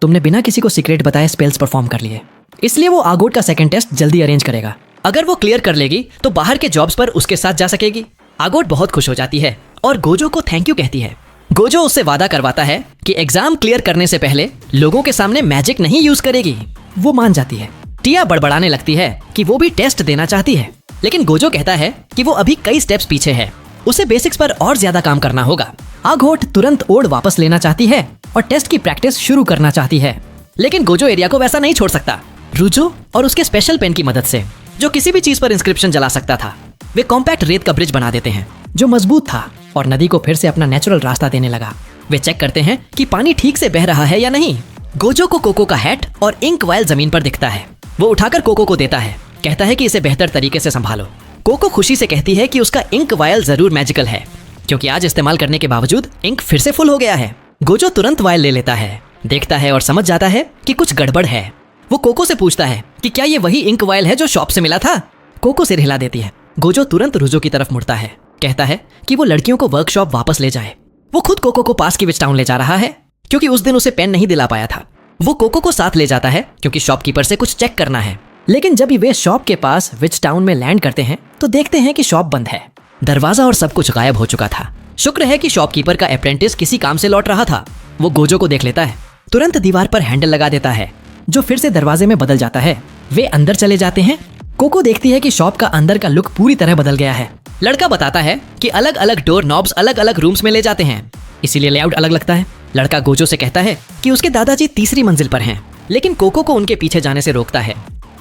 तुमने बिना किसी को सीक्रेट बताए स्पेल्स परफॉर्म कर लिए, इसलिए वो आगोट का सेकंड टेस्ट जल्दी अरेंज करेगा। अगर वो क्लियर कर लेगी तो बाहर के जॉब्स पर उसके साथ जा सकेगी। आगोट बहुत खुश हो जाती है और गोजो को थैंक यू कहती है। गोजो उससे वादा करवाता है कि एग्जाम क्लियर करने से पहले लोगों के सामने मैजिक नहीं यूज करेगी। वो मान जाती है। टिया बड़बड़ाने लगती है कि वो भी टेस्ट देना चाहती है, लेकिन गोजो कहता है कि वो अभी कई स्टेप्स पीछे है, उसे बेसिक्स पर और ज्यादा काम करना होगा। आगोट तुरंत ओड वापस लेना चाहती है और टेस्ट की प्रैक्टिस शुरू करना चाहती है, लेकिन गोजो एरिया को वैसा नहीं छोड़ सकता। रुजो और उसके स्पेशल पेन की मदद से, जो किसी भी चीज पर इंस्क्रिप्शन जला सकता था, वे कॉम्पैक्ट रेत का ब्रिज बना देते हैं जो मजबूत था और नदी को फिर से अपना नेचुरल रास्ता देने लगा। वे चेक करते हैं कि पानी ठीक से बह रहा है या नहीं। गोजो को कोको का हैट और इंक वायल जमीन पर दिखता है। वो उठाकर कोको को देता है, कहता है कि इसे बेहतर तरीके से संभालो। कोको खुशी से कहती है कि उसका इंक वायल जरूर मैजिकल है, क्योंकि आज इस्तेमाल करने के बावजूद इंक फिर से फुल हो गया है। गोजो तुरंत वायल ले लेता है, देखता है और समझ जाता है कि कुछ गड़बड़ है। वो कोको से पूछता है कि क्या ये वही इंक वायल है जो शॉप से मिला था। कोको सिर हिला देती है। गोजो तुरंत रुजो की तरफ मुड़ता है, कहता है कि वो लड़कियों को वर्कशॉप वापस ले जाए। वो खुद कोको को पास की विच टाउन ले जा रहा है, क्योंकि उस दिन उसे पेन नहीं दिला पाया था। वो कोको को साथ ले जाता है क्योंकि शॉपकीपर से कुछ चेक करना है। लेकिन जब वे शॉप के पास विच टाउन में लैंड करते हैं तो देखते हैं कि शॉप बंद है। दरवाजा और सब कुछ गायब हो चुका था। शुक्र है कि शॉपकीपर का अप्रेंटिस किसी काम से लौट रहा था। वो गोजो को देख लेता है, तुरंत दीवार पर हैंडल लगा देता है जो फिर से दरवाजे में बदल जाता है। वे अंदर चले जाते हैं। कोको देखती है कि शॉप का अंदर का लुक पूरी तरह बदल गया है। लड़का बताता है कि अलग अलग डोर नॉब्स अलग अलग रूम्स में ले जाते हैं, इसीलिए लेआउट अलग लगता है। लड़का गोजो से कहता है कि उसके दादाजी तीसरी मंजिल पर हैं, लेकिन कोको को उनके पीछे जाने से रोकता है।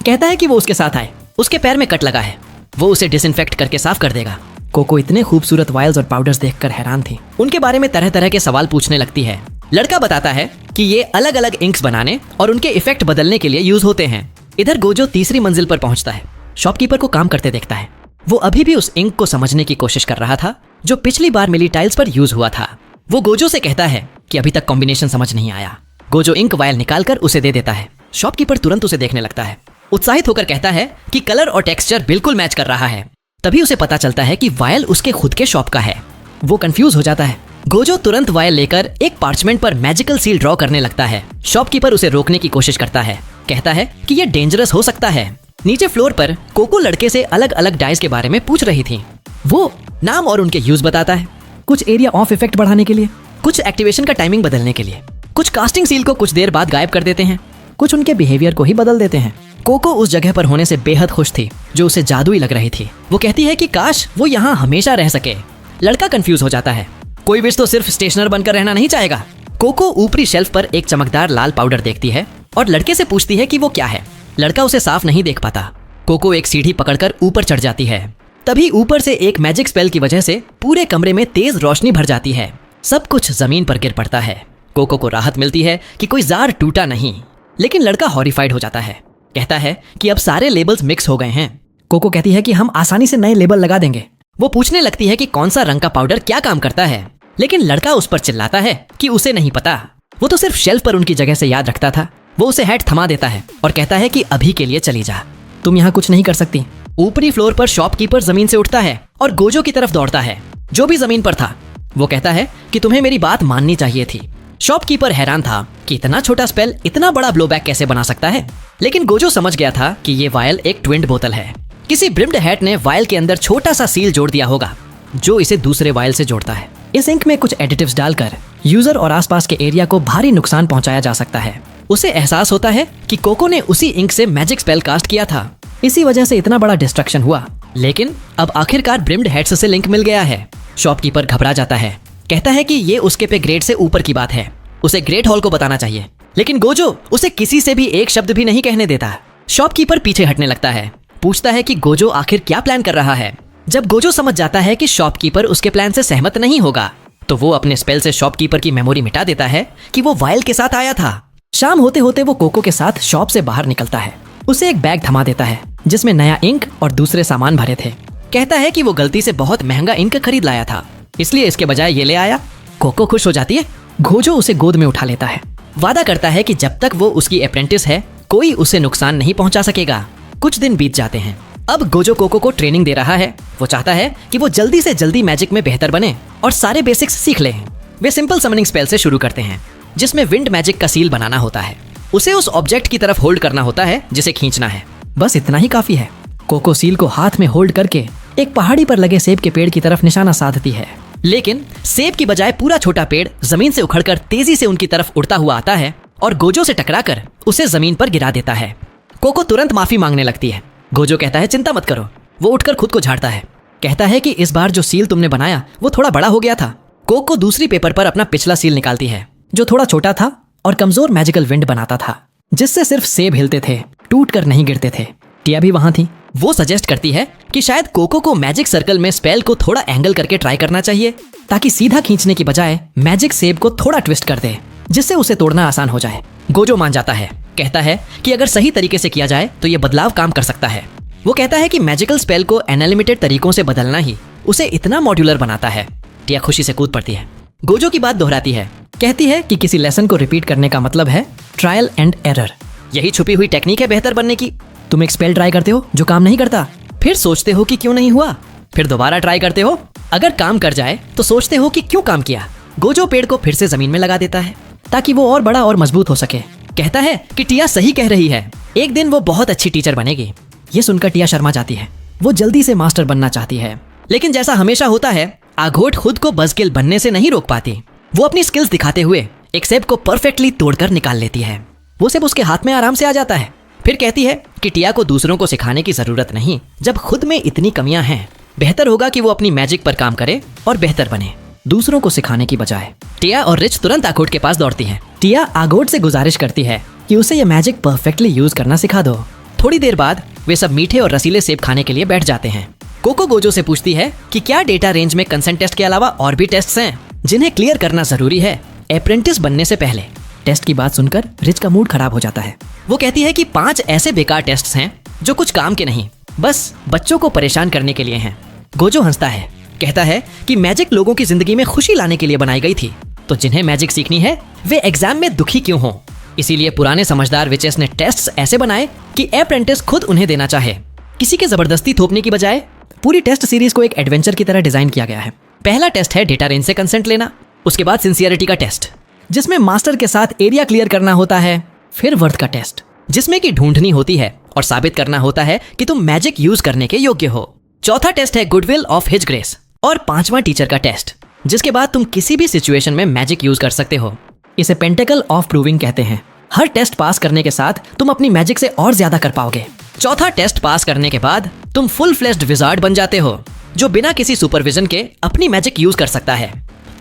कहता है कि वो उसके साथ आए, उसके पैर में कट लगा है, वो उसे डिसइंफेक्ट करके साफ कर देगा। कोको इतने खूबसूरत वायल्स और पाउडर्स देखकर हैरान थी। उनके बारे में तरह तरह के सवाल पूछने लगती है। लड़का बताता है कि ये अलग अलग इंक्स बनाने और उनके इफेक्ट बदलने के लिए यूज होते हैं। इधर गोजो तीसरी मंजिल पर पहुंचता है। शॉपकीपर को काम करते देखता है। वो अभी भी उस इंक को समझने की कोशिश कर रहा था जो पिछली बार मिली टाइल्स पर यूज हुआ था। वो गोजो से कहता है कि अभी तक कॉम्बिनेशन समझ नहीं आया। गोजो इंक वायल निकालकर उसे दे देता है। शॉपकीपर तुरंत उसे देखने लगता है, उत्साहित होकर कहता है कि कलर और टेक्सचर बिल्कुल मैच कर रहा है। तभी उसे पता चलता है कि वायल उसके खुद के शॉप का है। वो कंफ्यूज हो जाता है। गोजो तुरंत वायल लेकर एक पार्चमेंट पर मैजिकल सील ड्रॉ करने लगता है। शॉपकीपर उसे रोकने की कोशिश करता है, कहता है कि ये डेंजरस हो सकता है। नीचे फ्लोर पर कोको लड़के से अलग अलग डाइस के बारे में पूछ रही थी। वो नाम और उनके यूज बताता है, कुछ एरिया ऑफ इफेक्ट बढ़ाने के लिए, कुछ एक्टिवेशन का टाइमिंग बदलने के लिए, कुछ कास्टिंग सील को कुछ देर बाद गायब कर देते हैं, कुछ उनके बिहेवियर को ही बदल देते हैं। कोको उस जगह पर होने से बेहद खुश थी जो उसे जादुई लग रही थी। वो कहती है कि काश वो यहाँ हमेशा रह सके। लड़का कंफ्यूज हो जाता है, कोई विश तो सिर्फ स्टेशनर बनकर रहना नहीं चाहेगा। कोको ऊपरी शेल्फ पर एक चमकदार लाल पाउडर देखती है और लड़के से पूछती है कि वो क्या है। लड़का उसे साफ नहीं देख पाता। कोको एक सीढ़ी पकड़कर ऊपर चढ़ जाती है। तभी ऊपर से एक मैजिक स्पेल की वजह से पूरे कमरे में तेज रोशनी भर जाती है। सब कुछ जमीन पर गिर पड़ता है। कोको को राहत मिलती है कि कोई जार टूटा नहीं, लेकिन लड़का हॉरिफाइड हो जाता है। कहता है कि अब सारे लेबल्स मिक्स हो गए हैं। कोको कहती है कि हम आसानी से नए लेबल लगा देंगे। वो पूछने लगती है कि कौन सा रंग का पाउडर क्या काम करता है। लेकिन लड़का उस पर चिल्लाता है कि उसे नहीं पता, वो तो सिर्फ शेल्फ पर उनकी जगह से याद रखता था। वो उसे हैट थमा देता है और कहता है कि अभी के लिए चली जा, तुम यहाँ कुछ नहीं कर सकती। ऊपरी फ्लोर पर शॉपकीपर जमीन से उठता है और गोजो की तरफ दौड़ता है जो भी जमीन पर था। वो कहता है कि तुम्हें मेरी बात माननी चाहिए थी। शॉपकीपर हैरान था कि इतना छोटा स्पेल इतना बड़ा ब्लोबैक कैसे बना सकता है, लेकिन गोजो समझ गया था कि ये वायल एक ट्विंड बोतल है। किसी ब्रिम्ड हैट ने वायल के अंदर छोटा सा सील जोड़ दिया होगा जो इसे दूसरे वायल से जोड़ता है। इस इंक में कुछ एडिटिव्स डालकर यूजर और आसपास के एरिया को भारी नुकसान पहुंचाया जा सकता है। उसे एहसास होता है कि कोको ने उसी इंक से मैजिक स्पेल कास्ट किया था, इसी वजह से इतना बड़ा डिस्ट्रक्शन हुआ। लेकिन अब आखिरकार ब्रिम्ड हैट्स से लिंक मिल गया है। शॉपकीपर घबरा जाता है, कहता है कि ये उसके पे ग्रेड से ऊपर की बात है, उसे ग्रेट हॉल को बताना चाहिए। लेकिन गोजो उसे किसी से भी एक शब्द भी नहीं कहने देता। शॉपकीपर पीछे हटने लगता है, पूछता है कि गोजो आखिर क्या प्लान कर रहा है। जब गोजो समझ जाता है कि शॉपकीपर उसके प्लान से सहमत नहीं होगा, तो वो अपने स्पेल से शॉपकीपर की मेमोरी मिटा देता है कि वो वायल के साथ आया था। शाम होते होते वो कोको के साथ शॉप से बाहर निकलता है। उसे एक बैग थमा देता है जिसमें नया इंक और दूसरे सामान भरे थे। कहता है कि वो गलती से बहुत महंगा इंक खरीद लाया था, इसलिए इसके बजाय ये ले आया। कोको खुश हो जाती है। गोजो उसे गोद में उठा लेता है, वादा करता है कि जब तक वो उसकी अप्रेंटिस है कोई उसे नुकसान नहीं पहुंचा सकेगा। कुछ दिन बीत जाते हैं। अब गोजो कोको को ट्रेनिंग दे रहा है। वो चाहता है कि वो जल्दी से जल्दी मैजिक में बेहतर बने और सारे बेसिक्स सीख ले। वे सिंपल समनिंग स्पेल से शुरू करते हैं जिसमें विंड मैजिक का सील बनाना होता है। उसे उस ऑब्जेक्ट की तरफ होल्ड करना होता है जिसे खींचना है। बस इतना ही काफी है। कोको सील को हाथ में होल्ड करके एक पहाड़ी पर लगे सेब के पेड़ की तरफ निशाना साधती है, लेकिन सेब की बजाय पूरा छोटा पेड़ जमीन से उखड़कर तेजी से उनकी तरफ उड़ता हुआ आता है और गोजो से टकराकर उसे जमीन पर गिरा देता है। कोको तुरंत माफी मांगने लगती है। गोजो कहता है चिंता मत करो। वो उठकर खुद को झाड़ता है, कहता है कि इस बार जो सील तुमने बनाया वो थोड़ा बड़ा हो गया था। कोको दूसरी पेपर पर अपना पिछला सील निकालती है जो थोड़ा छोटा था और कमजोर मैजिकल विंड बनाता था, जिससे सिर्फ सेब हिलते थे, टूट कर नहीं गिरते थे। टिया भी वहां थी। वो सजेस्ट करती है कि शायद कोको को मैजिक सर्कल में स्पेल को थोड़ा एंगल करके ट्राई करना चाहिए, ताकि सीधा खींचने की बजाय मैजिक सेब को थोड़ा ट्विस्ट कर दे, जिससे उसे तोड़ना आसान हो जाए। गोजो मान जाता है, कहता है कि अगर सही तरीके से किया जाए तो ये बदलाव काम कर सकता है। वो कहता है कि मैजिकल स्पेल को अनलिमिटेड तरीकों से बदलना ही उसे इतना मॉड्यूलर बनाता है। टिया खुशी से कूद पड़ती है। गोजो की बात दोहराती है, कहती है कि किसी लेसन को रिपीट करने का मतलब है ट्रायल एंड एरर। यही छुपी हुई टेक्निक है बेहतर बनने की। तुम एक स्पेल ट्राई करते हो जो काम नहीं करता, फिर सोचते हो कि क्यों नहीं हुआ, फिर दोबारा ट्राई करते हो, अगर काम कर जाए तो सोचते हो कि क्यों काम किया। गोजो पेड़ को फिर से जमीन में लगा देता है ताकि वो और बड़ा और मजबूत हो सके। कहता है कि टिया सही कह रही है, एक दिन वो बहुत अच्छी टीचर बनेगी। ये सुनकर टिया शर्मा जाती है। वो जल्दी से मास्टर बनना चाहती है, लेकिन जैसा हमेशा होता है आघोट खुद को बज़किल बनने से नहीं रोक पाती। वो अपनी स्किल्स दिखाते हुए एक सेब को परफेक्टली तोड़कर निकाल लेती है। वो सेब उसके हाथ में आराम से आ जाता है। फिर कहती है कि टिया को दूसरों को सिखाने की जरूरत नहीं, जब खुद में इतनी कमियां हैं बेहतर होगा कि वो अपनी मैजिक पर काम करे और बेहतर बने, दूसरों को सिखाने की बजाय। टिया और रिच तुरंत आगोट के पास दौड़ती हैं। टिया आगोट से गुजारिश करती है कि उसे ये मैजिक परफेक्टली यूज करना सिखा दो। थोड़ी देर बाद वे सब मीठे और रसीले सेब खाने के लिए बैठ जाते हैं। कोको गोजो से पूछती है कि क्या डेटा रेंज में कंसेंट टेस्ट के अलावा और भी टेस्ट्स हैं जिन्हें क्लियर करना जरूरी है अप्रेंटिस बनने से पहले। टेस्ट की बात सुनकर रिच का मूड खराब हो जाता है। वो कहती है कि 5 ऐसे बेकार टेस्ट्स हैं जो कुछ काम के नहीं, बस बच्चों को परेशान करने के लिए हैं। गोजो हंसता है, कहता है कि मैजिक लोगों की जिंदगी में खुशी लाने के लिए बनाई गई थी, तो जिन्हें मैजिक सीखनी है वे एग्जाम में दुखी क्यों हों। इसीलिए पुराने समझदार विचेस ने टेस्ट्स ऐसे बनाए कि अप्रेंटिस खुद उन्हें देना चाहे। किसी के जबरदस्ती थोपने की बजाय पूरी टेस्ट सीरीज को एक एडवेंचर की तरह डिजाइन किया गया है। पहला टेस्ट है डेटा रेंज से कंसेंट लेना, उसके बाद सिंसियरिटी का टेस्ट जिसमें मास्टर के साथ एरिया क्लियर करना होता है, फिर वर्थ का टेस्ट जिसमें कि ढूंढनी होती है और साबित करना होता है कि तुम मैजिक यूज करने के योग्य हो। चौथा टेस्ट है गुडविल ऑफ हिज ग्रेस और 5वां टीचर का टेस्ट जिसके बाद तुम किसी भी सिचुएशन में मैजिक यूज कर सकते हो। इसे पेंटेकल ऑफ प्रूविंग कहते हैं। हर टेस्ट पास करने के साथ तुम अपनी मैजिक से और ज्यादा कर पाओगे। चौथा टेस्ट पास करने के बाद तुम फुल फ्लेश्ड विजार्ड बन जाते हो जो बिना किसी सुपरविजन के अपनी मैजिक यूज कर सकता है।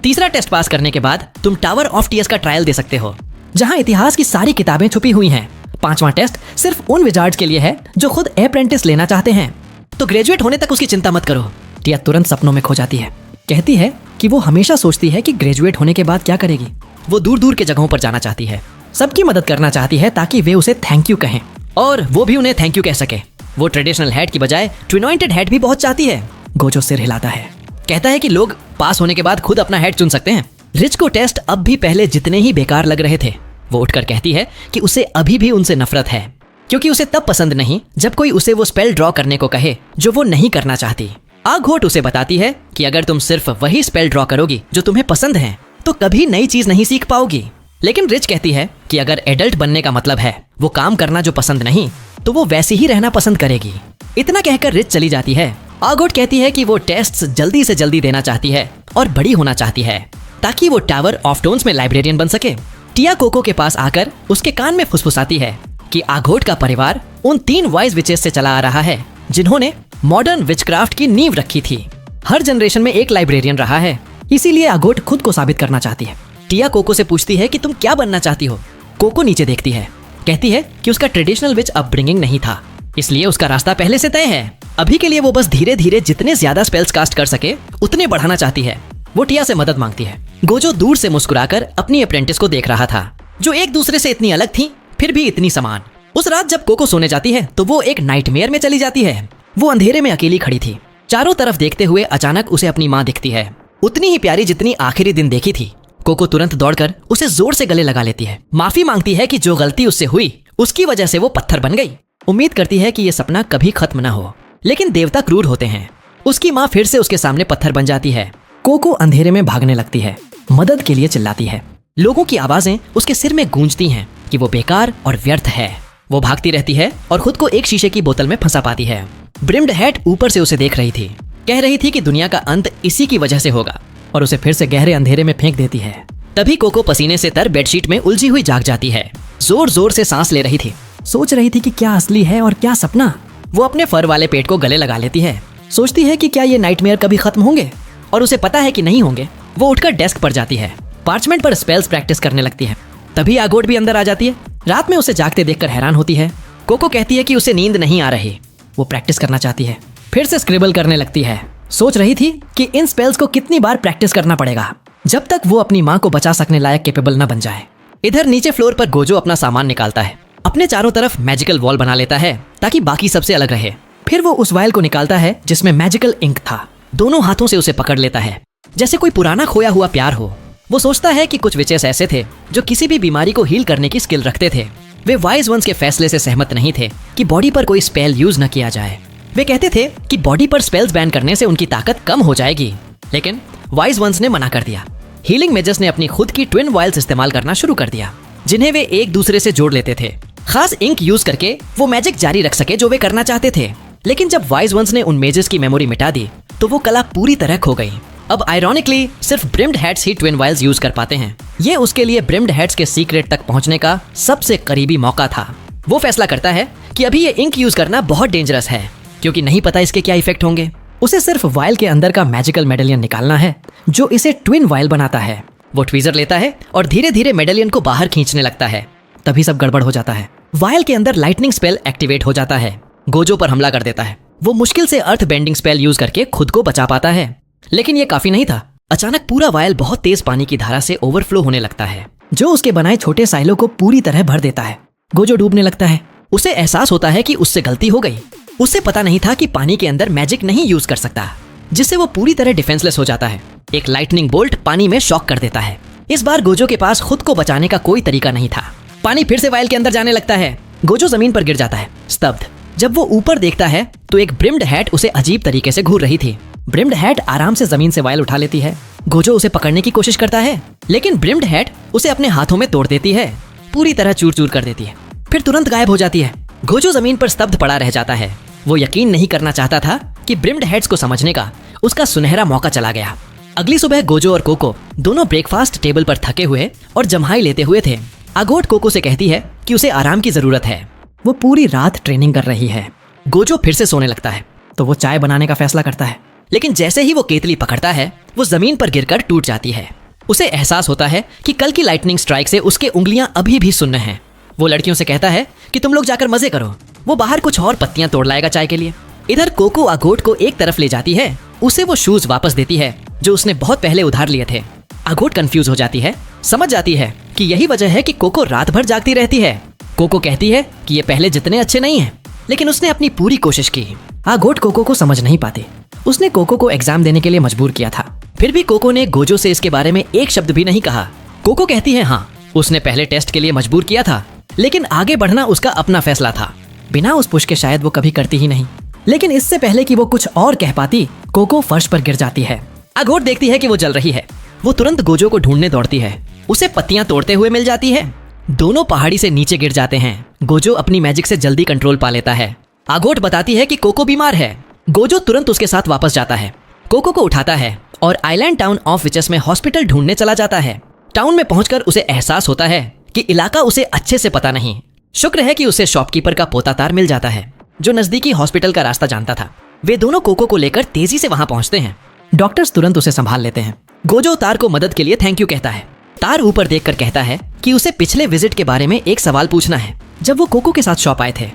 तीसरा टेस्ट पास करने के बाद तुम टावर ऑफ टीयर्स का ट्रायल दे सकते हो जहां इतिहास की सारी किताबें छुपी हुई हैं। 5वां टेस्ट सिर्फ उन विजार्ड्स के लिए है जो खुद अप्रेंटिस लेना चाहते हैं। तो ग्रेजुएट होने तक उसकी चिंता मत करो। टिया तुरंत सपनों में खो जाती है। कहती है कि वो हमेशा सोचती है कि ग्रेजुएट होने के बाद क्या करेगी। वो दूर दूर के जगहों पर जाना चाहती है, सबकी मदद करना चाहती है ताकि वे उसे थैंक यू कहें और वो भी उन्हें थैंक यू कह सके। वो ट्रेडिशनल हैट की बजाय ट्विनॉइंटेड हैट भी बहुत चाहती है। गोजो सिर हिलाता है। कहता है कि लोग पास होने के बाद खुद अपना हेड चुन सकते हैं। रिच को टेस्ट अब भी पहले जितने ही बेकार लग रहे थे। वो उठकर कहती है कि उसे अभी भी उनसे नफरत है, क्योंकि उसे तब पसंद नहीं जब कोई उसे वो स्पेल ड्रॉ करने को कहे जो वो नहीं करना चाहती। आगोट उसे बताती है कि अगर तुम सिर्फ वही स्पेल ड्रॉ करोगी जो तुम्हें पसंद है तो कभी नई चीज नहीं सीख पाओगी। लेकिन रिच कहती है कि अगर एडल्ट बनने का मतलब है वो काम करना जो पसंद नहीं, तो वो वैसे ही रहना पसंद करेगी। इतना कहकर रिच चली जाती है। आगोट कहती है कि वो टेस्ट्स जल्दी से जल्दी देना चाहती है और बड़ी होना चाहती है ताकि वो टावर ऑफ टोन्स में लाइब्रेरियन बन सके। टिया कोको के पास आकर उसके कान में फुसफुसाती है कि आगोट का परिवार उन 3 वाइज विचेस से चला आ रहा है जिन्होंने मॉडर्न विचक्राफ्ट की नींव रखी थी। हर जनरेशन में एक लाइब्रेरियन रहा है, इसीलिए आगोट खुद को साबित करना चाहती है। टिया कोको से पूछती है कि तुम क्या बनना चाहती हो। कोको नीचे देखती है, कहती है कि उसका ट्रेडिशनल विच अपब्रिंगिंग नहीं था, इसलिए उसका रास्ता पहले से तय है। अभी के लिए वो बस धीरे धीरे जितने ज्यादा स्पेल्स कास्ट कर सके उतने बढ़ाना चाहती है। वो टिया से मदद मांगती है। गोजो दूर से मुस्कुराकर अपनी अप्रेंटिस को देख रहा था, जो एक दूसरे से इतनी अलग थी फिर भी इतनी समान। उस रात जब कोको सोने जाती है तो वो एक नाइटमेयर में चली जाती है। वो अंधेरे में अकेली खड़ी थी। चारों तरफ देखते हुए अचानक उसे अपनी माँ दिखती है, उतनी ही प्यारी जितनी आखिरी दिन देखी थी। कोको तुरंत दौड़कर उसे जोर से गले लगा लेती है, माफी मांगती है कि जो गलती उससे हुई उसकी वजह से वो पत्थर बन गई। उम्मीद करती है कि ये सपना कभी खत्म न हो, लेकिन देवता क्रूर होते हैं। उसकी माँ फिर से उसके सामने पत्थर बन जाती है। कोको अंधेरे में भागने लगती है, मदद के लिए चिल्लाती है। लोगों की आवाजें उसके सिर में गूंजती हैं कि वो बेकार और व्यर्थ है। वो भागती रहती है और खुद को एक शीशे की बोतल में फंसा पाती है। ब्रिम्ड हैट ऊपर से उसे देख रही थी, कह रही थी कि दुनिया का अंत इसी की वजह से होगा, और उसे फिर से गहरे अंधेरे में फेंक देती है। तभी कोको पसीने से तर बेडशीट में उलझी हुई जाग जाती है। जोर जोर से सांस ले रही थी, सोच रही थी कि क्या असली है और क्या सपना। वो अपने फर वाले पेट को गले लगा लेती है, सोचती है कि क्या ये नाइटमेयर कभी खत्म होंगे, और उसे पता है कि नहीं होंगे। वो उठकर डेस्क पर जाती है, पार्चमेंट पर स्पेल्स प्रैक्टिस करने लगती है। तभी आगोट भी अंदर आ जाती है। रात में उसे जागते देखकर हैरान होती है। कोको कहती है कि उसे नींद नहीं आ रही। वो प्रैक्टिस करना चाहती है, फिर से स्क्रिबल करने लगती है। सोच रही थी कि इन स्पेल्स को कितनी बार प्रैक्टिस करना पड़ेगा जब तक वो अपनी माँ को बचा सकने लायक कैपेबल न बन जाए। इधर नीचे फ्लोर पर गोजो अपना सामान निकालता है, अपने चारों तरफ मैजिकल वॉल बना लेता है ताकि बाकी सबसे अलग रहे। फिर वो उस वायल को निकालता है जिसमें मैजिकल इंक था। दोनों हाथों से उसे पकड़ लेता है जैसे कोई पुराना खोया हुआ प्यार हो। वो सोचता है कि कुछ विचेस ऐसे थे जो किसी भी बीमारी को हील करने की स्किल रखते थे। वे वाइज वंस के फैसले से सहमत नहीं थे कि बॉडी पर कोई स्पेल यूज न किया जाए। वे कहते थे कि बॉडी पर स्पेल्स बैन करने से उनकी ताकत कम हो जाएगी, लेकिन वाइज वंस ने मना कर दिया। हीलिंग मेजर्स ने अपनी खुद की ट्विन वायल्स इस्तेमाल करना शुरू कर दिया, जिन्हें वे एक दूसरे से जोड़ लेते थे। खास इंक यूज करके वो मैजिक जारी रख सके जो वे करना चाहते थे। लेकिन जब वाइज वंस ने उन मेजर्स की मेमोरी मिटा दी तो वो कला पूरी तरह खो गई। अब आयरॉनिकली सिर्फ ब्रिम्ड हैट्स ही ट्विन वायल्स यूज कर पाते हैं। ये उसके लिए ब्रिम्ड हैट्स के सीक्रेट तक पहुंचने का सबसे करीबी मौका था। वो फैसला करता है कि अभी ये इंक यूज करना बहुत डेंजरस है, क्योंकि नहीं पता इसके क्या इफेक्ट होंगे। उसे सिर्फ वायल के अंदर का मैजिकल मेडेलियन निकालना है जो इसे ट्विन वायल बनाता है। वो ट्वीजर लेता है और धीरे धीरे मेडेलियन को बाहर खींचने लगता है। तभी सब गड़बड़ हो जाता है। वायल के अंदर लाइटनिंग स्पेल एक्टिवेट हो जाता है। गोजो पर हमला कर देता है। वो मुश्किल से अर्थ बेंडिंग स्पेल यूज करके खुद को बचा पाता है, लेकिन ये काफी नहीं था। अचानक पूरा वायल बहुत तेज पानी की धारा से ओवरफ्लो होने लगता है, जो उसके बनाए छोटे साइलों को पूरी तरह भर देता है। गोजो डूबने लगता है। उसे एहसास होता है कि उससे गलती हो गई। उसे पता नहीं था कि पानी के अंदर मैजिक नहीं यूज कर सकता, जिससे वो पूरी तरह डिफेंसलेस हो जाता है। एक लाइटनिंग बोल्ट पानी में शॉक कर देता है। इस बार गोजो के पास खुद को बचाने का कोई तरीका नहीं था। पानी फिर से वायल के अंदर जाने लगता है। गोजो जमीन पर गिर जाता है, स्तब्ध। जब वो ऊपर देखता है तो एक ब्रिम्ड हैट उसे अजीब तरीके से घूर रही थी। ब्रिम्ड हैट आराम से जमीन से वायल उठा लेती है। गोजो उसे पकड़ने की कोशिश करता है, लेकिन ब्रिम्ड हैट उसे अपने हाथों में तोड़ देती है, पूरी तरह चूर चूर कर देती है, फिर तुरंत गायब हो जाती है। गोजो जमीन पर स्तब्ध पड़ा रह जाता है। वो यकीन नहीं करना चाहता था कि ब्रिम्ड हैट्स को समझने का उसका सुनहरा मौका चला गया। अगली सुबह गोजो और कोको दोनों ब्रेकफास्ट टेबल पर थके हुए और जम्हाई लेते हुए थे। आगोट कोको से कहती है कि उसे आराम की जरूरत है, वो पूरी रात ट्रेनिंग कर रही है। गोजो फिर से सोने लगता है तो वो चाय बनाने का फैसला करता है, लेकिन जैसे ही वो केतली पकड़ता है वो जमीन पर गिरकर टूट जाती है। उसे एहसास होता है कि कल की लाइटनिंग स्ट्राइक से उसके उंगलियां अभी भी सुन्न हैं। वो लड़कियों से कहता है कि तुम लोग जाकर मजे करो, वो बाहर कुछ और पत्तियां तोड़ लाएगा चाय के लिए। इधर कोको आगोट को एक तरफ ले जाती है। उसे वो शूज वापस देती है जो उसने बहुत पहले उधार लिए थे। आगोट कंफ्यूज हो जाती है, समझ जाती है कि यही वजह है कि कोको रात भर जागती रहती है। कोको कहती है कि ये पहले जितने अच्छे नहीं हैं। लेकिन उसने अपनी पूरी कोशिश की। आगोट कोको को समझ नहीं पाती। उसने कोको को एग्जाम देने के लिए मजबूर किया था। फिर भी कोको ने गोजो से इसके बारे में एक शब्द भी नहीं कहा। कोको कहती है हाँ, उसने पहले टेस्ट के लिए मजबूर किया था, लेकिन आगे बढ़ना उसका अपना फैसला था। बिना उस पुश के शायद वो कभी करती ही नहीं। लेकिन इससे पहले कि वो कुछ और कह पाती, कोको फर्श पर गिर जाती है। आगोट देखती है कि वो जल रही है। वो तुरंत गोजो को ढूंढने दौड़ती है। उसे पत्तियां तोड़ते हुए मिल जाती है। दोनों पहाड़ी से नीचे गिर जाते हैं। गोजो अपनी मैजिक से जल्दी कंट्रोल पा लेता है। आगोट बताती है कि कोको बीमार है। गोजो तुरंत उसके साथ वापस जाता है, कोको को उठाता है और आइलैंड टाउन ऑफ विचेस में हॉस्पिटल ढूंढने चला जाता है। टाउन में पहुंचकर उसे एहसास होता है कि इलाका उसे अच्छे से पता नहीं। शुक्र है कि उसे शॉपकीपर का पोतातार मिल जाता है, जो नजदीकी हॉस्पिटल का रास्ता जानता था। वे दोनों कोको को लेकर तेजी से वहां पहुंचते हैं। डॉक्टर्स तुरंत उसे संभाल लेते हैं। गोजो तार को मदद के लिए थैंक यू कहता है। तार ऊपर देखकर कहता है कि उसे पिछले विजिट के बारे में एक सवाल पूछना है। जब वो कोको के साथ शॉप आए थे